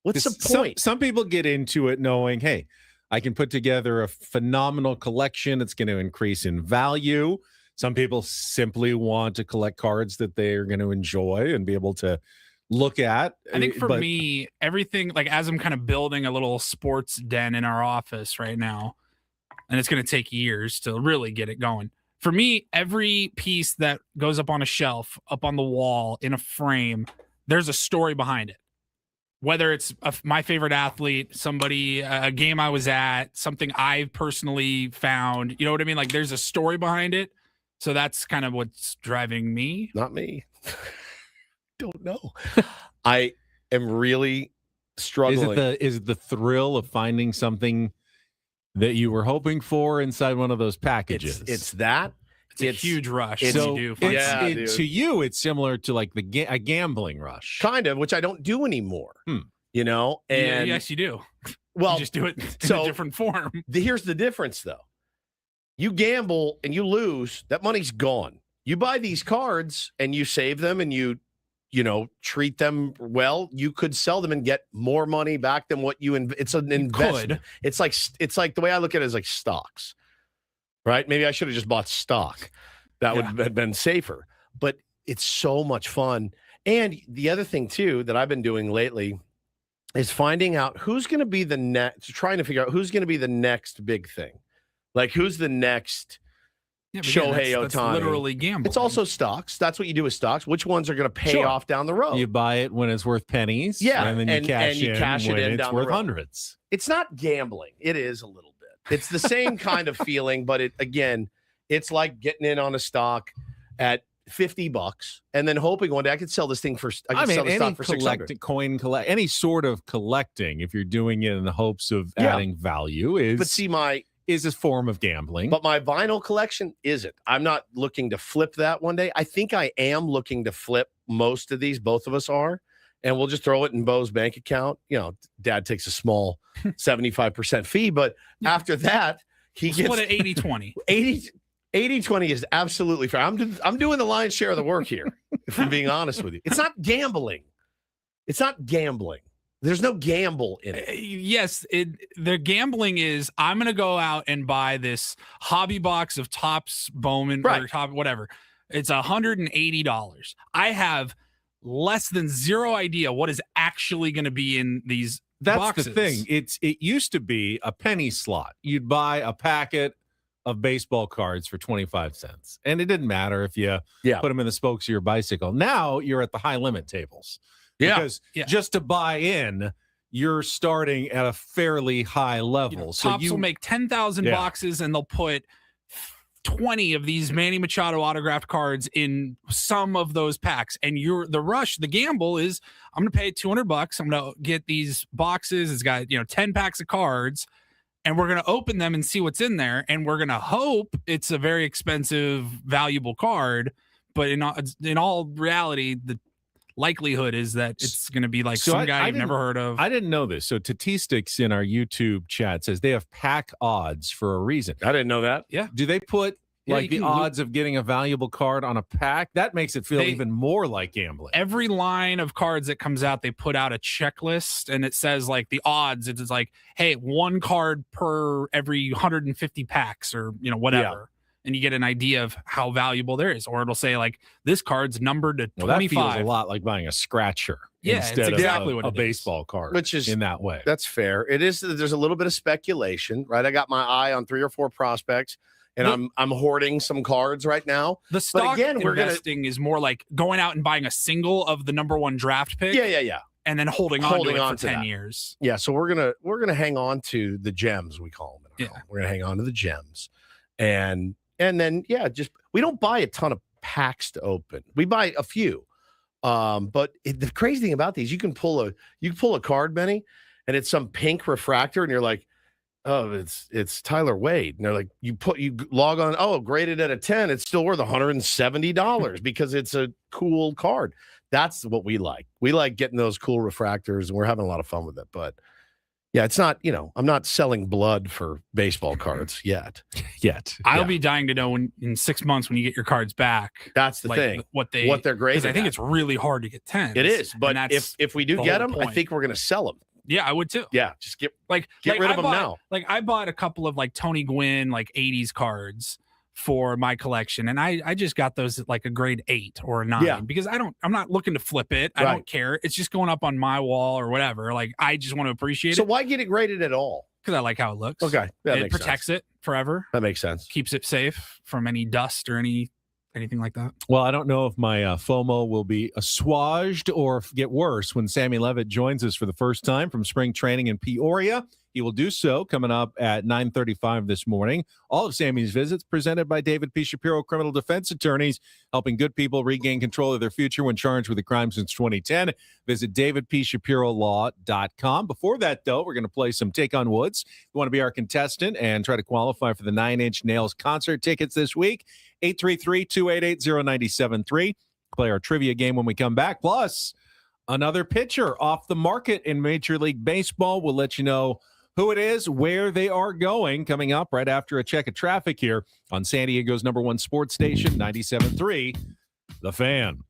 what's the point? Some people get into it knowing, hey, I can put together a phenomenal collection. It's going to increase in value. Some people simply want to collect cards that they're going to enjoy and be able to look at. I think for me, everything, like as I'm kind of building a little sports den in our office right now, and it's going to take years to really get it going. For me, every piece that goes up on a shelf, up on the wall, in a frame, there's a story behind it. Whether it's my favorite athlete, somebody, a game I was at, something I personally found, you know what I mean? Like there's a story behind it. So that's kind of what's driving me. Not me. Don't know. I am really struggling. Is it the thrill of finding something that you were hoping for inside one of those packages? It's that. It's a huge rush. To you, it's similar to like a gambling rush, kind of, which I don't do anymore. You know, and yes, you do. Well, you just do it in a different form. Here's the difference, though. You gamble and you lose, that money's gone. You buy these cards and you save them and you treat them well. You could sell them and get more money back than what it's an investment. It's like the way I look at it is like stocks. right? Maybe I should have just bought stock. That would have been safer. But it's so much fun. And the other thing, too, that I've been doing lately is finding out who's going to be the next, trying to figure out who's going to be the next big thing. Like, who's the next Shohei Ohtani? That's literally gambling. It's also stocks. That's what you do with stocks. Which ones are going to pay off down the road? You buy it when it's worth pennies. Yeah. And then you cash it when in it's worth down the road. hundreds. It's not gambling. It is a little bit. It's the same kind of feeling, but it's like getting in on a stock at $50 and then hoping one day I could sell this thing for. I could sell the stock for $600. Any sort of collecting, if you're doing it in the hopes of adding value, is a form of gambling. But my vinyl collection isn't. I'm not looking to flip that one day. I think I am looking to flip most of these. Both of us are. And we'll just throw it in Bo's bank account. You know, Dad takes a small 75% fee. But after that, he gets split it 80-20. 80-20 is absolutely fair. I'm doing the lion's share of the work here, if I'm being honest with you. It's not gambling. It's not gambling. There's no gamble in it. Yes, the gambling is I'm going to go out and buy this hobby box of Topps Bowman or Top whatever. It's $180. I have less than zero idea what is actually going to be in these boxes. The thing. It used to be a penny slot. You'd buy a packet of baseball cards for 25 cents. And it didn't matter if you put them in the spokes of your bicycle. Now you're at the high limit tables. Because just to buy in, you're starting at a fairly high level. So Topps will make 10,000 boxes and they'll put 20 of these Manny Machado autographed cards in some of those packs. And the gamble is I'm going to pay $200. I'm going to get these boxes. It's got, 10 packs of cards. And we're going to open them and see what's in there. And we're going to hope it's a very expensive, valuable card. But in all reality, the likelihood is that it's going to be like some guy you've never heard of. I didn't know this. So Tatistix in our YouTube chat says they have pack odds for a reason. I didn't know that. Yeah. Do they put the odds of getting a valuable card on a pack? That makes it feel even more like gambling. Every line of cards that comes out, they put out a checklist and it says like the odds. It's like, hey, one card per every 150 packs or, whatever. Yeah. And you get an idea of how valuable there is. Or it'll say like this card's numbered to 25. That feels a lot like buying a scratcher instead of a baseball card, which is in that way. That's fair. It is. There's a little bit of speculation, right? I got my eye on 3 or 4 prospects. And I'm hoarding some cards right now. The stock investing is more like going out and buying a single of the number 1 draft pick. Yeah. And then holding on to it for 10 years. Yeah, so we're gonna hang on to the gems, we call them. We're gonna hang on to the gems, and then just we don't buy a ton of packs to open. We buy a few, but the crazy thing about these, you can pull a card, Benny, and it's some pink refractor, and you're like, oh, it's Tyler Wade. And they're like, you log on, oh, graded at a 10, it's still worth $170 because it's a cool card. That's what we like. We like getting those cool refractors, and we're having a lot of fun with it. But yeah, it's not, I'm not selling blood for baseball cards yet. I'll be dying to know in 6 months when you get your cards back. That's the thing. What they're graded. Because I think it's really hard to get 10s. It is, but if we do get them, I think we're going to sell them. Yeah, I would too. Yeah, just get rid of them now. Like I bought a couple of like Tony Gwynn 80s cards for my collection, and I just got those at like a grade 8 or a 9 because I'm not looking to flip it. I don't care. It's just going up on my wall or whatever. Like I just want to appreciate it. So why get it graded at all? Because I like how it looks. Okay, it protects it forever. That makes sense. Keeps it safe from any dust or anything like that. Well, I don't know if my FOMO will be assuaged or get worse when Sammy Levitt joins us for the first time from spring training in Peoria. He will do so coming up at 9:35 this morning. All of Sammy's visits presented by David P. Shapiro Criminal Defense Attorneys, helping good people regain control of their future when charged with a crime since 2010. Visit davidpshapirolaw.com. Before that, though, we're going to play some Take on Woods. If you want to be our contestant and try to qualify for the 9 Inch Nails concert tickets this week, 833-288-0973. Play our trivia game when we come back. Plus, another pitcher off the market in Major League Baseball. We'll let you know who it is, where they are going, coming up right after a check of traffic here on San Diego's #1 sports station, 97.3, The Fan.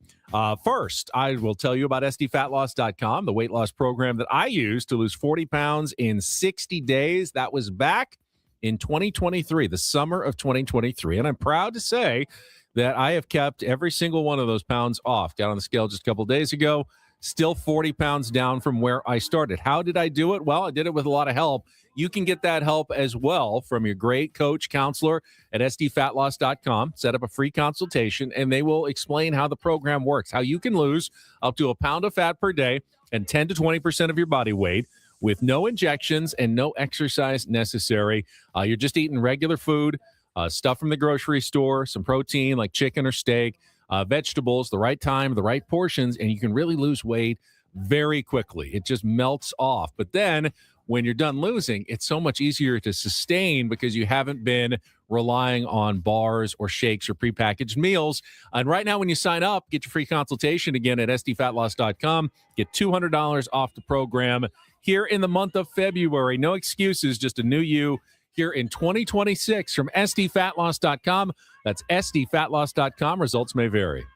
First, I will tell you about SDFatLoss.com, the weight loss program that I used to lose 40 pounds in 60 days. That was back in 2023, the summer of 2023. And I'm proud to say that I have kept every single one of those pounds off. Got on the scale just a couple days ago, still 40 pounds down from where I started. How did I do it? Well, I did it with a lot of help. You can get that help as well from your great coach, counselor at sdfatloss.com. Set up a free consultation, and they will explain how the program works, how you can lose up to a pound of fat per day and 10 to 20% of your body weight with no injections and no exercise necessary. You're just eating regular food, stuff from the grocery store, some protein like chicken or steak, vegetables, the right time, the right portions, and you can really lose weight very quickly. It just melts off. But then when you're done losing, it's so much easier to sustain because you haven't been relying on bars or shakes or prepackaged meals. And right now, when you sign up, get your free consultation again at sdfatloss.com. Get $200 off the program here in the month of February. No excuses, just a new you here in 2026 from sdfatloss.com. That's sdfatloss.com. Results may vary.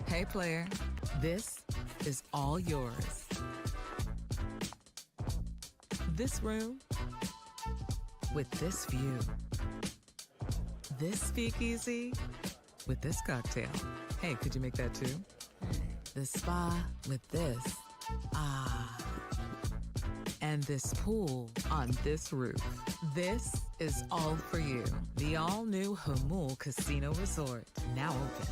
Hey, player, this is all yours. This room with this view. This speakeasy with this cocktail. Hey, could you make that too? The spa with this. Ah. And this pool on this roof. This is all for you. The all-new Hamul Casino Resort, now open.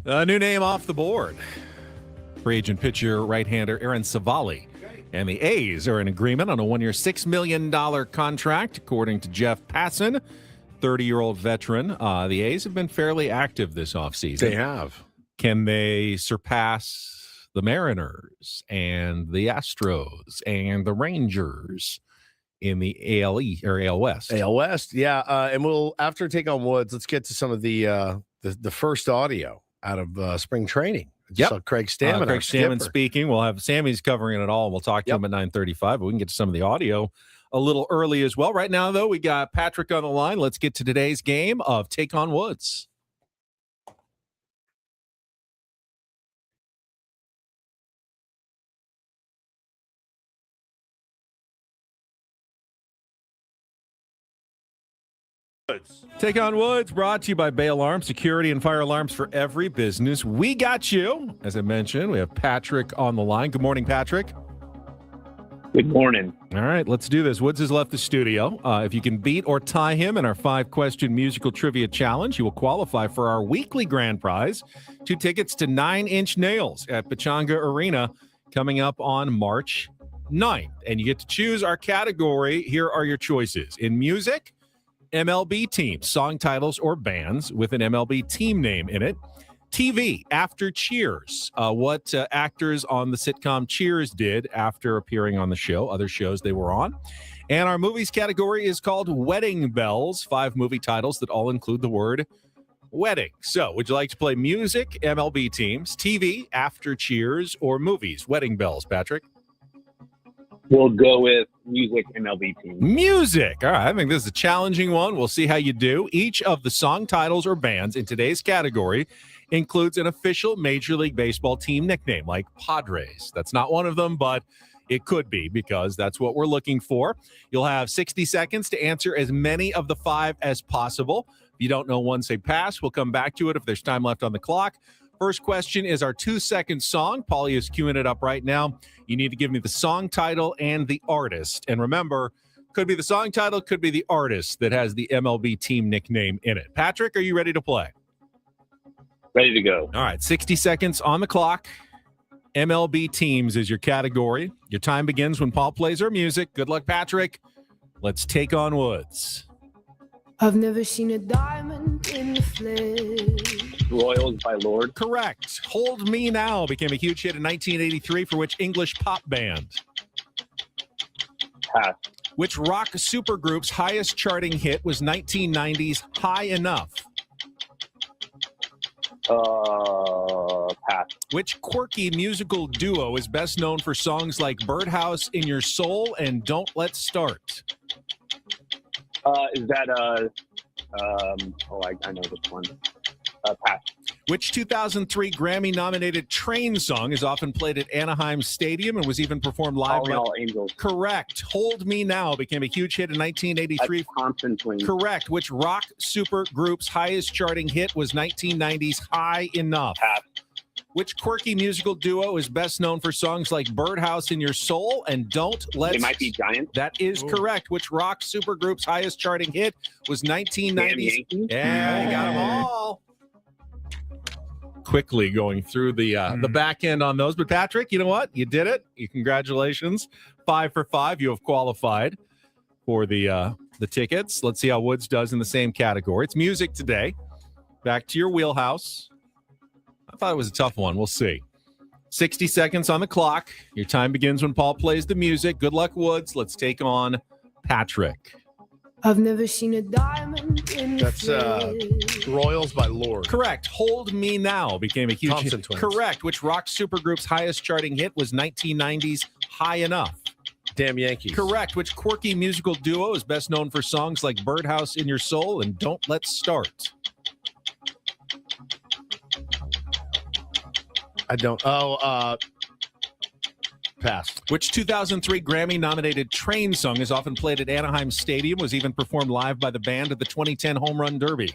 A new name off the board. Free agent pitcher right-hander Aaron Savali. And the A's are in agreement on a one-year, $6 million contract, according to Jeff Passan, 30-year-old veteran. The A's have been fairly active this offseason. They have. Can they surpass the Mariners and the Astros and the Rangers in the AL West? AL West, yeah. And we'll, after Take on Woods, let's get to some of the first audio out of spring training. Yep. So Craig Stammen. Craig Stammen speaking. We'll have Sammy's covering it all. We'll talk to him at 9:35. But we can get to some of the audio a little early as well. Right now, though, we got Patrick on the line. Let's get to today's game of Take on Woods. Take on Woods, brought to you by Bay Alarm, security and fire alarms for every business. We got you. As I mentioned, we have Patrick on the line. Good morning, Patrick. Good morning. All right, let's do this. Woods has left the studio. If you can beat or tie him in our 5-question musical trivia challenge, you will qualify for our weekly grand prize, 2 tickets to 9 Inch Nails at Pechanga Arena coming up on March 9th. And you get to choose our category. Here are your choices. In music, MLB teams, song titles or bands with an MLB team name in it. TV, after Cheers, what actors on the sitcom Cheers did after appearing on the show, other shows they were on. And our movies category is called Wedding Bells, 5 movie titles that all include the word wedding. So would you like to play music, MLB teams, TV, after Cheers, or movies, Wedding Bells, Patrick? We'll go with music, MLB team. Music. All right. I think this is a challenging one. We'll see how you do. Each of the song titles or bands in today's category includes an official Major League Baseball team nickname, like Padres. That's not one of them, but it could be, because that's what we're looking for. You'll have 60 seconds to answer as many of the 5 as possible. If you don't know one, say pass. We'll come back to it if there's time left on the clock. First question is our 2-second song. Paulie is queuing it up right now. You need to give me the song title and the artist. And remember, could be the song title, could be the artist that has the MLB team nickname in it. Patrick, are you ready to play? Ready to go. All right, 60 seconds on the clock. MLB teams is your category. Your time begins when Paul plays our music. Good luck, Patrick. Let's take on Woods. I've never seen a diamond in the flesh. Royals by Lord. Correct. Hold Me Now became a huge hit in 1983 for which English pop band? Pass. Which rock supergroup's highest charting hit was 1990's High Enough? Pass. Which quirky musical duo is best known for songs like Birdhouse in Your Soul and Don't Let's Start? Is that I know this one. Pass. Which 2003 Grammy-nominated Train song is often played at Anaheim Stadium and was even performed live? All Angels. Correct. Hold Me Now became a huge hit in 1983. Constantly. Correct. Which rock super group's highest charting hit was 1990's High Enough? Pass. Which quirky musical duo is best known for songs like Birdhouse in Your Soul and Don't Let's... It might be Giants. That is correct. Which rock supergroup's highest charting hit was 1990's... Yeah, you got them all. Quickly going through the back end on those. But Patrick, you know what? You did it. Congratulations. 5 for 5. You have qualified for the tickets. Let's see how Woods does in the same category. It's music today. Back to your wheelhouse. I thought it was a tough one. We'll see. 60 seconds on the clock. Your time begins when Paul plays the music. Good luck, Woods. Let's take on Patrick. I've never seen a diamond in the That's Royals by Lord. Correct. Hold Me Now became a huge Thompson hit. Twins. Correct. Which rock supergroup's highest charting hit was 1990's High Enough? Damn Yankees. Correct. Which quirky musical duo is best known for songs like Birdhouse in Your Soul and Don't Let's Start? I don't. Pass. Which 2003 Grammy-nominated Train song is often played at Anaheim Stadium, was even performed live by the band at the 2010 Home Run Derby?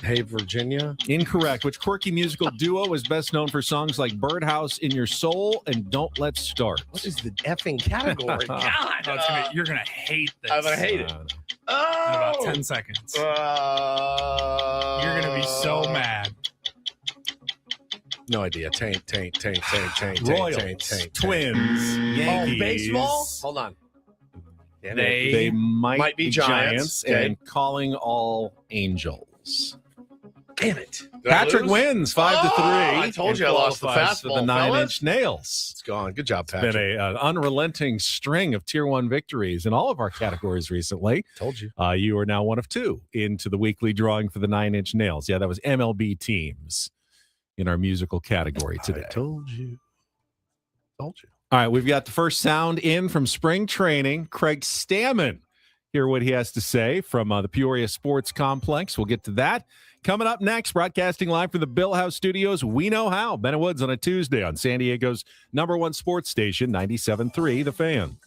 Hey, Virginia. Incorrect. Which quirky musical duo is best known for songs like Birdhouse in Your Soul and Don't Let's Start? What is the effing category? God, you're gonna hate this. I'm gonna hate it. in about 10 seconds. You're going to be so mad. No idea. Taint. Royals, Twins, Yankees. Oh, baseball? Hold on. They might be Giants okay. and calling all Angels. Damn it. Patrick wins 5-3. I told you I lost the qualifies for fastball, the 9-inch fellas. nails. It's gone. Good job, It's Patrick. been an unrelenting string of Tier 1 victories in all of our categories recently. Told you. You are now one of two into the weekly drawing for the 9-inch nails. Yeah, that was MLB teams in our musical category today. I told you. Told you. All right, we've got the first sound in from spring training. Craig Stammen. Hear what he has to say from the Peoria Sports Complex. We'll get to that. Coming up next, broadcasting live from the Bill House Studios, We Know How. Ben Woods on a Tuesday on San Diego's #1 sports station, 97.3 The Fan.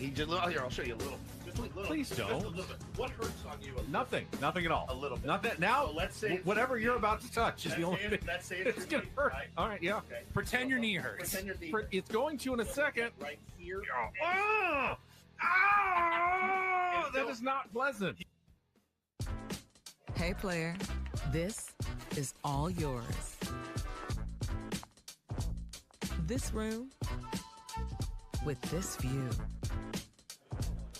He just here. I'll show you a little. Just a little. Please don't. Just a little bit. What hurts on you? Nothing at all. A little bit. Nothing. Now, So let's say whatever you're about to touch is the only thing. Let's say It's gonna hurt. Right? All right, yeah. Okay. Pretend your knee hurts. Pretend your knee. It's going to in a second. Right here. Oh, oh, that is not pleasant. Hey, player. This is all yours. This room with this view.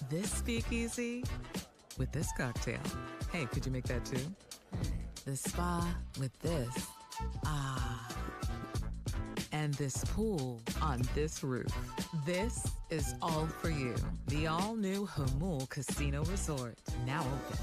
This speakeasy with this cocktail. Hey, could you make that too? The spa with this. Ah. And this pool on this roof. This is all for you. The all-new Hamul Casino Resort, now open.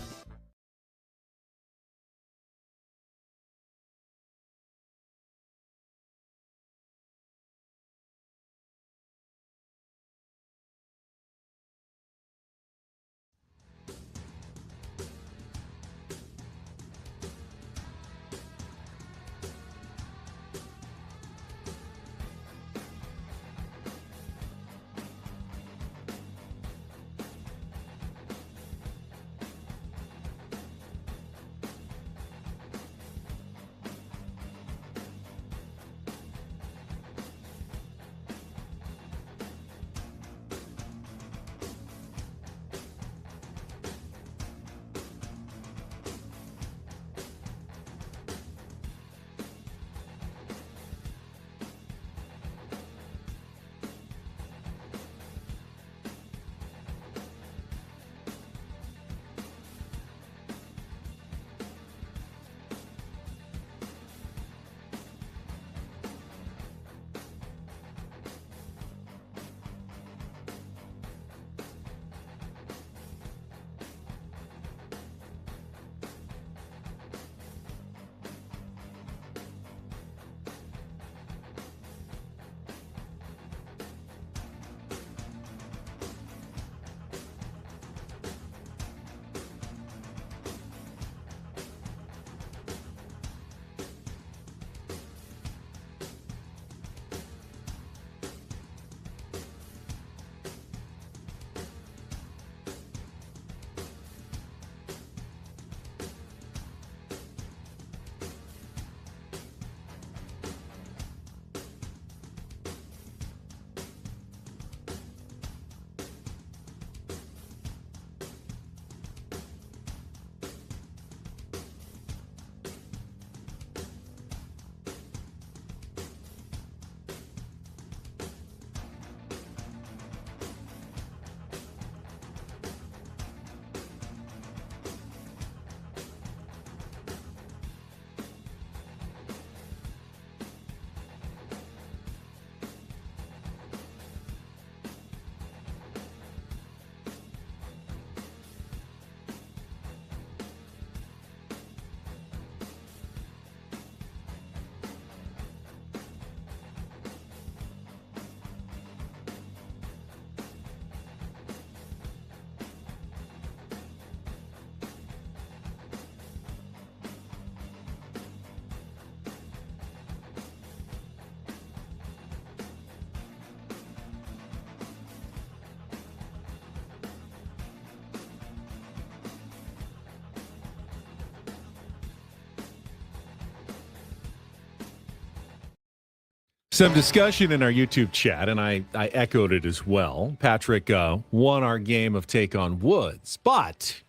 Some discussion in our YouTube chat, and I echoed it as well. Patrick won our game of Take on Woods, but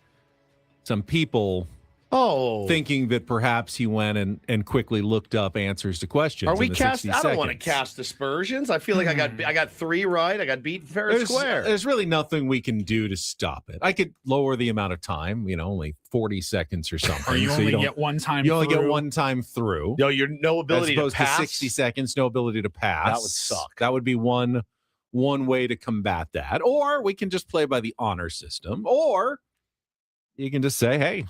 some people thinking that perhaps he went and quickly looked up answers to questions. Are we in the cast? 60 I don't seconds. want to cast aspersions. I feel like I got 3 right. I got beat fair and square. There's really nothing we can do to stop it. I could lower the amount of time, only 40 seconds or something. Or you only get one time. You only get one time through. No, you're no ability as opposed to pass. 60 seconds, no ability to pass. That would suck. That would be one way to combat that. Or we can just play by the honor system. Or you can just say, hey,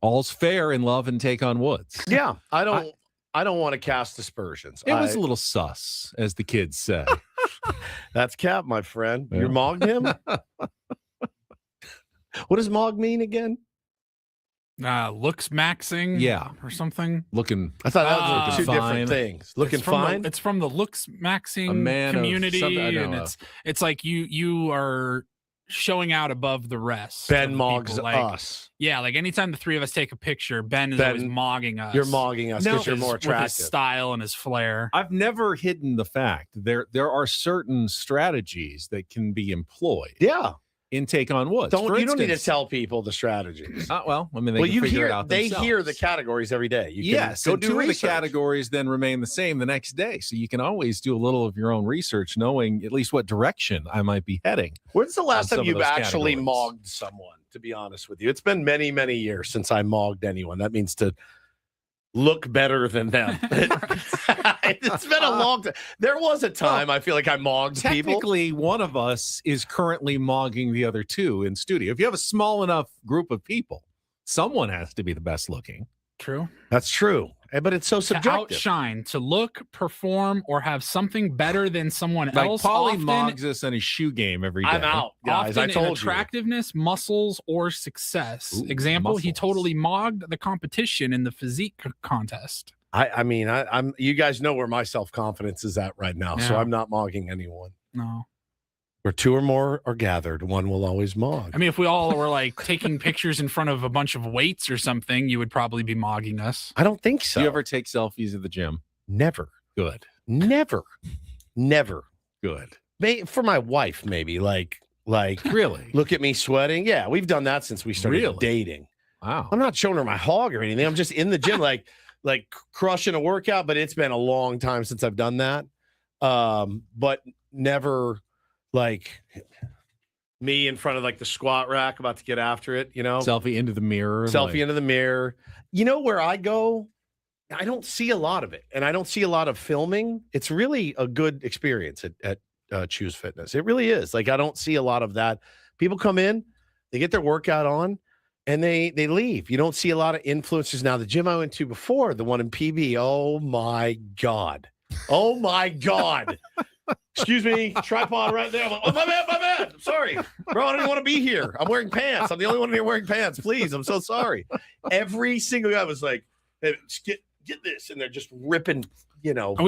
all's fair in love and Take on Woods. Yeah, I don't want to cast aspersions. It was a little sus, as the kids say. That's Cap, my friend. Yeah. You mogged him? What does mog mean again? Looks maxing, or something. Looking. I thought that was two fine. different things. Looking fine. It's from the looks maxing man of community, something, I and know. it's like you are showing out above the rest. Ben of mogs people. Like, us. Yeah, like anytime the three of us take a picture, Ben is always mogging us. You're mogging us because you're more with attractive. his style and his flair. I've never hidden the fact there are certain strategies that can be employed. Yeah. intake on woods. You don't need to tell people the strategies. Well, I mean, they can figure it out they themselves. hear the categories every day. You can Yes, go and do two of the research. categories then remain the same the next day. So you can always do a little of your own research, knowing at least what direction I might be heading. When's the last on time some of you've those actually categories. mogged someone, to be honest with you? It's been many, many years since I mogged anyone. That means to look better than them. It's been a long time. There was a time I feel like I mogged people. Technically, one of us is currently mogging the other two in studio. If you have a small enough group of people, someone has to be the best looking. True. That's true. But it's so To subjective. outshine, to look, perform, or have something better than someone Like else. Paulie often, mogs us on his shoe game every day. I'm out, guys. often I told in you. attractiveness, muscles, or success. Ooh, Example: he muscles. totally mogged the competition in the physique contest. I'm. You guys know where my self-confidence is at right now, so Yeah. I'm not mogging anyone. No. Where two or more are gathered, one will always mog. I mean, if we all were like taking pictures in front of a bunch of weights or something, you would probably be mogging us. I don't think so. Do you ever take selfies at the gym? Never. Good. Never. Good. For my wife, maybe. Like Really? look at me sweating. Yeah, we've done that since we started Really? dating. Wow. I'm not showing her my hog or anything. I'm just in the gym, like crushing a workout. But it's been a long time since I've done that. But never like me in front of like the squat rack about to get after it. You know, Selfie into the mirror. selfie into the mirror. You know where I go? I don't see a lot of it, and I don't see a lot of filming. It's really a good experience at Choose Fitness. It really is. Like I don't see a lot of that. People come in, they get their workout on, and they leave. You don't see a lot of influencers now. The gym I went to before, the one in PB. Oh my god. Oh my god. Excuse me, tripod right there. I'm like, oh, my bad. I'm sorry. Bro, I don't even want to be here. I'm wearing pants. I'm the only one here wearing pants. Please, I'm so sorry. Every single guy was like, hey, get this. And they're just ripping, you know. Are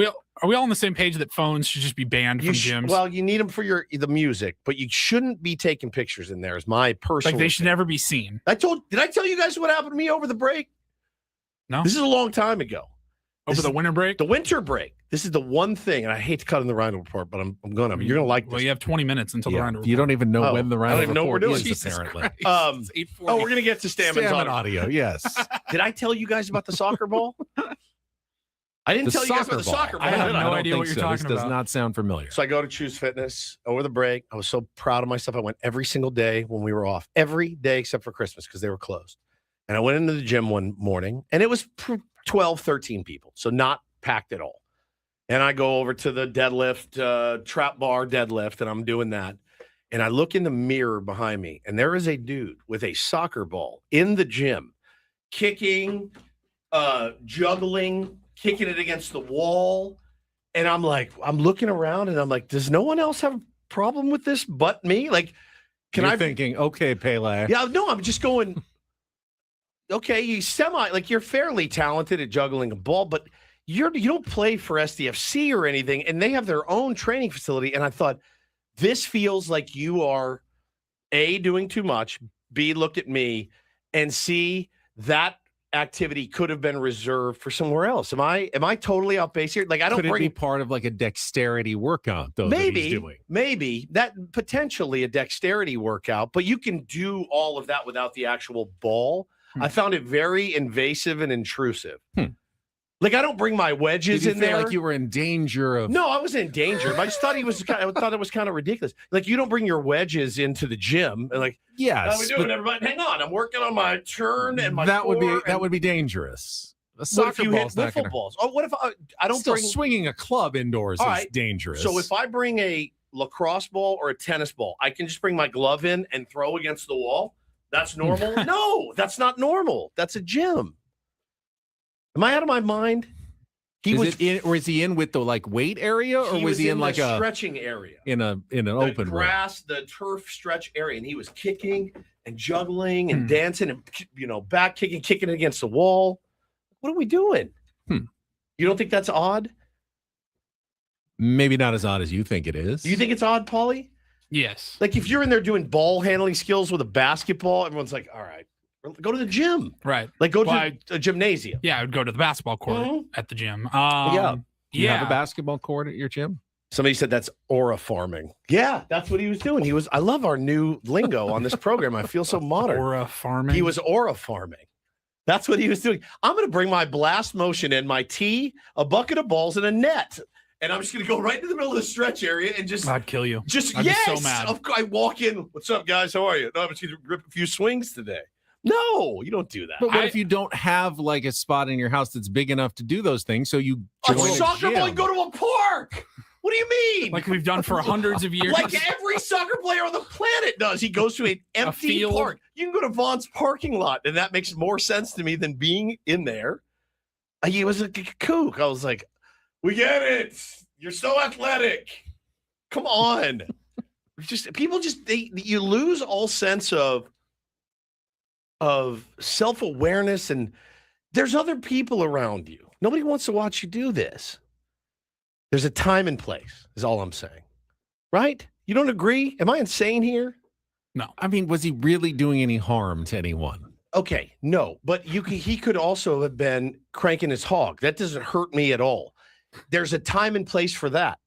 we all on the same page that phones should just be banned from gyms? Well, you need them for the music, but you shouldn't be taking pictures in there is my personal like they should opinion. never be seen. Did I tell you guys what happened to me over the break? No. This is a long time ago. Over the winter break? The winter break. This is the one thing, and I hate to cut in the Reindl Report, but I'm gonna. You're gonna like this. Well, you have 20 minutes until the Reindl Report. You don't even know Oh, when the I don't Reindl even know what we're Report doing. is, apparently. It's 8:40. Oh, we're gonna get to Stammen's Stammen audio, yes. Did I tell you guys about the soccer ball? I didn't The tell you guys soccer about the ball. soccer ball. I have did no don't idea think what you're so. talking This does about. not sound familiar. So I go to Choose Fitness over the break. I was so proud of myself. I went every single day when we were off, every day except for Christmas because they were closed. And I went into the gym one morning, and it was 12, 13 people, so not packed at all. And I go over to the deadlift, trap bar deadlift, and I'm doing that. And I look in the mirror behind me, and there is a dude with a soccer ball in the gym, kicking, juggling, kicking it against the wall. And I'm like, I'm looking around, and I'm like, does no one else have a problem with this but me? Like, You're thinking, okay, Pele. Yeah, no, I'm just going, okay, you're fairly talented at juggling a ball, but you don't play for SDFC or anything, and they have their own training facility. And I thought, this feels like you are A, doing too much, B, looked at me, and C, that activity could have been reserved for somewhere else. Am I totally off base here? Like I don't Could it bring be part of like a dexterity workout, though, that he's doing? maybe that potentially a dexterity workout, but you can do all of that without the actual ball. I found it very invasive and intrusive. Like I don't bring my wedges Did you in feel there. like you were in danger of? No, I wasn't in danger. But I just thought I thought it was kind of ridiculous. Like you don't bring your wedges into the gym and like, Yes, how we doing, everybody? Hang on, I'm working on my turn and my. that would core be dangerous. A What if soccer you hit ball's not wiffle gonna. balls? Oh, what if I don't Still bring? swinging a club indoors All is right. dangerous. So if I bring a lacrosse ball or a tennis ball, I can just bring my glove in and throw against the wall. That's normal? No, that's not normal. That's a gym. Am I out of my mind? is he in with the like weight area, or was he in like the a stretching area? in an The open room? grass, the turf stretch area, and he was kicking and juggling and dancing and back kicking it against the wall. What are we doing? You don't think that's odd? Maybe not as odd as you think it is. Do you think it's odd, Paulie? Yes. Like if you're in there doing ball handling skills with a basketball, everyone's like, all right, go to the gym. Right. Like go Well, to a gymnasium. Yeah, I would go to the basketball court Mhm. at the gym. Yeah. You yeah. have a basketball court at your gym? Somebody said that's aura farming. Yeah, that's what he was doing. I love our new lingo on this program. I feel so modern. Aura farming. He was aura farming. That's what he was doing. I'm going to bring my blast motion in, my tee, a bucket of balls, and a net. And I'm just going to go right to the middle of the stretch area and just. I'd kill you. Just, I'd yes. be so mad. I walk in. What's up, guys? How are you? No, I'm just going to rip a few swings today. No, you don't do that. But what if you don't have like a spot in your house that's big enough to do those things? So you join a soccer ball, gym? go to a park. What do you mean? Like we've done for hundreds of years. Like every soccer player on the planet does. He goes to an empty field. park. You can go to Vaughn's parking lot, and that makes more sense to me than being in there. He was a kook. I was like, we get it. You're so athletic. Come on. You lose all sense of self-awareness, and there's other people around you. Nobody wants to watch you do this. There's a time and place, is all I'm saying. Right? You don't agree? Am I insane here? No. I mean, was he really doing any harm to anyone? Okay, no. But he could also have been cranking his hog. That doesn't hurt me at all. There's a time and place for that.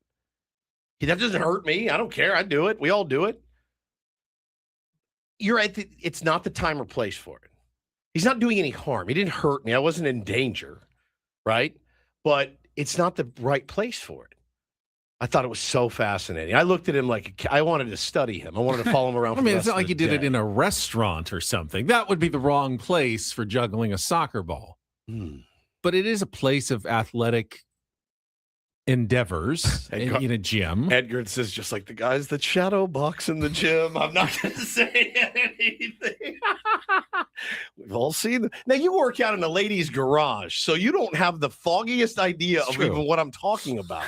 That doesn't hurt me. I don't care. I do it. We all do it. You're right. It's not the time or place for it. He's not doing any harm. He didn't hurt me. I wasn't in danger, right? But it's not the right place for it. I thought it was so fascinating. I looked at him like I wanted to study him. I wanted to follow him around. I mean, it's not like you did it in a restaurant or something. That would be the wrong place for juggling a soccer ball. But it is a place of athletic endeavors in a gym. Edgar says, just like the guys that shadow box in the gym. I'm not going to say anything. We've all seen them. Now, you work out in a lady's garage, so you don't have the foggiest idea of even what I'm talking about.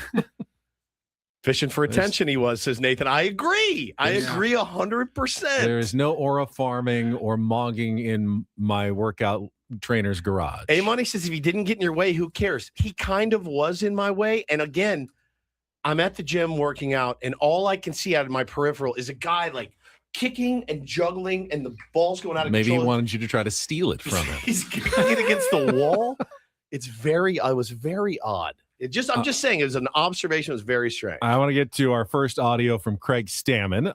Fishing for attention, he was, says Nathan. I agree. I agree 100%. There is no aura farming or mogging in my workout trainer's garage. A-Money says if he didn't get in your way, who cares? He kind of was in my way. And again, I'm at the gym working out, and all I can see out of my peripheral is a guy like kicking and juggling, and the ball's going out of Maybe control. he wanted you to try to steal it from him. He's kicking it against the wall. I was very odd. I'm just saying, it was an observation. It was very strange. I want to get to our first audio from Craig Stammen.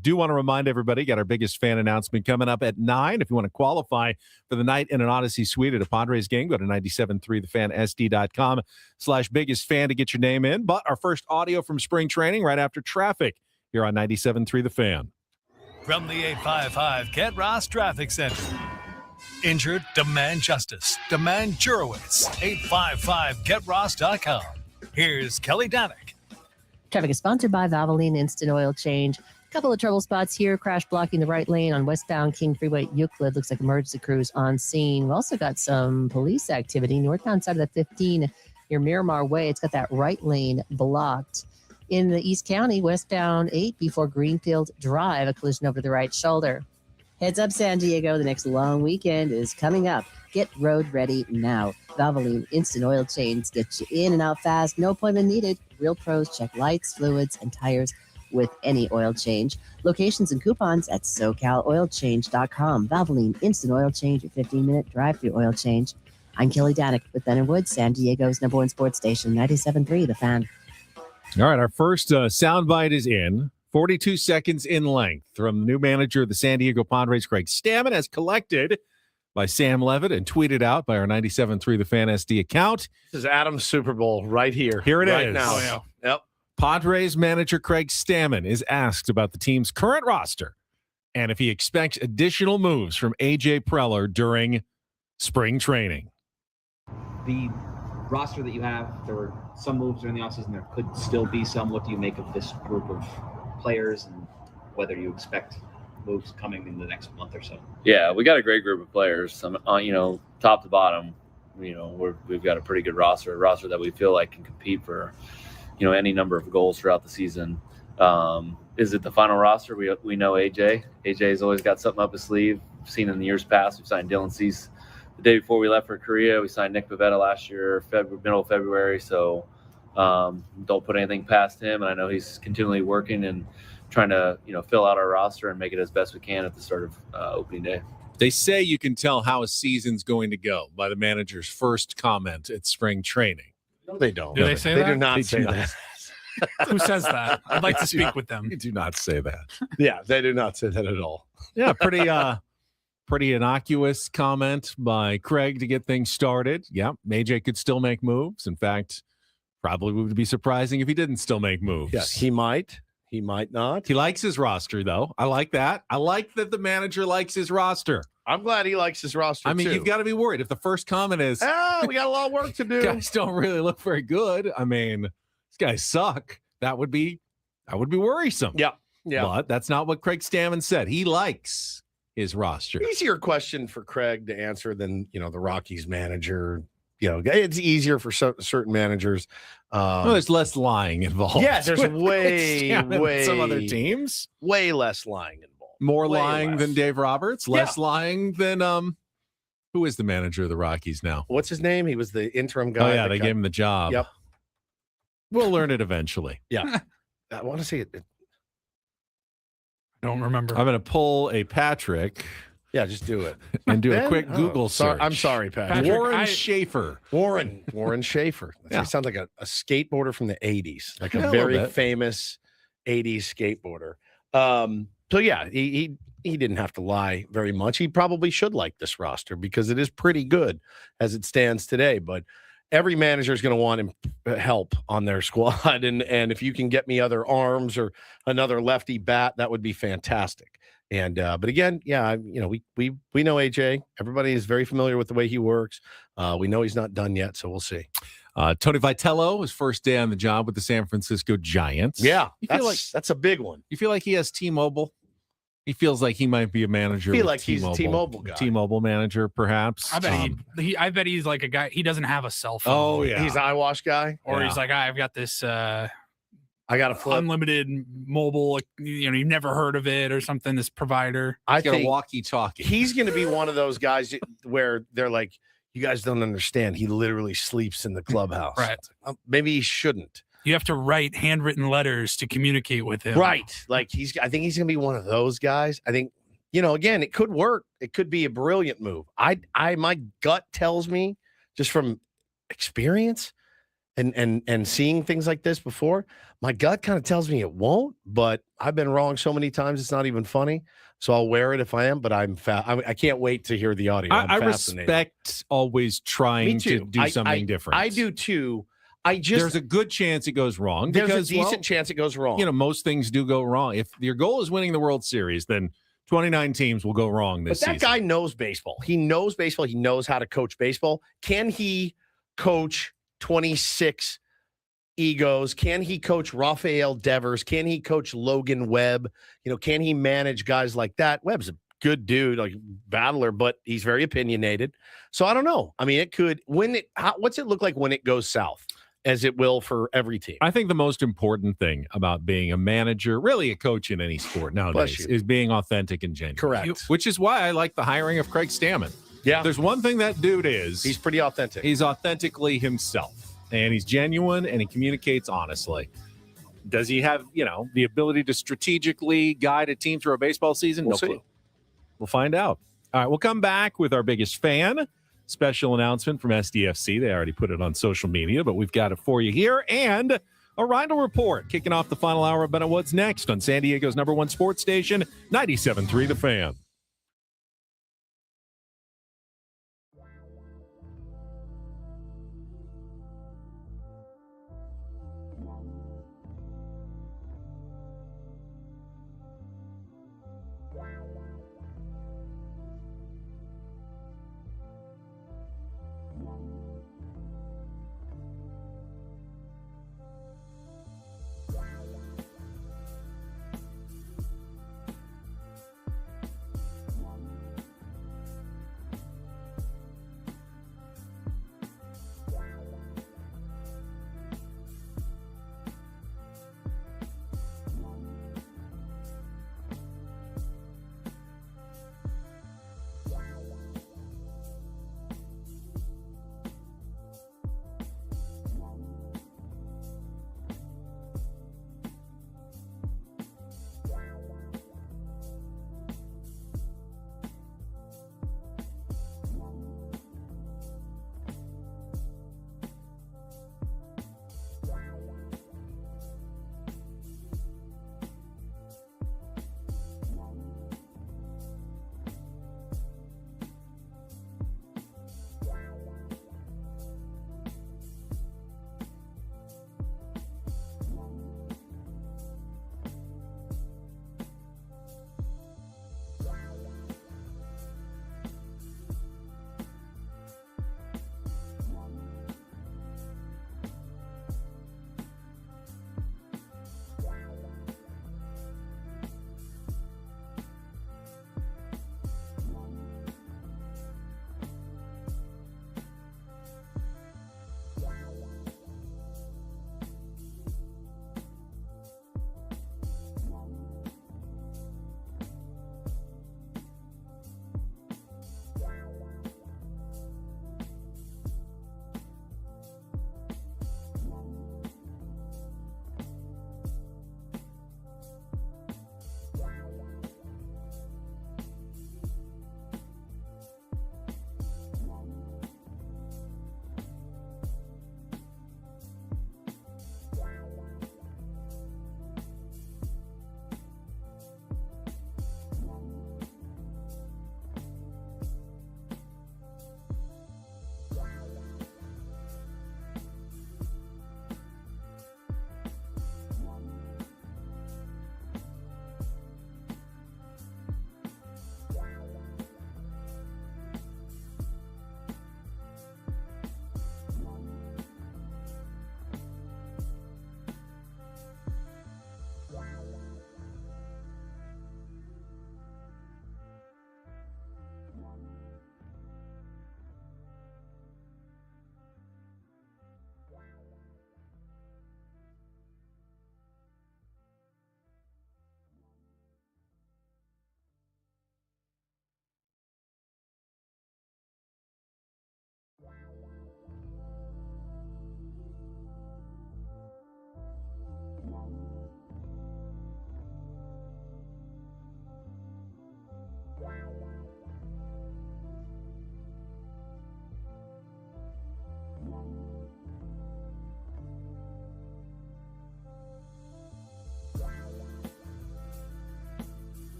Do want to remind everybody, got our biggest fan announcement coming up at 9. If you want to qualify for the night in an Odyssey suite at a Padres game, go to 97.3thefansd.com/biggest fan to get your name in. But our first audio from spring training right after traffic here on 97.3 The Fan. From the 855 Get Ross Traffic Center. Injured? Demand justice. Demand Jurowitz. 855GetRoss.com. Here's Kelly Danick. Traffic is sponsored by Valvoline Instant Oil Change. A couple of trouble spots here. Crash blocking the right lane on westbound King Freeway at Euclid. Looks like emergency crews on scene. We've also got some police activity northbound side of the 15 near Miramar Way. It's got that right lane blocked. In the East County, westbound 8 before Greenfield Drive, a collision over the right shoulder. Heads up, San Diego. The next long weekend is coming up. Get road ready now. Valvoline Instant Oil Change. Get you in and out fast. No appointment needed. Real pros check lights, fluids, and tires with any oil change. Locations and coupons at SoCalOilChange.com. Valvoline Instant Oil Change, your 15-minute drive-through oil change. I'm Kelly Danick with Ben & Woods, San Diego's #1 sports station, 97.3 The Fan. All right, our first soundbite is in. 42 seconds in length from the new manager of the San Diego Padres, Craig Stammen, as collected by Sam Levitt and tweeted out by our 97.3 The Fan SD account. This is Adam's Super Bowl right here. Here it right is. now. Oh, yeah. Yep. Padres manager Craig Stammen is asked about the team's current roster and if he expects additional moves from A.J. Preller during spring training. The roster that you have, there were some moves during the offseason. There could still be some. What do you make of this group of players and whether you expect moves coming in the next month or so? Yeah, we got a great group of players. Some, top to bottom, we've got a pretty good roster, a roster that we feel like can compete for, any number of goals throughout the season. Is it the final roster? We know AJ. AJ's always got something up his sleeve. We've seen in the years past. We've signed Dylan Cease the day before we left for Korea. We signed Nick Pivetta last year, middle of February. So don't put anything past him. And I know he's continually working and trying to, fill out our roster and make it as best we can at the start of opening day. They say you can tell how a season's going to go by the manager's first comment at spring training. No, they don't. Do they say They that? do not They say do that. not. Who says that? I'd like to speak with them. You do not say that. Yeah, they do not say that at all. Yeah, pretty innocuous comment by Craig to get things started. Yeah, AJ could still make moves. In fact, probably would be surprising if he didn't still make moves. Yes, he might. He might not. He likes his roster, though. I like that. I like that the manager likes his roster. I'm glad he likes his roster, I mean, too. you've got to be worried. If the first comment is, we got a lot of work to do. Guys don't really look very good. I mean, these guys suck. That would be worrisome. Yeah. But that's not what Craig Stammen said. He likes his roster. Easier question for Craig to answer than, the Rockies manager. It's easier for certain managers. There's less lying involved. Yeah, there's with way some other teams. Way less lying involved. More Way lying less. than Dave Roberts. Less lying than who is the manager of the Rockies now? What's his name? He was the interim guy. Oh yeah, they gave him the job. Yep. We'll learn it eventually. Yeah. I want to see it. I don't remember. I'm going to pull a Patrick. Yeah, just do it. And do a Ben? quick Google search. I'm sorry, Patrick. Warren Schaefer. Warren Schaefer. Yeah. He sounds like a skateboarder from the 80s, like Yeah, a a very little bit. famous 80s skateboarder. So yeah, he didn't have to lie very much. He probably should like this roster because it is pretty good as it stands today. But every manager is going to want help on their squad, and if you can get me other arms or another lefty bat, that would be fantastic. And but again, yeah, we know AJ. Everybody is very familiar with the way he works. We know he's not done yet, so we'll see. Tony Vitello, his first day on the job with the San Francisco Giants. Yeah, You feel like that's a big one. you feel like he has T-Mobile. He feels like he might be a manager. I feel with like he's a T-Mobile guy. T-Mobile manager, perhaps. I bet I bet he's like a guy. He doesn't have a cell phone. Oh yeah, He's an eyewash guy, Or Yeah. he's like, I've got this I got a flip. unlimited mobile. Like, you've never heard of it or something. This provider. I He's got a think walkie-talkie. he's going to be one of those guys where they're like, you guys don't understand. He literally sleeps in the clubhouse. Right. Maybe he shouldn't. You have to write handwritten letters to communicate with him. Right. Like I think he's going to be one of those guys. I think, again, it could work. It could be a brilliant move. My gut tells me just from experience and seeing things like this before, my gut kind of tells me it won't, but I've been wrong so many times. It's not even funny. So I'll wear it if I am, but I can't wait to hear the audio. I I'm fascinated. respect always trying to do something different. I do too. There's a good chance it goes wrong. There's because, a decent chance it goes wrong. Most things do go wrong. If your goal is winning the World Series, then 29 teams will go wrong this But that season. guy knows baseball. He knows baseball. He knows how to coach baseball. Can he coach 26 egos? Can he coach Rafael Devers? Can he coach Logan Webb? Can he manage guys like that? Webb's a good dude, like battler, but he's very opinionated. So I don't know. I mean, it could what's it look like when it goes south, as it will for every team? I think the most important thing about being a manager, really a coach in any sport nowadays, is being authentic and genuine. Correct. Which is why I like the hiring of Craig Stammen. Yeah. There's one thing that dude is. He's pretty authentic. He's authentically himself. And he's genuine and he communicates honestly. Does he have, the ability to strategically guide a team through a baseball season? We'll No see. clue. We'll find out. All right, we'll come back with our biggest fan. Special announcement from SDFC. They already put it on social media, but we've got it for you here. And a Reindl Report kicking off the final hour of What's Next on San Diego's #1 sports station, 97.3 The Fan.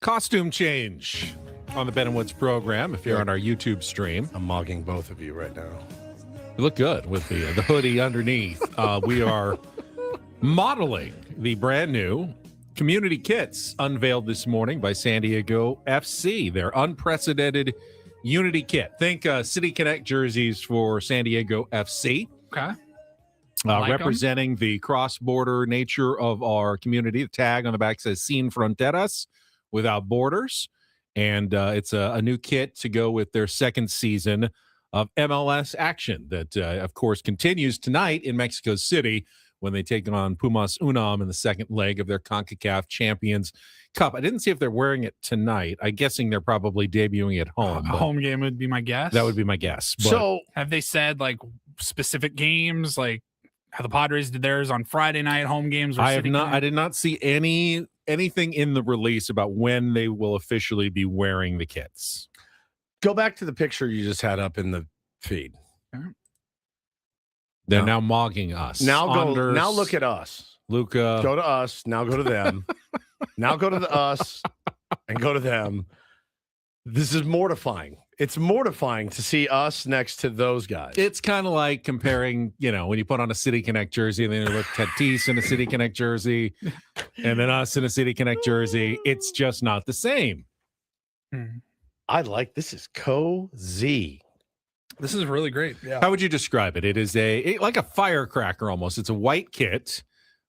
Costume change on the Ben and Woods program. If you're on our YouTube stream, I'm mogging both of you right now. You look good with the hoodie underneath. We are modeling the brand new community kits unveiled this morning by San Diego FC. Their unprecedented Unity kit. Think City Connect jerseys for San Diego FC. Okay. Representing the cross-border nature of our community. The tag on the back says Sin Fronteras, without borders. And it's a new kit to go with their second season of MLS action that, of course, continues tonight in Mexico City when they take on Pumas Unam in the second leg of their CONCACAF Champions Cup. I didn't see if they're wearing it tonight. I'm guessing they're probably debuting at home. A home game would be my guess. That would be my guess. But So have they said like specific games, like how the Padres did theirs on Friday night home games? I did not see anything in the release about when they will officially be wearing the kits. go back to the picture you just had up in the feed. They're now mogging us. Now Anders, now look at us. Luca. Go to us. Now go to them. Now go to the us and go to them. This is mortifying. It's mortifying to see us next to those guys. It's kind of like comparing, when you put on a City Connect jersey and then you look Tatis in a City Connect jersey and then us in a City Connect jersey. It's just not the same. I like this is cozy. This is really great. Yeah. How would you describe it? It is like a firecracker almost. It's a white kit,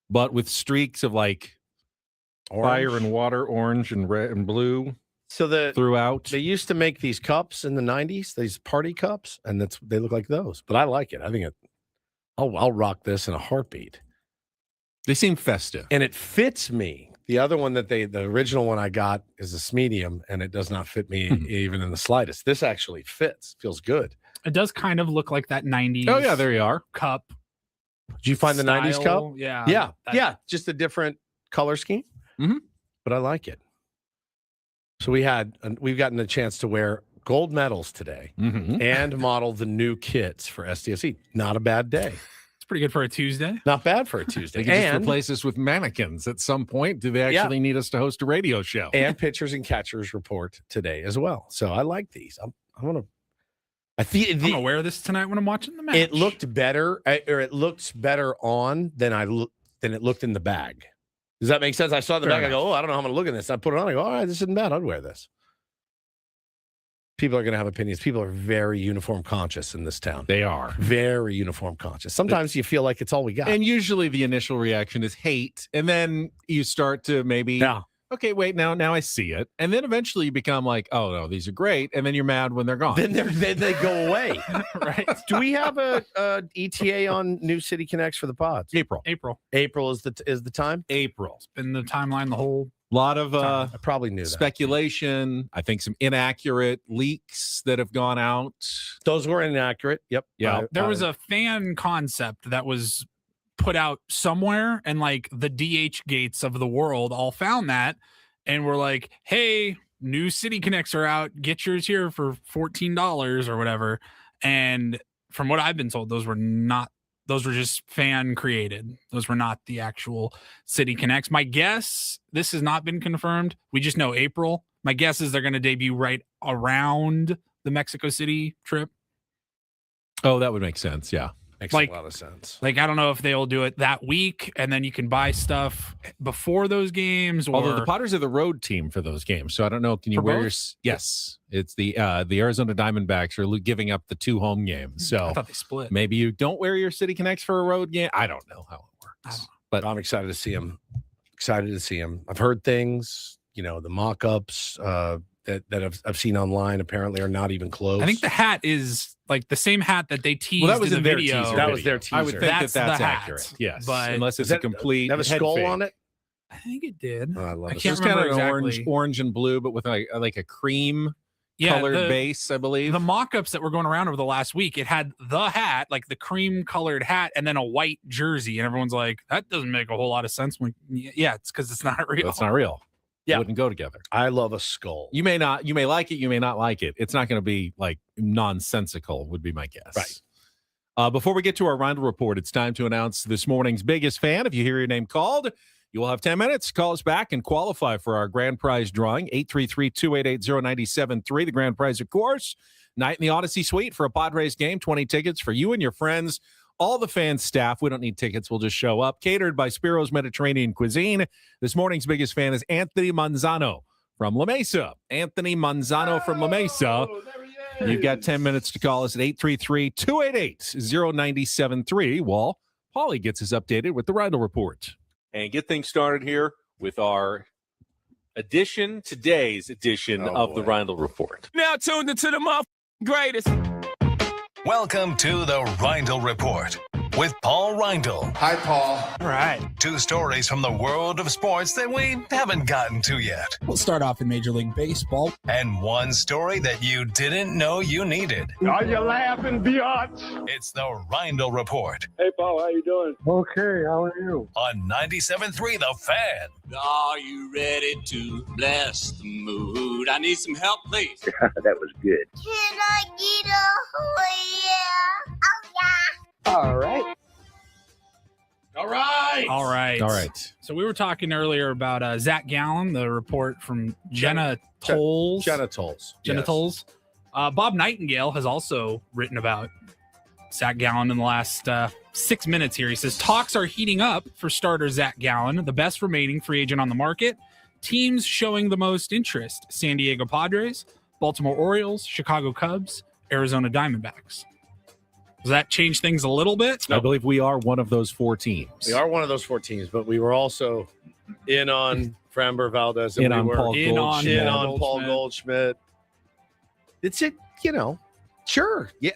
but with streaks of like fire and water, orange and red and blue. So throughout, they used to make these cups in the 90s, these party cups, and they look like those. But I like it. I think I'll rock this in a heartbeat. They seem festive, and it fits me. The other one the original one I got is a medium, and it does not fit me even in the slightest. This actually fits. Feels good. It does kind of look like that 90s. Oh yeah, there you are. Cup. Did you find the 90s cup? Yeah. Yeah. Just a different color scheme. Mm-hmm. But I like it. So we've gotten a chance to wear gold medals today and model the new kits for SDFC. Not a bad day. It's pretty good for a Tuesday. Not bad for a Tuesday. They can just replace us with mannequins at some point. Do they actually need us to host a radio show? And pitchers and catchers report today as well. So I like these. I'm gonna wear this tonight when I'm watching the match. It looked better, or it looks better on than it looked in the bag. Does that make sense? I saw the bag. I go, I don't know how I'm going to look at this. I put it on. I go, all right, this isn't bad. I'd wear this. People are going to have opinions. People are very uniform conscious in this town. They are. Very uniform conscious. Sometimes you feel like it's all we got. And usually the initial reaction is hate. And then you start to maybe, okay, wait, now I see it. And then eventually you become like, oh, no, these are great. And then you're mad when they're gone. Then they go away. Right. Do we have a ETA on New City Connects for the pods? April is the time? April. It's been the timeline the whole lot of I probably knew that. Speculation. I think some inaccurate leaks that have gone out. Those were inaccurate. Yep. Yeah. There was a fan concept that was put out somewhere, and like the DH gates of the world all found that and were like, hey, new City Connects are out, get yours here for $14 or whatever. And from what I've been told, those were just fan created. Those were not the actual City Connects. My guess, this has not been confirmed, we just know April. My guess is they're going to debut right around the Mexico City trip. Oh, that would make sense. Yeah. Makes a lot of sense. Like, I don't know if they'll do it that week and then you can buy stuff before those games. Although the Padres are the road team for those games. So I don't know. Can you wear your... Yes. It's the Arizona Diamondbacks are giving up the 2 home games. So I thought they split. Maybe you don't wear your City Connects for a road game. I don't know how it works. But I'm excited to see him. I've heard things, the mock-ups that I've seen online apparently are not even close. I think the hat is like the same hat that they teased that was in the their video. teaser. That was their teaser. I would think that's accurate. Yes. But unless it's a complete have a skull fake on it. I think it did. Oh, I love it. I can't It's kind remember of exactly. orange and blue, but with like a cream colored base, I believe. The mock-ups that were going around over the last week, it had the hat, like the cream colored hat, and then a white jersey. And everyone's like, that doesn't make a whole lot of sense. Yeah, it's because it's not real. It's not real. Yeah. It wouldn't go together. I love a skull. You may like it, you may not like it. It's not going to be like nonsensical, would be my guess. Right. Before we get to our Reindl Report, it's time to announce this morning's biggest fan. If you hear your name called, You will have 10 minutes. Call us back and qualify for our grand prize drawing, 833-288-0973. The grand prize, of course, night in the Odyssey Suite for a Padres game, 20 tickets for you and your friends, all the fan staff. We don't need tickets. We'll just show up. Catered by Spiro's Mediterranean Cuisine. This morning's biggest fan is Anthony Manzano from La Mesa. Anthony Manzano from La Mesa. You've got 10 minutes to call us at 833-288-0973 while Paulie gets us updated with the Reindl Report. And get things started here with our today's edition of the Reindl Report. Now tuned into the greatest. Welcome to the Reindl Report with Paul Reindl. Hi, Paul. All right. 2 stories from the world of sports that we haven't gotten to yet. We'll start off in Major League Baseball. And 1 story that you didn't know you needed. Are you laughing, biatch? It's the Reindl Report Hey, Paul, how you doing? Okay, how are you? on 97.3 The Fan. Are you ready to bless the mood? I need some help, please. That was good. Can I get a yeah? Oh, yeah. All right. All right. All right. So we were talking earlier about Zach Gallen, the report from Genitals. Genitals. Bob Nightingale has also written about Zach Gallen in the last 6 minutes here. He says, talks are heating up for starter Zach Gallen, the best remaining free agent on the market. Teams showing the most interest: San Diego Padres, Baltimore Orioles, Chicago Cubs, Arizona Diamondbacks. Does that change things a little bit? I believe we are one of those 4 teams. We are one of those 4 teams, but we were also in on Framber Valdez. And In we on were Paul in Goldschmidt. on Paul Goldschmidt. It's it, sure. Yeah.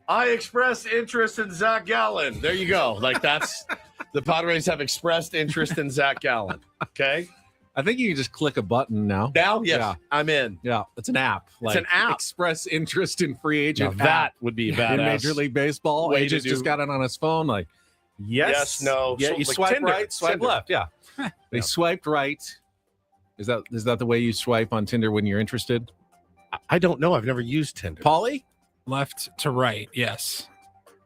I expressed interest in Zach Gallen. There you go. Like that's the Padres have expressed interest in Zach Gallen. Okay. I think you can just click a button now. Now, yes, Yeah. I'm in. Yeah, it's an app. It's an app. Express interest in free agent. Now that app would be in badass. Major League Baseball. Way to Agent just do- got it on his phone. Like, yes, no. Yeah, So, you like swipe Tinder. right, swipe Tinder. left. Yeah, they swiped right. Is that the way you swipe on Tinder when you're interested? I don't know. I've never used Tinder. Paulie? Left to right, yes.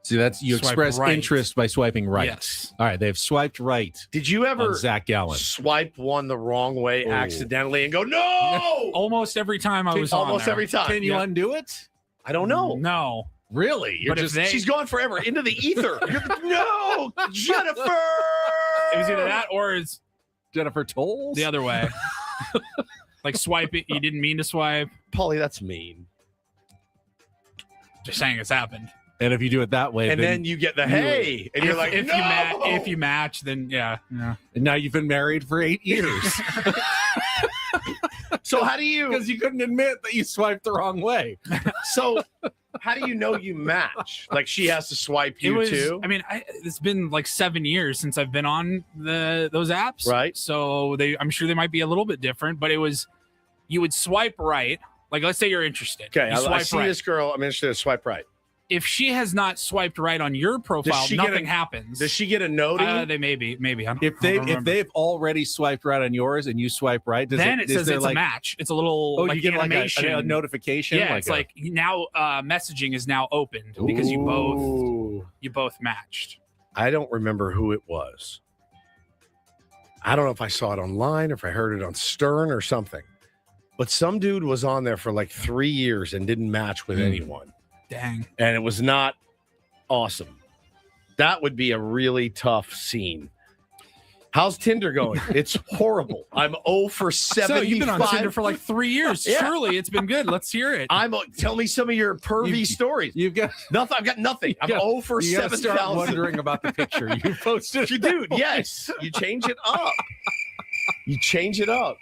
See, that's you Swipe express right. interest by swiping right. Yes. All right, they've swiped right Did you ever on Zach Gallen. swipe one the wrong way Oh. accidentally and go, no? Almost every time I was on Almost there. every time. Can you Yeah. undo it? I don't know. No. Really? You're But if just they- She's gone forever into the ether. No, Jennifer. It was either that or it's Jennifer Tolles? the other way. Like swipe it, you didn't mean to swipe. Paulie, that's mean. Just saying it's happened. And if you do it that way, And then you get the hey, and you're If- like, if no. if you match, then yeah. and now you've been married for 8 years. So how do you? Because you couldn't admit that you swiped the wrong way. So how do you know you match? Like she has to swipe you too. I mean, it's been like 7 years since I've been on those apps, Right. So I'm sure they might be a little bit different, but you would swipe right. Like let's say you're interested. Okay, You I swipe see right. this girl. I'm interested in swipe right. If she has not swiped right on your profile, she get nothing a- happens. Does she get a noting? They maybe. I don't If remember. they've already swiped right on yours and you swipe right, then it is says there it's a match. It's a little Oh, you get animation. like a notification. Yeah, it's like now messaging is now opened because you both matched. I don't remember who it was. I don't know if I saw it online or if I heard it on Stern or something. But some dude was on there for like 3 years and didn't match with anyone. Dang. And it was not awesome. That would be a really tough scene. How's Tinder going? It's horrible. I'm 0 for 75. So you've been on Tinder for like 3 years. Yeah. Surely it's been good. Let's hear it. Tell me some of your pervy stories. You've got nothing. I've got nothing. I'm 0 for you gotta start 7,000. wondering about the picture you posted. Dude, yes. You change it up. You change it up.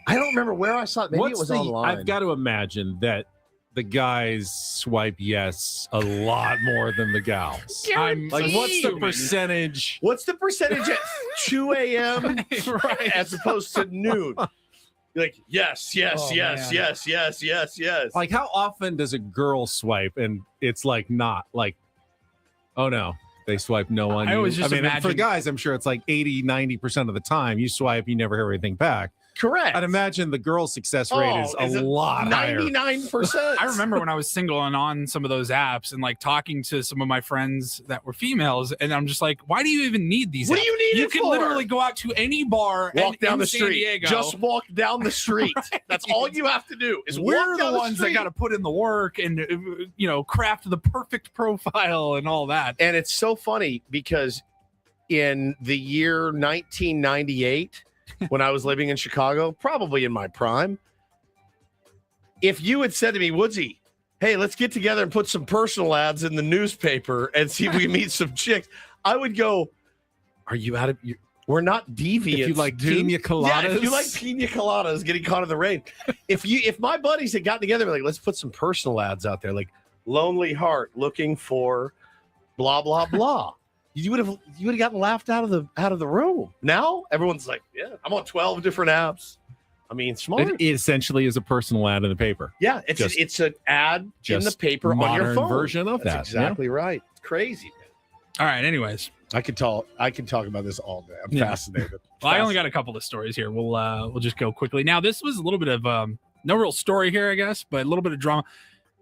I don't remember where I saw it. Maybe it was online. I've got to imagine that the guys swipe yes a lot more than the gals. I'm Like, what's the assuming. percentage? What's the percentage at 2 a.m. Right. as opposed to noon? You're like, yes, Oh, man. yes. Like, how often does a girl swipe and it's like not like, oh no, they swipe no on I you? always just I mean, for imagine- guys, I'm sure it's like 80, 90% of the time you swipe, you never hear anything back. Correct. I'd imagine the girls' success rate is a lot higher. 99%. I remember when I was single and on some of those apps and like talking to some of my friends that were females, and I'm just like, why do you even need these? What apps? do you need You it can for? literally go out to any bar, Walk down in the San street. Diego. Just walk down the street. That's all you have to do. Is We're walk the down ones that street. got to put in the work and craft the perfect profile and all that. And it's so funny because in the year 1998, when I was living in Chicago, probably in my prime, if you had said to me, Woodsy, hey, let's get together and put some personal ads in the newspaper and see if we can meet some chicks, I would go, are you out of your... We're not deviants. If you like dude. pina coladas. Yeah, if you like pina coladas, getting caught in the rain. If my buddies had gotten together, like, let's put some personal ads out there, like lonely heart looking for blah blah blah. You would have gotten laughed out of the room. Now everyone's like, yeah, I'm on 12 different apps. I mean, smart. It essentially is a personal ad in the paper. Yeah, it's an ad in the paper on your phone. Version of That's that. exactly right. It's crazy, man. All right. Anyways, I can talk about this all day. I'm fascinated. Well, I only got a couple of stories here. We'll just go quickly. Now, this was a little bit of no real story here, I guess, but a little bit of drama.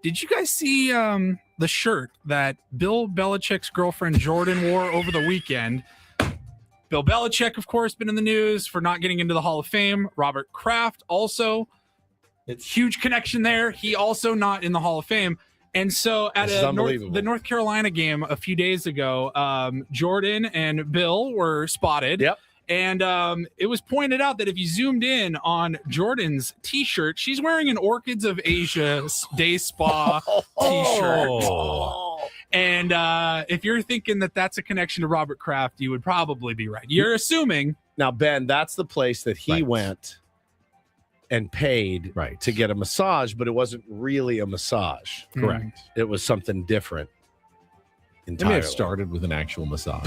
Did you guys see the shirt that Bill Belichick's girlfriend Jordan wore over the weekend? Bill Belichick, of course, been in the news for not getting into the Hall of Fame. Robert Kraft also. It's huge connection there. He also not in the Hall of Fame. And so at the North Carolina game a few days ago, Jordan and Bill were spotted. Yep. And it was pointed out that if you zoomed in on Jordan's T-shirt, she's wearing an Orchids of Asia Day Spa T-shirt. And if you're thinking that that's a connection to Robert Kraft, you would probably be right. You're assuming. Now, Ben, that's the place that he went and paid to get a massage, but it wasn't really a massage. Correct. It was something different. It may have started with an actual massage.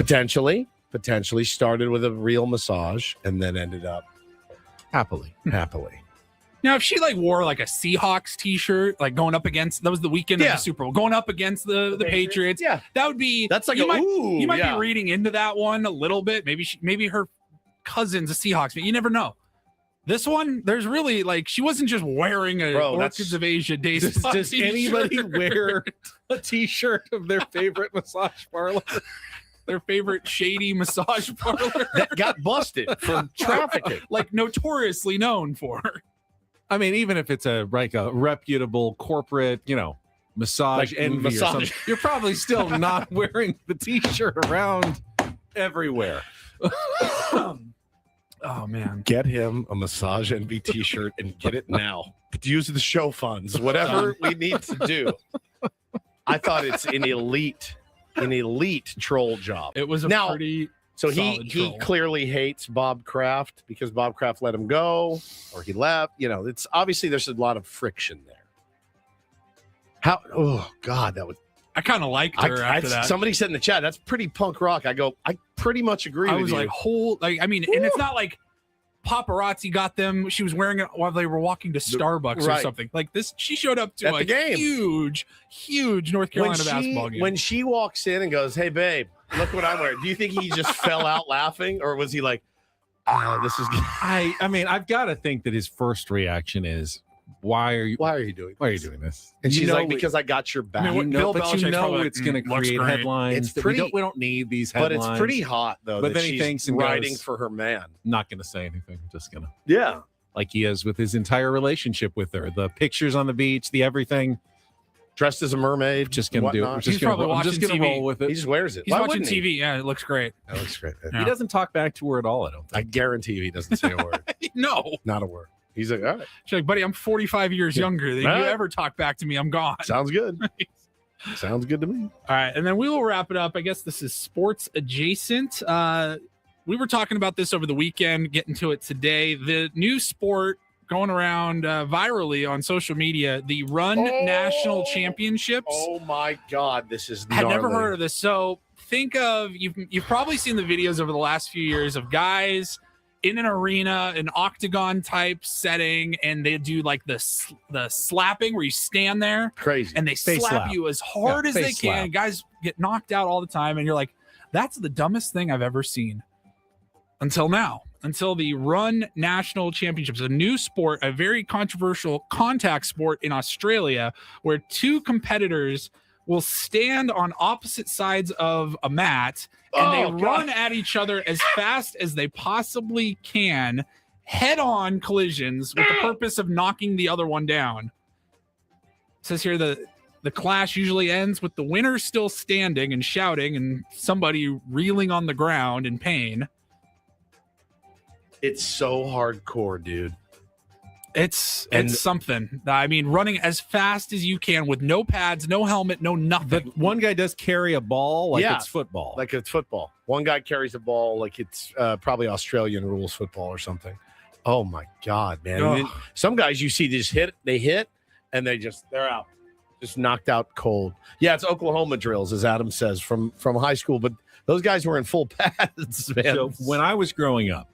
Potentially started with a real massage and then ended up happily. Now, if she like wore like a Seahawks T-shirt, like going up against, that was the weekend of the Super Bowl, going up against the Patriots, that would be. That's like you might be reading into that one a little bit. Maybe her cousin's a Seahawks fan. You never know. This one, there's really like she wasn't just wearing a Orchids of Asia Day Spa Does T-shirt. anybody wear a T-shirt of their favorite massage parlor? Their favorite shady massage parlor that got busted from trafficking, like notoriously known for. I mean, even if it's a reputable corporate, massage Like envy or something, you're probably still not wearing the T-shirt around everywhere. Oh man, get him a massage envy T-shirt and get it now. Use the show funds, whatever we need to do. I thought it's an elite troll job. It was pretty. So solid he troll. clearly hates Bob Kraft because Bob Kraft let him go or he left. It's obviously there's a lot of friction there. Oh God, that was. I kind of liked her after that. Somebody said in the chat, that's pretty punk rock. I go, I pretty much agree with you. I was like, and it's not like paparazzi got them. She was wearing it while they were walking to Starbucks or something like this. She showed up to the game. huge North Carolina basketball game. When she walks in and goes, hey, babe, look what I'm wearing. Do you think he just fell out laughing or was he like, this is good? I mean, I've got to think that his first reaction is, why are you doing this? And she's like, because I got your back. Bill Belichick's it's going to create headlines. It's we don't need these headlines. But it's pretty hot, though, but that then he she's thinks and writing goes, for her man. Not going to say anything. Just going to. Yeah. Like he is with his entire relationship with her. The pictures on the beach, the everything. Dressed as a mermaid. Just going to do it. He's probably watching TV. Roll with it. He just wears it. He's watching TV. Yeah, it looks great. It looks great. He doesn't talk back to her at all, I don't think. I guarantee you he doesn't say a word. No. Not a word. He's like, all right. She's like, buddy, I'm 45 years younger than you ever talk back to me. I'm gone. Sounds good. Sounds good to me. All right. And then we will wrap it up. I guess this is sports adjacent. We were talking about this over the weekend, getting to it today. The new sport going around virally on social media, the Run National Championships. Oh my God. This is I've never heard of this. So think of, you've probably seen the videos over the last few years of guys in an arena, an octagon type setting, and they do like the slapping where you stand there, crazy, and they slap you as hard as they can. Guys get knocked out all the time, and you're like, "That's the dumbest thing I've ever seen." Until now, until the Run National Championships, a new sport, a very controversial contact sport in Australia, where two competitors will stand on opposite sides of a mat and they run at each other as fast as they possibly can, head-on collisions with the purpose of knocking the other one down. It says here the clash usually ends with the winner still standing and shouting and somebody reeling on the ground in pain. It's so hardcore, dude. It's something. I mean, running as fast as you can with no pads, no helmet, no nothing. But one guy does carry a ball like it's football. Like it's football. One guy carries a ball like it's probably Australian rules football or something. Oh my God, man. And then some guys you see just they hit, and they're out. Just knocked out cold. Yeah, it's Oklahoma drills, as Adam says, from high school. But those guys were in full pads, man. So when I was growing up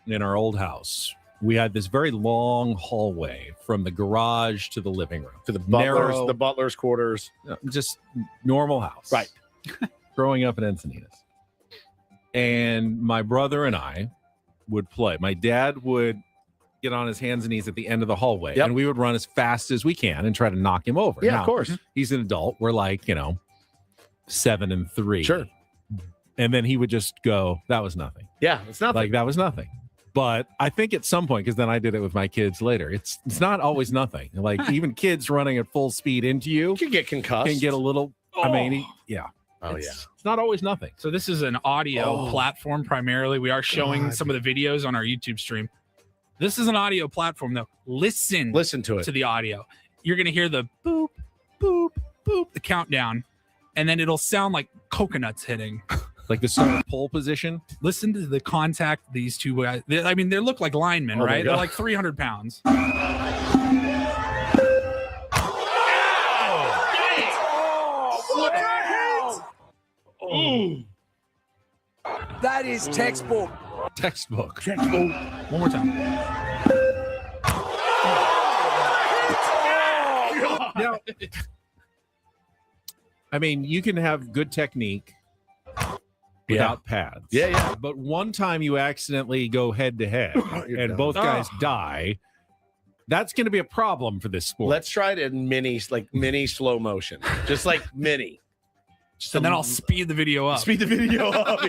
in our old house, we had this very long hallway from the garage to the living room. To the butler's quarters. Just normal house. Right. Growing up in Encinitas. And my brother and I would play. My dad would get on his hands and knees at the end of the hallway, and we would run as fast as we can and try to knock him over. Yeah, now, of course. He's an adult. We're like, 7 and 3. Sure. And then he would just go, that was nothing. Yeah, it's nothing. Like, that was nothing. But I think at some point, because then I did it with my kids later, it's not always nothing. Like, even kids running at full speed into you can get concussed. Can get a little, yeah. Oh, It's not always nothing. So this is an audio platform primarily. We are showing some of the videos on our YouTube stream. This is an audio platform, though. Listen to it. To the audio. You're going to hear the boop, boop, boop, the countdown, and then it'll sound like coconuts hitting. Like the start of pole position. Listen to the contact these two guys. They look like linemen, right? They're like 300 pounds. That is textbook. Textbook. One more time. Now, I mean, you can have good technique without pads. Yeah. But one time you accidentally go head to head and both guys die, that's going to be a problem for this sport. Let's try it in mini slow motion. Just like mini. And then I'll speed the video up. Speed the video up.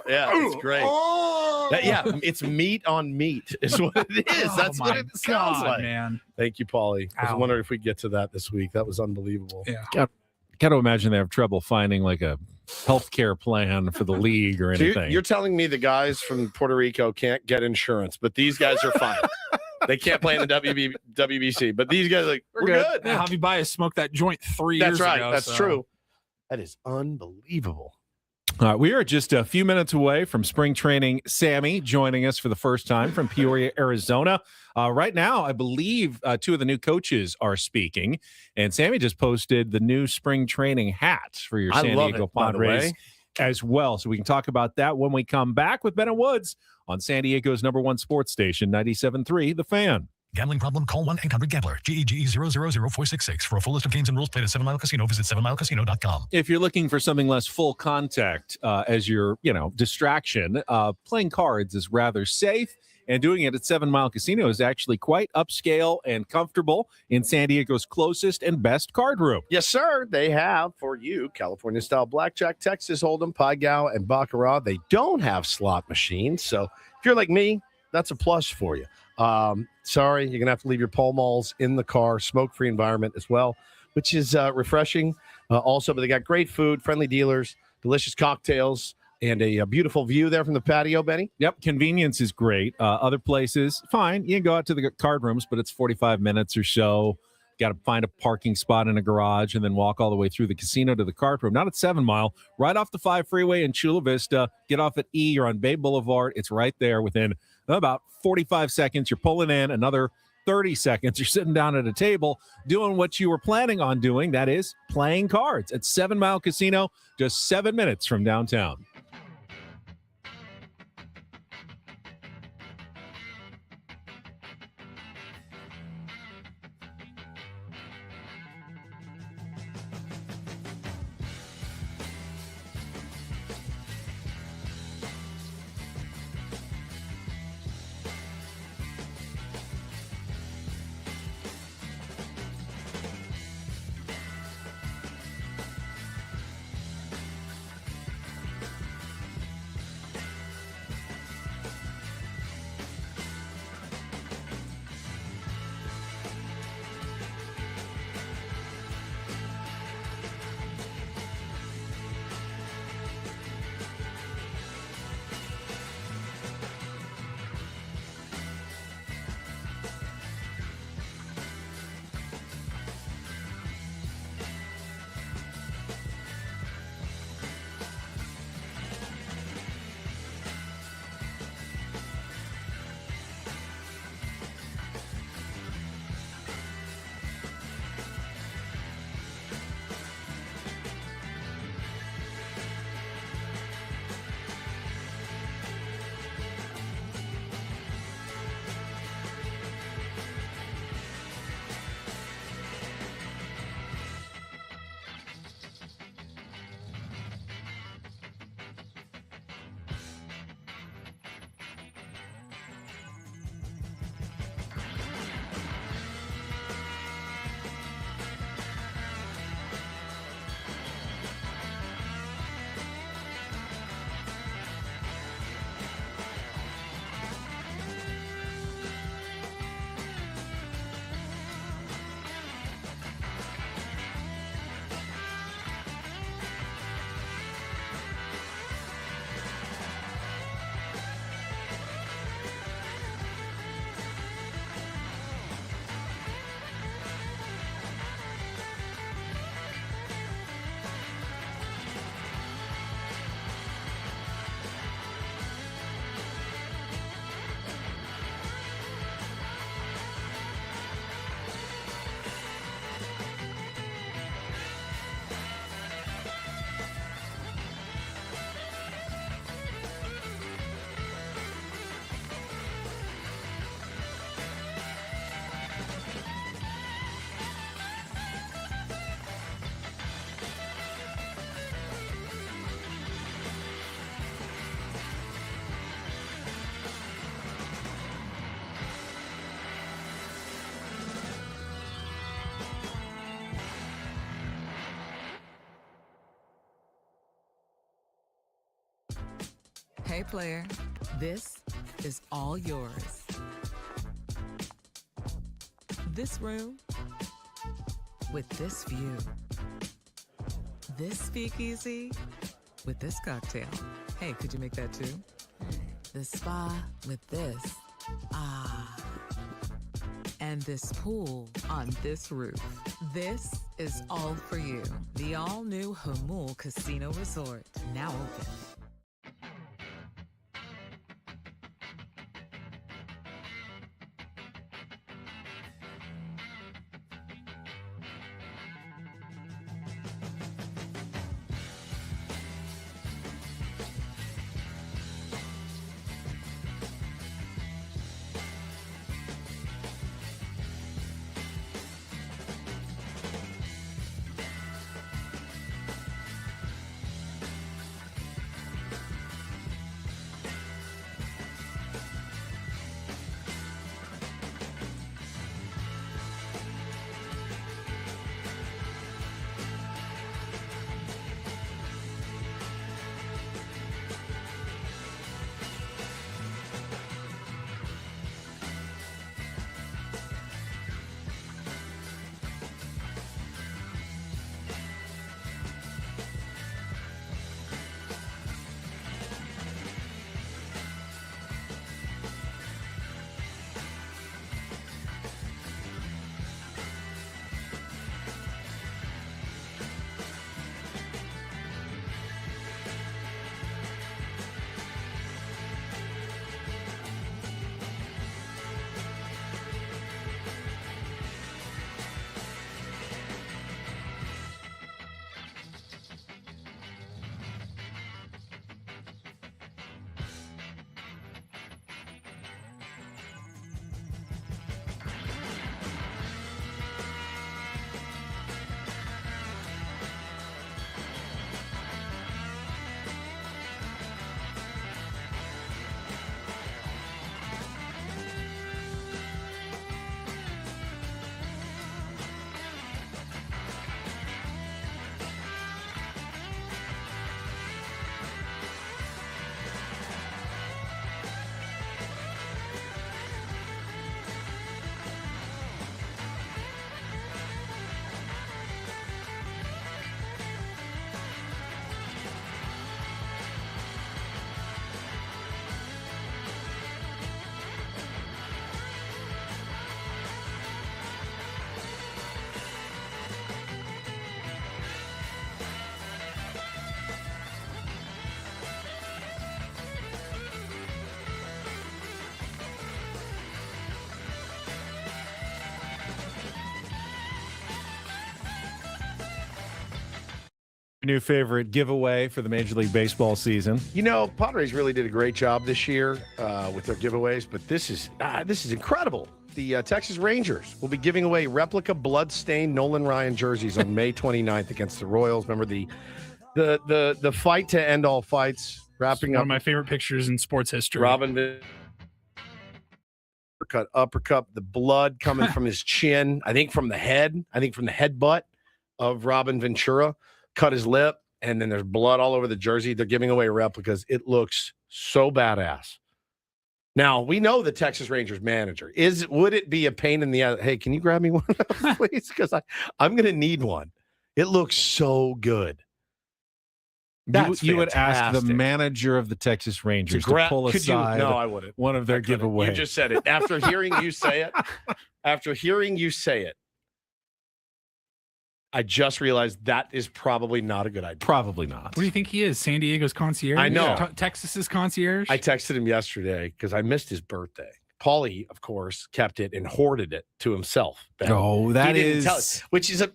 Yeah, it's great. It's meat on meat is what it is. That's what it sounds like. Man. Thank you, Paulie. I was wondering if we get to that this week. That was unbelievable. Yeah. Got to imagine they have trouble finding like a healthcare plan for the league or anything. So you're telling me the guys from Puerto Rico can't get insurance, but these guys are fine. They can't play in the WBC, but these guys are like, we're good. Yeah, Javi Baez smoked that joint 3 years ago. That's right. That's true. That is unbelievable. We are just a few minutes away from spring training. Sammy joining us for the first time from Peoria, Arizona. Right now, I believe 2 of the new coaches are speaking, and Sammy just posted the new spring training hat for your San Diego Padres as well. So we can talk about that when we come back with Bennett Woods on San Diego's #1 sports station, 97.3 The Fan. Gambling problem? Call 1-800-GAMBLER. GEGE 000-466. For a full list of games and rules, played at 7 Mile Casino. Visit 7milecasino.com. If you're looking for something less full contact as your, distraction, playing cards is rather safe. And doing it at 7 Mile Casino is actually quite upscale and comfortable in San Diego's closest and best card room. Yes, sir. They have for you California-style blackjack, Texas Hold'em, Pai Gow, and Baccarat. They don't have slot machines. So if you're like me, that's a plus for you. Sorry, you're going to have to leave your Pall Malls in the car, smoke-free environment as well, which is refreshing. Also, but they got great food, friendly dealers, delicious cocktails, and a beautiful view there from the patio, Benny. Yep, convenience is great. Other places, fine. You can go out to the card rooms, but it's 45 minutes or so. Got to find a parking spot in a garage and then walk all the way through the casino to the card room. Not at 7 Mile, right off the 5 freeway in Chula Vista. Get off at E. You're on Bay Boulevard. It's right there within about 45 seconds. You're pulling in another 30 seconds. You're sitting down at a table doing what you were planning on doing. That is playing cards at 7 Mile Casino, just 7 minutes from downtown. Hey, player, this is all yours. This room with this view. This speakeasy with this cocktail. Hey, could you make that too? The spa with this. Ah. And this pool on this roof. This is all for you. The all-new Hamul Casino Resort, now open. New favorite giveaway for the Major League Baseball season. You know, Padres really did a great job this year with their giveaways, but this is incredible. The Texas Rangers will be giving away replica blood-stained Nolan Ryan jerseys on May 29th against the Royals. Remember the fight to end all fights, wrapping One up of my favorite pictures in sports history. Robin uppercut, the blood coming from his chin, I think from the headbutt of Robin Ventura. Cut his lip, and then there's blood all over the jersey. They're giving away replicas. It looks so badass. Now, we know the Texas Rangers manager. Would it be a pain in the ass? Hey, can you grab me one of those, please? Because I'm going to need one. It looks so good. You would ask the manager of the Texas Rangers to pull aside no, I wouldn't. One of their giveaways. You just said it. After hearing you say it, I just realized that is probably not a good idea. Probably not. What do you think he is? San Diego's concierge? I know. Texas's concierge? I texted him yesterday because I missed his birthday. Paulie, of course, kept it and hoarded it to himself. Oh, that is... Which is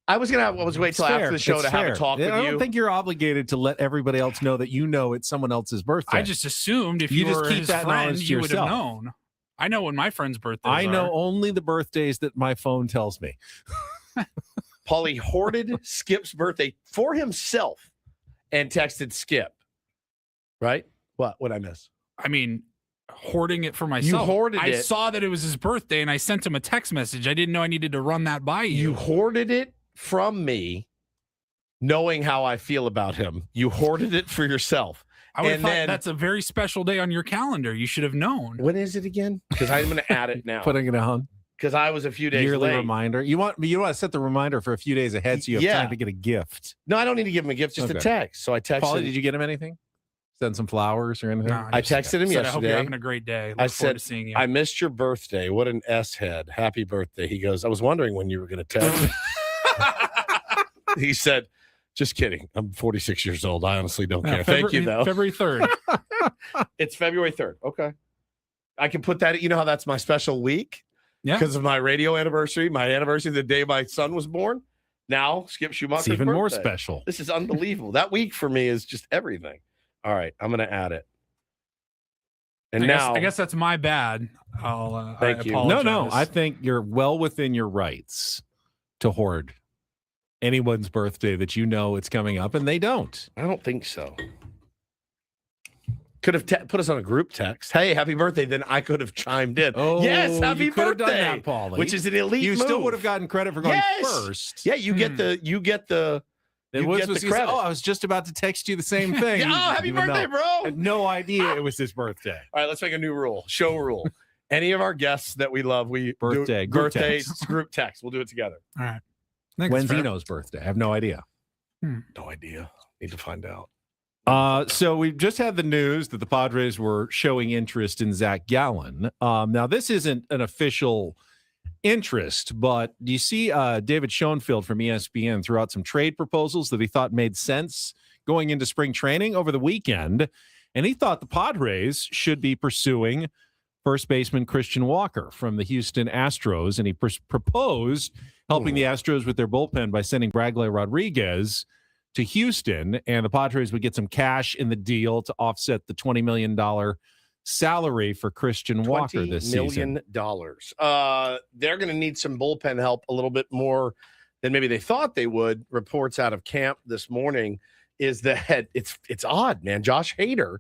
I was going to wait till after the show to have a talk with you. I don't think you're obligated to let everybody else know that you know it's someone else's birthday. I just assumed if you were his friend, you would have known. I know when my friend's birthday is. I know only the birthdays that my phone tells me. Paulie hoarded Skip's birthday for himself and texted Skip. Right? What I miss? I mean, hoarding it for myself. You hoarded it. I saw that it was his birthday and I sent him a text message. I didn't know I needed to run that by you. You hoarded it from me, knowing how I feel about him. You hoarded it for yourself. I would have And thought then- that's a very special day on your calendar. You should have known. When is it again? Because I'm going to add it now. Putting it on. Because I was a few days Yearly late. reminder. You want to set the reminder for a few days ahead so you have Yeah. time to get a gift. No, I don't need to give him a gift, just a Okay. text. So I texted. Paulie, did you get him anything? Send some flowers or anything? No, I texted him said, I hope you're yesterday. having a great day. Look I forward said, to seeing you. I missed your birthday. What an S head. Happy birthday. He goes, I was wondering when you were going to text. He said, just kidding. I'm 46 years old. I honestly don't care. Thank you, though. February 3rd. It's February 3rd. Okay. I can put that, you know how that's my special week? Yeah. Because of my radio anniversary, my anniversary, the day my son was born. Now, Skip Schumacher's It's even more birthday. special. This is unbelievable. That week for me is just everything. All right. I'm going to add it. And I guess that's my bad. I'll Thank you. No, apologize. I think you're well within your rights to hoard anyone's birthday that you know it's coming up and they don't. I don't think so. Could have put us on a group text. Hey, happy birthday. Then I could have chimed in. Oh, yes, happy you could have birthday. done that, Paulie. Which is an elite You move. still would have gotten credit for going Yes. first. Yeah, you get the Then you Woods get the was credit. I was just about to text you the same thing. Yeah, oh, happy even birthday, though bro. I had no idea it was his birthday. All right, let's make a new rule. Show rule. Any of our guests that we love, we Birthday, do group birthday text. group text. We'll do it together. All right. When's Eno's birthday? I have no idea. No idea. Need to find out. So we've just had the news that the Padres were showing interest in Zach Gallen. Now, this isn't an official interest, but do you see David Schoenfield from ESPN threw out some trade proposals that he thought made sense going into spring training over the weekend, and he thought the Padres should be pursuing first baseman Christian Walker from the Houston Astros, and he proposed helping the Astros with their bullpen by sending Bradley Rodriguez to Houston, and the Padres would get some cash in the deal to offset the $20 million salary for Christian Walker this season. $20 million. They're going to need some bullpen help a little bit more than maybe they thought they would. Reports out of camp this morning is that it's odd, man. Josh Hader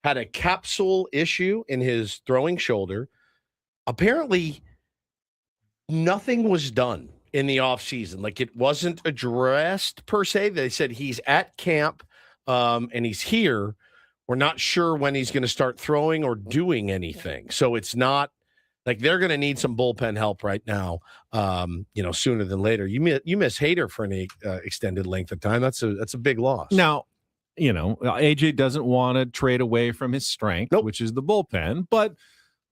had a capsule issue in his throwing shoulder. Apparently, nothing was done in the offseason. Like, it wasn't addressed per se. They said he's at camp and he's here. We're not sure when he's going to start throwing or doing anything. So it's not like they're going to need some bullpen help right now, sooner than later. You miss Hader for any extended length of time. That's a big loss. Now, AJ doesn't want to trade away from his strength, which is the bullpen, but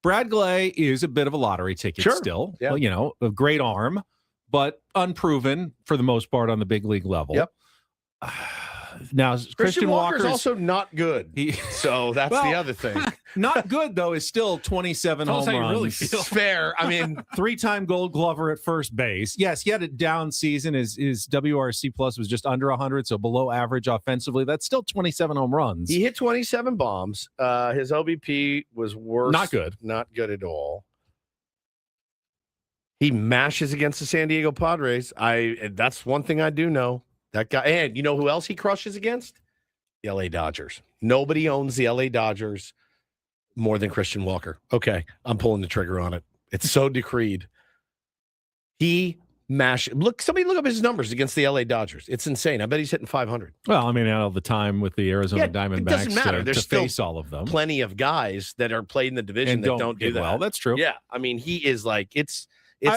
Bradley is a bit of a lottery ticket still. Yeah. Well, a great arm, but unproven for the most part on the big league level. Yep. Now, Christian Walker's Walker's also not good. So that's the other thing. Not good, though, is still 27 Tell us home how you runs. really feel. Fair. I mean, 3-time Gold Glover at first base. Yes, he had a down season. His WRC plus was just under 100, so below average offensively. That's still 27 home runs. he hit 27 bombs. His OBP was worse. Not good. Not good at all. He mashes against the San Diego Padres. That's one thing I do know. That guy, and you know who else he crushes against? The LA Dodgers. Nobody owns the LA Dodgers more than Christian Walker. Okay, I'm pulling the trigger on it. It's so decreed. Somebody look up his numbers against the LA Dodgers. It's insane. I bet he's hitting 500. Well, I mean, out of the time with the Arizona Diamondbacks it doesn't matter. There's to still face all of them. Plenty of guys that are played in the division And that don't do get that. well. That's true. Yeah, I mean, he is like it's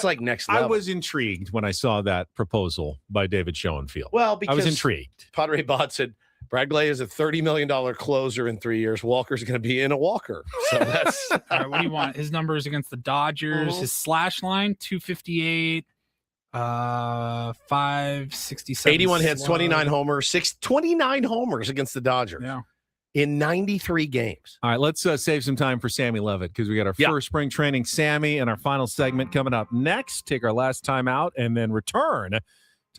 like next I level. was intrigued when I saw that proposal by David Schoenfield. Well, because I was intrigued. Padre Bot said Bradley is a $30 million closer in 3 years. Walker's going to be in a walker. So that's All right, what do you want? His numbers against the Dodgers, his slash line, 258, 567. 81 hits, slug. 29 homers, 29 homers against the Dodgers in 93 games. All right, let's save some time for Sammy Levitt because we got our first spring training Sammy and our final segment coming up next. Take our last time out and then return to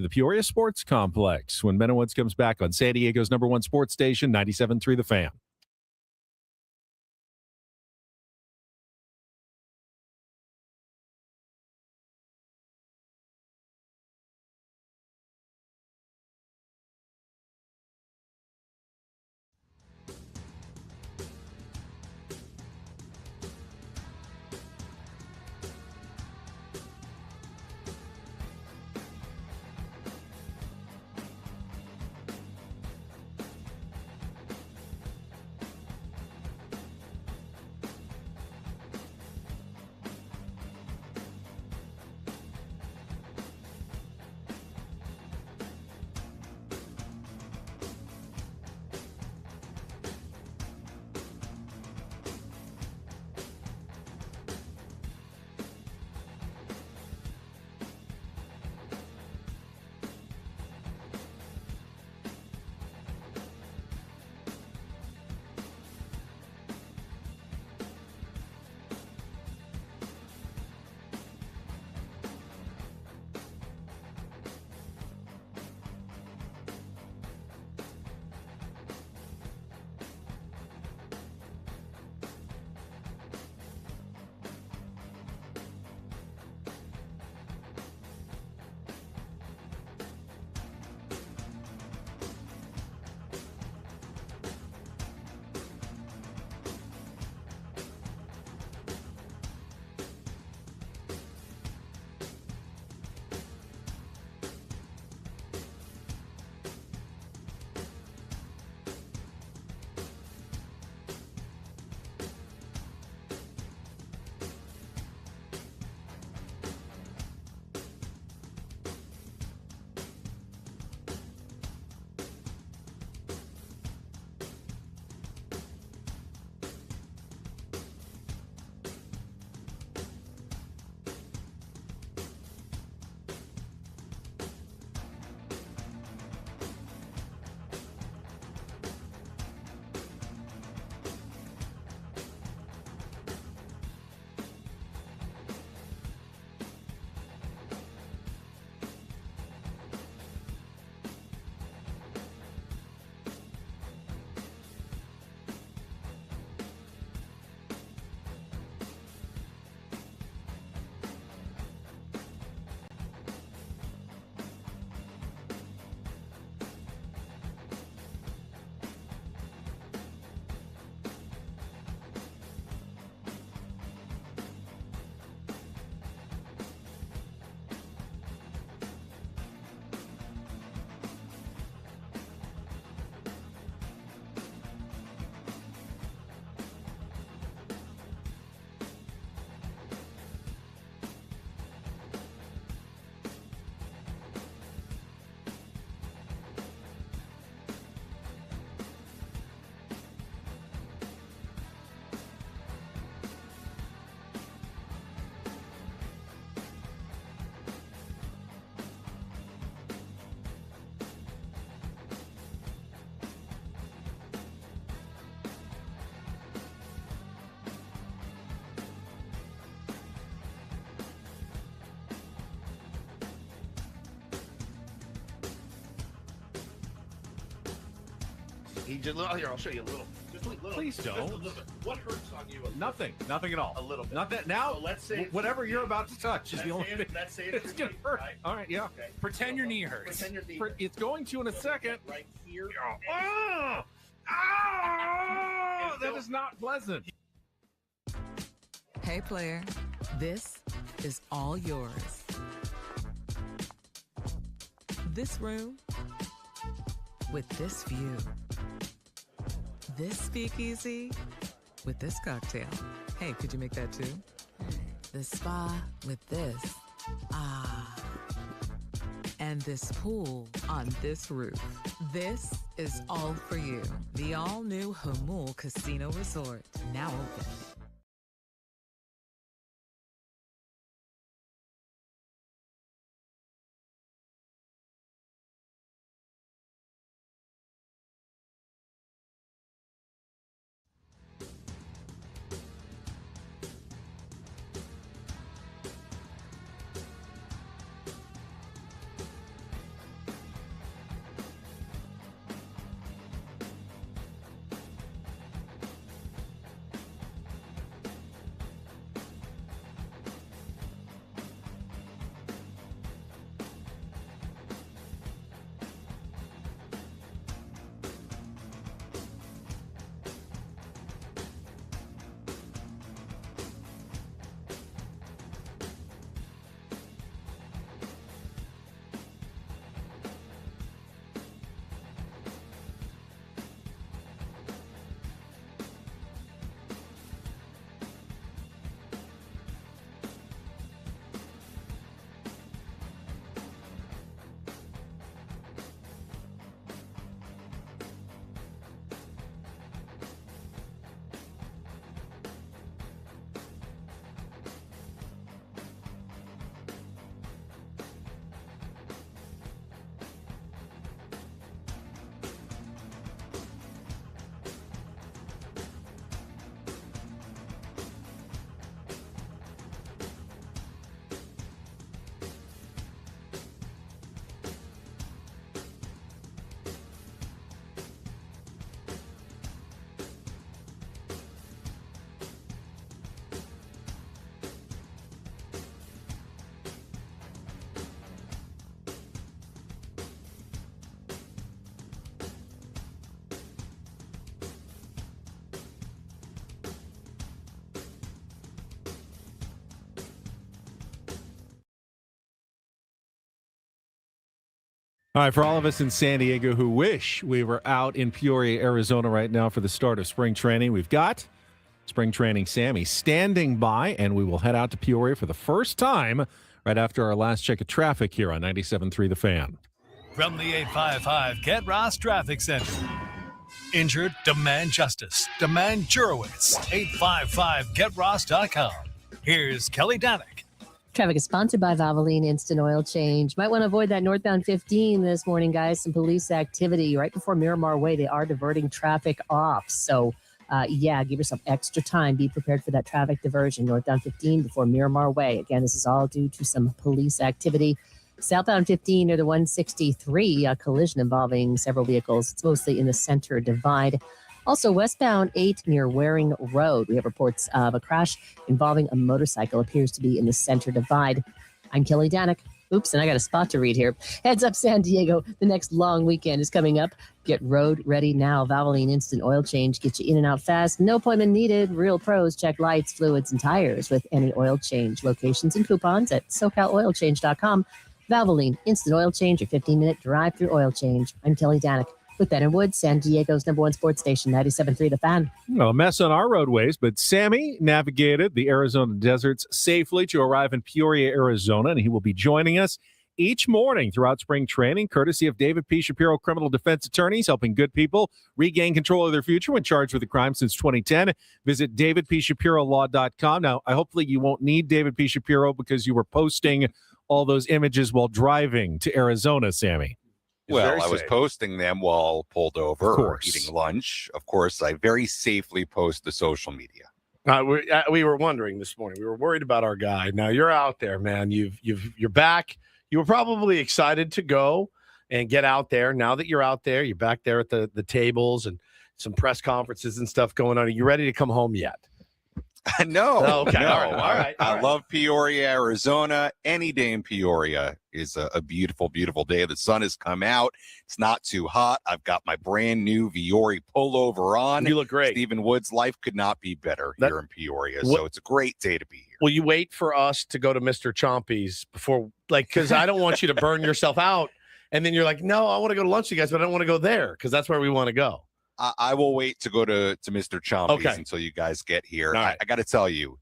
the Peoria Sports Complex when Ben and Woods comes back on San Diego's #1 sports station, 97.3 The Fan. He just here. I'll show you a little. Just a little. Please don't. Just a little bit. What hurts on you? Nothing at all. A little bit. Not that now. So let's say whatever you're about to touch is the only thing. Let's say it's gonna hurt. Right? All right, yeah. Okay. Pretend your knee hurts. Pretend your knee. It's going to in a second. Right here. That is not pleasant. Hey, player, this is all yours. This room with this view. This speakeasy with this cocktail. Hey, could you make that too? The spa with this. Ah. And this pool on this roof. This is all for you. The all-new Hamul Casino Resort, now open. All right, for all of us in San Diego who wish we were out in Peoria, Arizona right now for the start of spring training, we've got spring training Sammy standing by, and we will head out to Peoria for the first time right after our last check of traffic here on 97.3 The Fan. From the 855 Get Ross Traffic Center. Injured? Demand justice. Demand Jurowitz. 855GetRoss.com. Here's Kelly Danick. Traffic is sponsored by Valvoline Instant Oil Change. Might want to avoid that northbound 15 this morning, guys. Some police activity right before Miramar Way. They are diverting traffic off. So, give yourself extra time. Be prepared for that traffic diversion. Northbound 15 before Miramar Way. Again, this is all due to some police activity. Southbound 15 near the 163, a collision involving several vehicles. It's mostly in the center divide. Also, westbound 8 near Waring Road. We have reports of a crash involving a motorcycle. Appears to be in the center divide. I'm Kelly Danick. Oops, and I got a spot to read here. Heads up, San Diego. The next long weekend is coming up. Get road ready now. Valvoline Instant Oil Change. Get you in and out fast. No appointment needed. Real pros check lights, fluids, and tires with any oil change. Locations and coupons at SoCalOilChange.com. Valvoline Instant Oil Change, your 15-minute drive-through oil change. I'm Kelly Danick with Ben and Wood, San Diego's #1 sports station, 97.3 The Fan. Well, a mess on our roadways, but Sammy navigated the Arizona deserts safely to arrive in Peoria, Arizona, and he will be joining us each morning throughout spring training, courtesy of David P. Shapiro criminal defense attorneys, helping good people regain control of their future when charged with a crime since 2010. Visit davidpshapirolaw.com. Now, hopefully you won't need David P. Shapiro because you were posting all those images while driving to Arizona, Sammy. Well, I was posting them while pulled over or eating lunch. Of course, I very safely post to social media. We were wondering this morning. We were worried about our guy. Now you're out there, man. You're back. You were probably excited to go, and get out there. Now that you're out there, you're back there at the tables and some press conferences and stuff going on. Are you ready to come home yet? No. Oh, okay. No. All right. I love Peoria, Arizona. Any day in Peoria is a beautiful, beautiful day. The sun has come out. It's not too hot. I've got my brand new Viore pullover on. You look great. Stephen Wood's life could not be better here in Peoria. So it's a great day to be here. Will you wait for us to go to Mr. Chompy's before, because I don't want you to burn yourself out. And then you're like, no, I want to go to lunch with you guys, but I don't want to go there because that's where we want to go. I will wait to go to Mr. Chompy's until you guys get here. Right. I got to tell you,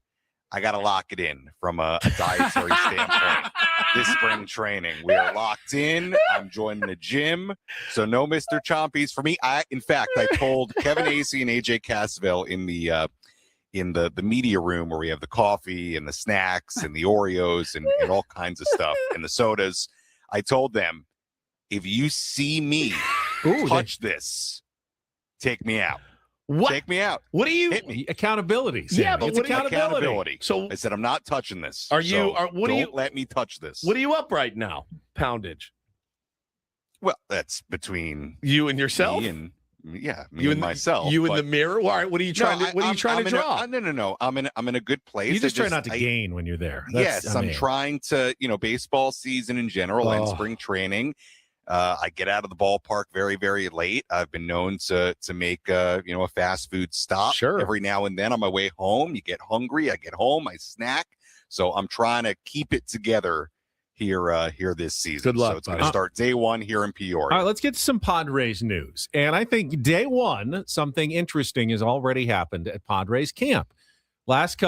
I got to lock it in from a dietary standpoint. This spring training, we are locked in. I'm joining the gym, so no Mr. Chompy's for me. In fact, I told Kevin Acey and AJ Cassaville in the media room where we have the coffee and the snacks and the Oreos and all kinds of stuff and the sodas. I told them, if you see me touch this, take me out. What? Take me out. What do you hit me? Accountability. Sammy. Yeah, but it's what accountability. So I said, I'm not touching this. Are you? Don't let me touch this. What are you up right now? Poundage. Well, that's between you and yourself. Me and myself. You in the mirror. All right. What are you trying to? What are you trying to draw? No. I'm in a good place. You just try not to gain when you're there. I'm trying to. Baseball season in general and spring training. I get out of the ballpark very, very late. I've been known to make a fast food stop every now and then on my way home. You get hungry, I get home, I snack. So I'm trying to keep it together here this season. Good luck. So it's going to start day one here in Peoria. All right, let's get to some Padres news. And I think day one, something interesting has already happened at Padres camp. Last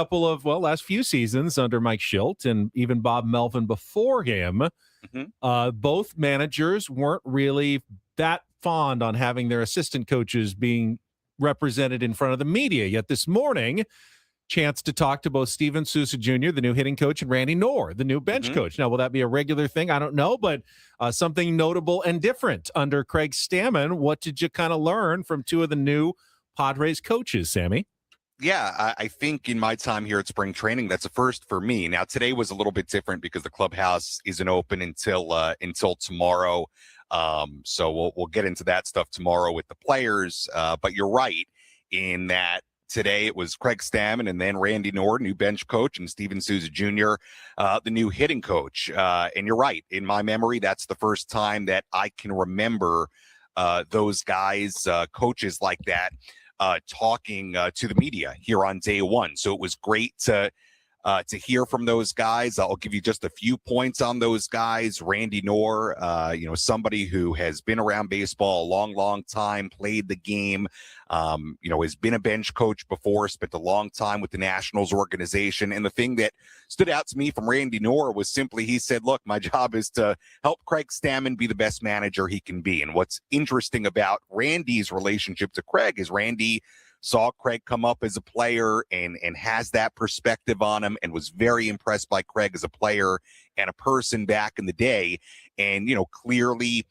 few seasons under Mike Schilt and even Bob Melvin before him, both managers weren't really that fond on having their assistant coaches being represented in front of the media. Yet this morning, chance to talk to both Steven Souza Jr., the new hitting coach, and Randy Knorr, the new bench coach. Now, will that be a regular thing? I don't know, but something notable and different under Craig Stammen. What did you kind of learn from two of the new Padres coaches, Sammy? Yeah, I think in my time here at spring training, that's a first for me. Now, today was a little bit different because the clubhouse isn't open until tomorrow. So we'll get into that stuff tomorrow with the players. But you're right in that today it was Craig Stammen and then Randy Knorr, new bench coach, and Steven Souza Jr., the new hitting coach. And you're right. In my memory, that's the first time that I can remember those guys, coaches like that, talking to the media here on day one. So it was great to hear from those guys. I'll give you just a few points on those guys. Randy Knorr, somebody who has been around baseball a long, long time, played the game, has been a bench coach before, spent a long time with the Nationals organization. And the thing that stood out to me from Randy Knorr was simply, he said, look, my job is to help Craig Stammen be the best manager he can be. And what's interesting about Randy's relationship to Craig is Randy saw Craig come up as a player and has that perspective on him and was very impressed by Craig as a player and a person back in the day. And, clearly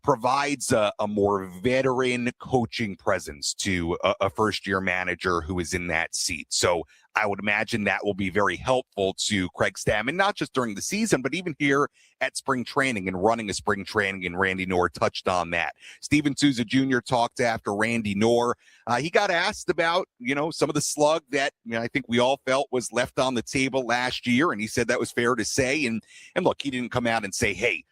provides a more veteran coaching presence to a first-year manager who is in that seat. So I would imagine that will be very helpful to Craig Stammen, not just during the season, but even here at spring training and running a spring training, and Randy Knorr touched on that. Steven Souza Jr. talked after Randy Knorr. He got asked about, some of the slug that I think we all felt was left on the table last year, and he said that was fair to say. And look, he didn't come out and say, hey,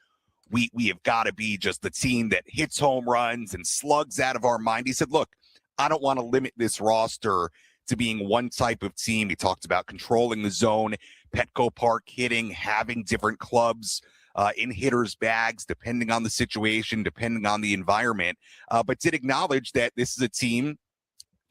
we have got to be just the team that hits home runs and slugs out of our mind. He said, look, I don't want to limit this roster to being one type of team. He talked about controlling the zone, Petco Park hitting, having different clubs in hitters' bags, depending on the situation, depending on the environment, but did acknowledge that this is a team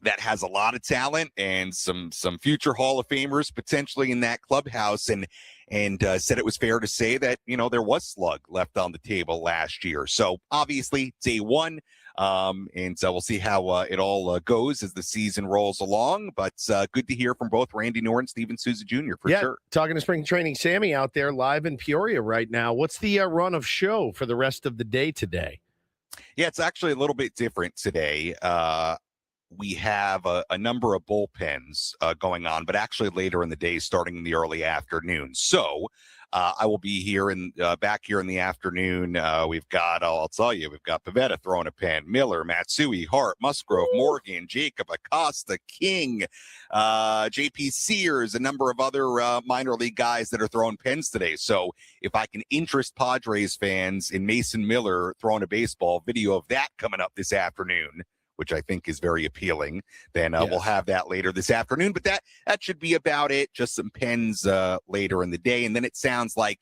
that has a lot of talent and some future Hall of Famers potentially in that clubhouse, and said it was fair to say that, there was slug left on the table last year. So obviously day one, and so we'll see how it all goes as the season rolls along. But good to hear from both Randy Knorr and Steven Souza Jr. for sure. Talking to spring training, Sammy out there live in Peoria right now. What's the run of show for the rest of the day today? Yeah, it's actually a little bit different today. We have a number of bullpens going on, but actually later in the day, starting in the early afternoon. So I will be here back here in the afternoon. We've got, I'll tell you, we've got Pivetta throwing a pen, Miller, Matsui, Hart, Musgrove, Morgan, Jacob, Acosta, King, JP Sears, a number of other minor league guys that are throwing pens today. So if I can interest Padres fans in Mason Miller throwing a baseball, video of that coming up this afternoon, which I think is very appealing, then we'll have that later this afternoon. But that should be about it. Just some pens later in the day. And then it sounds like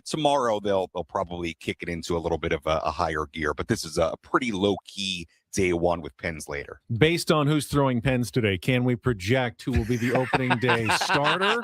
tomorrow they'll probably kick it into a little bit of a higher gear. But this is a pretty low-key day one with pens later. Based on who's throwing pens today, can we project who will be the opening day starter?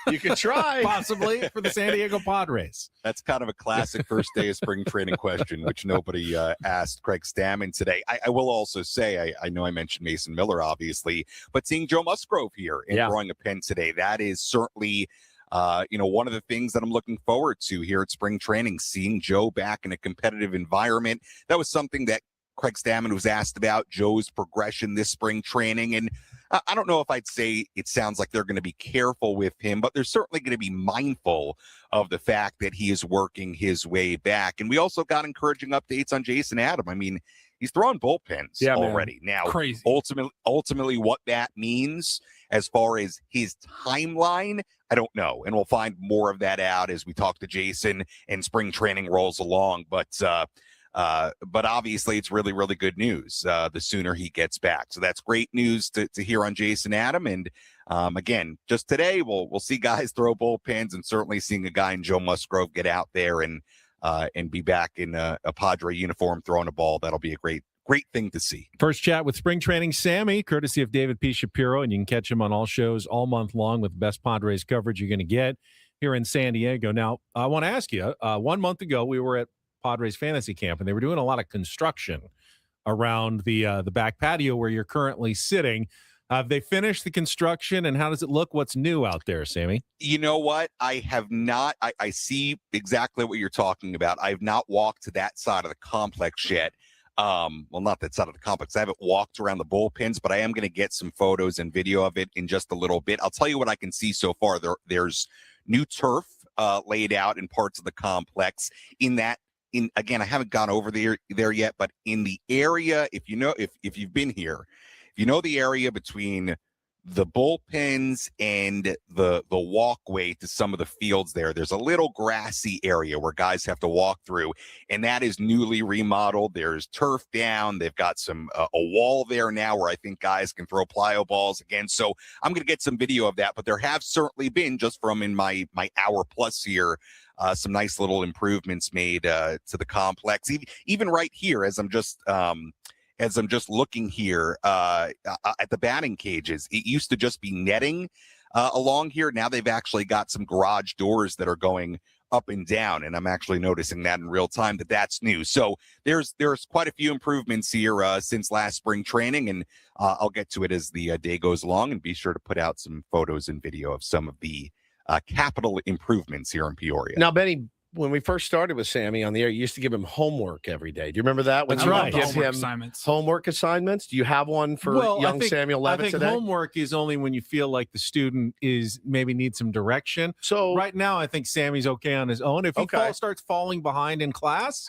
You could try. Possibly for the San Diego Padres. That's kind of a classic first day of spring training question, which nobody asked Craig Stammen today. I will also say, I know I mentioned Mason Miller, obviously, but seeing Joe Musgrove here and throwing a pen today, that is certainly one of the things that I'm looking forward to here at spring training, seeing Joe back in a competitive environment. That was something that Craig Stammen was asked about, Joe's progression this spring training. And I don't know if I'd say it sounds like they're going to be careful with him, but they're certainly going to be mindful of the fact that he is working his way back. And we also got encouraging updates on Jason Adam. I mean, he's throwing bullpens already. Now, crazy. Ultimately, what that means as far as his timeline, I don't know. And we'll find more of that out as we talk to Jason and spring training rolls along. But obviously, it's really, really good news the sooner he gets back. So that's great news to hear on Jason Adam. And again, just today, we'll see guys throw bullpens, and certainly seeing a guy in Joe Musgrove get out there and be back in a Padre uniform throwing a ball. That'll be a great thing to see. First chat with spring training Sammy, courtesy of David P. Shapiro, and you can catch him on all shows all month long with the best Padres coverage you're going to get here in San Diego. Now, I want to ask you, 1 month ago, we were at Padres fantasy camp, and they were doing a lot of construction around the back patio where you're currently sitting. Have they finished the construction, and how does it look? What's new out there, Sammy? You know what? I have not. I see exactly what you're talking about. I have not walked to that side of the complex yet. Well, not that side of the complex. I haven't walked around the bullpens, but I am going to get some photos and video of it in just a little bit. I'll tell you what I can see so far. There's new turf laid out in parts of the complex. Again, I haven't gone over there yet, but in the area, if you've been here, you know the area between the bullpens and the walkway to some of the fields there's a little grassy area where guys have to walk through, and that is newly remodeled. There's turf down. They've got a wall there now where I think guys can throw plyo balls again. So I'm going to get some video of that, but there have certainly been, just from in my hour plus here, some nice little improvements made to the complex. Even right here, as I'm just looking here at the batting cages, it used to just be netting along here. Now they've actually got some garage doors that are going up and down, and I'm actually noticing that in real time that's new. So there's quite a few improvements here since last spring training, and I'll get to it as the day goes along, and be sure to put out some photos and video of some of the capital improvements here in Peoria. Now, Benny, when we first started with Sammy on the air, you used to give him homework every day. Do you remember that? That's right. Give Homework him assignments. homework assignments. Do you have one for young Samuel Levitt I think today? homework is only when you feel like the student maybe needs some direction. So right now, I think Sammy's okay on his own. If he starts falling behind in class,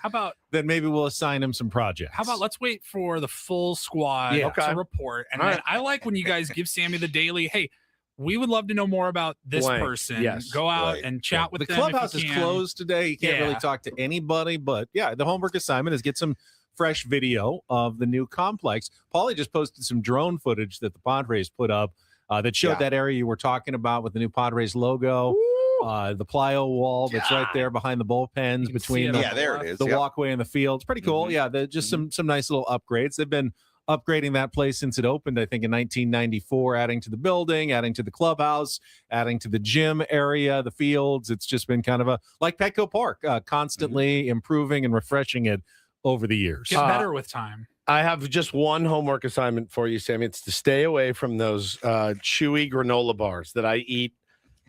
then maybe we'll assign him some projects. How about let's wait for the full squad to report, and then I like when you guys give Sammy the daily. Hey, we would love to know more about this person. Yes. Go out and chat with the them. clubhouse is closed today. You can't really talk to anybody, but the homework assignment is get some fresh video of the new complex. Paulie just posted some drone footage that the Padres put up that showed that area you were talking about with the new Padres logo. The plyo wall that's right there behind the bullpens between there it is. The walkway and the field. It's pretty cool. Yeah, just some nice little upgrades. They've been upgrading that place since it opened, I think, in 1994, adding to the building, adding to the clubhouse, adding to the gym area, the fields. It's just been kind of like Petco Park, constantly improving and refreshing it over the years. Get better with time. I have just one homework assignment for you, Sammy. It's to stay away from those chewy granola bars that I eat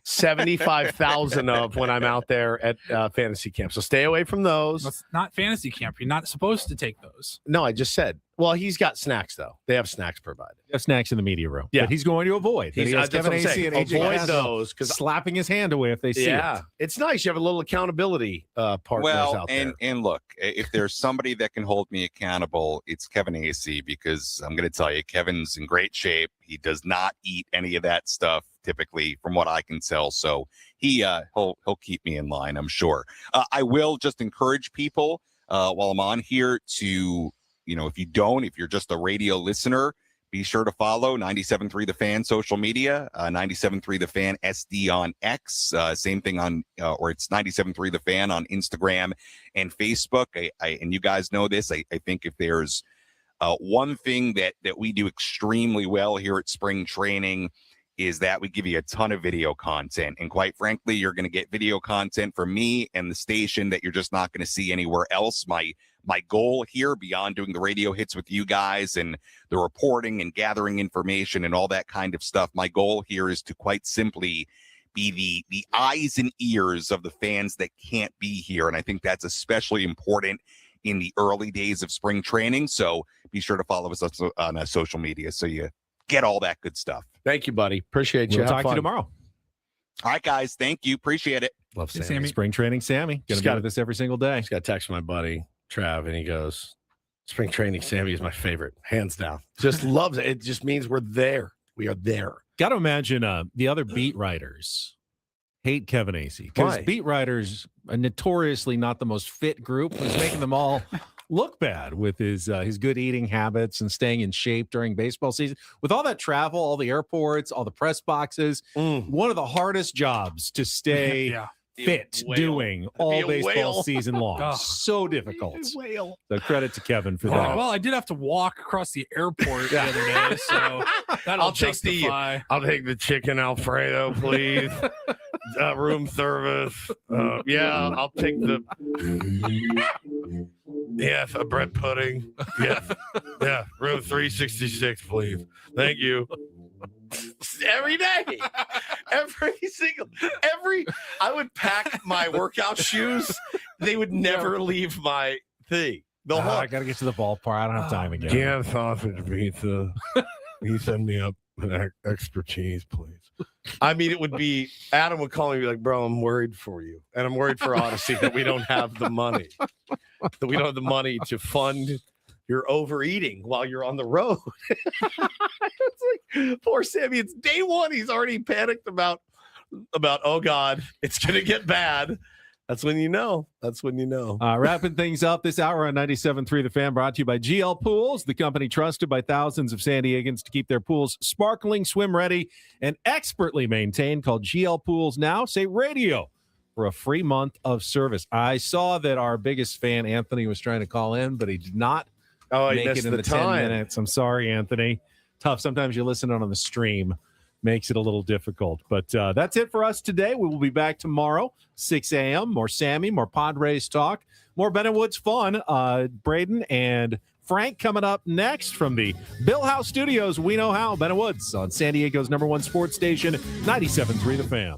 75,000 of when I'm out there at fantasy camp. So stay away from those. That's not fantasy camp. You're not supposed to take those. No, I just said Well, he's got snacks though. They have snacks provided. They have snacks in the media room. Yeah. But he's going to avoid. He's He has that's Kevin what I'm AC saying. and AJ Avoid Castle those because slapping his hand away if they see it. it's nice. You have a little accountability partners Well, out there. and look, if there's somebody that can hold me accountable, it's Kevin AC, because I'm going to tell you, Kevin's in great shape. He does not eat any of that stuff typically, from what I can tell. So he'll keep me in line, I'm sure. I will just encourage people while I'm on here to, if you're just a radio listener, be sure to follow 97.3 The Fan social media, 97.3 The Fan SD on X, same thing on, or it's 97.3 The Fan on Instagram and Facebook. And you guys know this. I think if there's one thing that we do extremely well here at spring training is that we give you a ton of video content. And quite frankly, you're going to get video content from me and the station that you're just not going to see anywhere else. My goal here, beyond doing the radio hits with you guys and the reporting and gathering information and all that kind of stuff, my goal here is to quite simply be the eyes and ears of the fans that can't be here. And I think that's especially important in the early days of spring training. So be sure to follow us on social media so you get all that good stuff. Thank you, buddy. Appreciate you. We'll talk to you tomorrow. All right, guys. Thank you. Appreciate it. Love Hey, Sammy. Spring training Sammy. Gonna be with this every single day. Just got a text from my buddy Trav, and he goes, "Spring training Sammy is my favorite, hands down. Just loves it. It just means we're there. We are there." Got to imagine the other beat writers hate Kevin AC, because Why? beat writers are notoriously not the most fit group. He's making them all look bad with his good eating habits and staying in shape during baseball season. With all that travel, all the airports, all the press boxes, one of the hardest jobs to stay fit doing all baseball season long. Oh. So difficult. Whale. So credit to Kevin for that. Well, I did have to walk across the airport the other day, so that'll justify. I'll take the chicken Alfredo, please. Room service. I'll take the a bread pudding. Yeah, room 366, please. Thank you. Every day, I would pack my workout shoes. They would never leave my thing. I got to get to the ballpark. I don't have time again. Can sausage pizza. You send me up an extra cheese, please. I mean, it would be Adam would call me and be like, "Bro, I'm worried for you, and I'm worried for Odyssey that we don't have the money, to fund your overeating while you're on the road." It's like, poor Sammy. It's day one. He's already panicked about oh God, it's gonna get bad. That's when you know. Wrapping things up this hour on 97.3 The Fan, brought to you by GL Pools, the company trusted by thousands of San Diegans to keep their pools sparkling, swim ready, and expertly maintained. Called GL Pools now. Say radio for a free month of service. I saw that our biggest fan, Anthony, was trying to call in, but he did not make it in the 10 minutes. I'm sorry, Anthony. Tough. Sometimes you listen on the stream. Makes it a little difficult. But that's it for us today. We will be back tomorrow, 6 a.m. More Sammy, more Padres talk, more Ben and Woods fun. Braden and Frank coming up next from the Bill House Studios. We know how. Ben and Woods on San Diego's #1 sports station, 97.3 The Fan.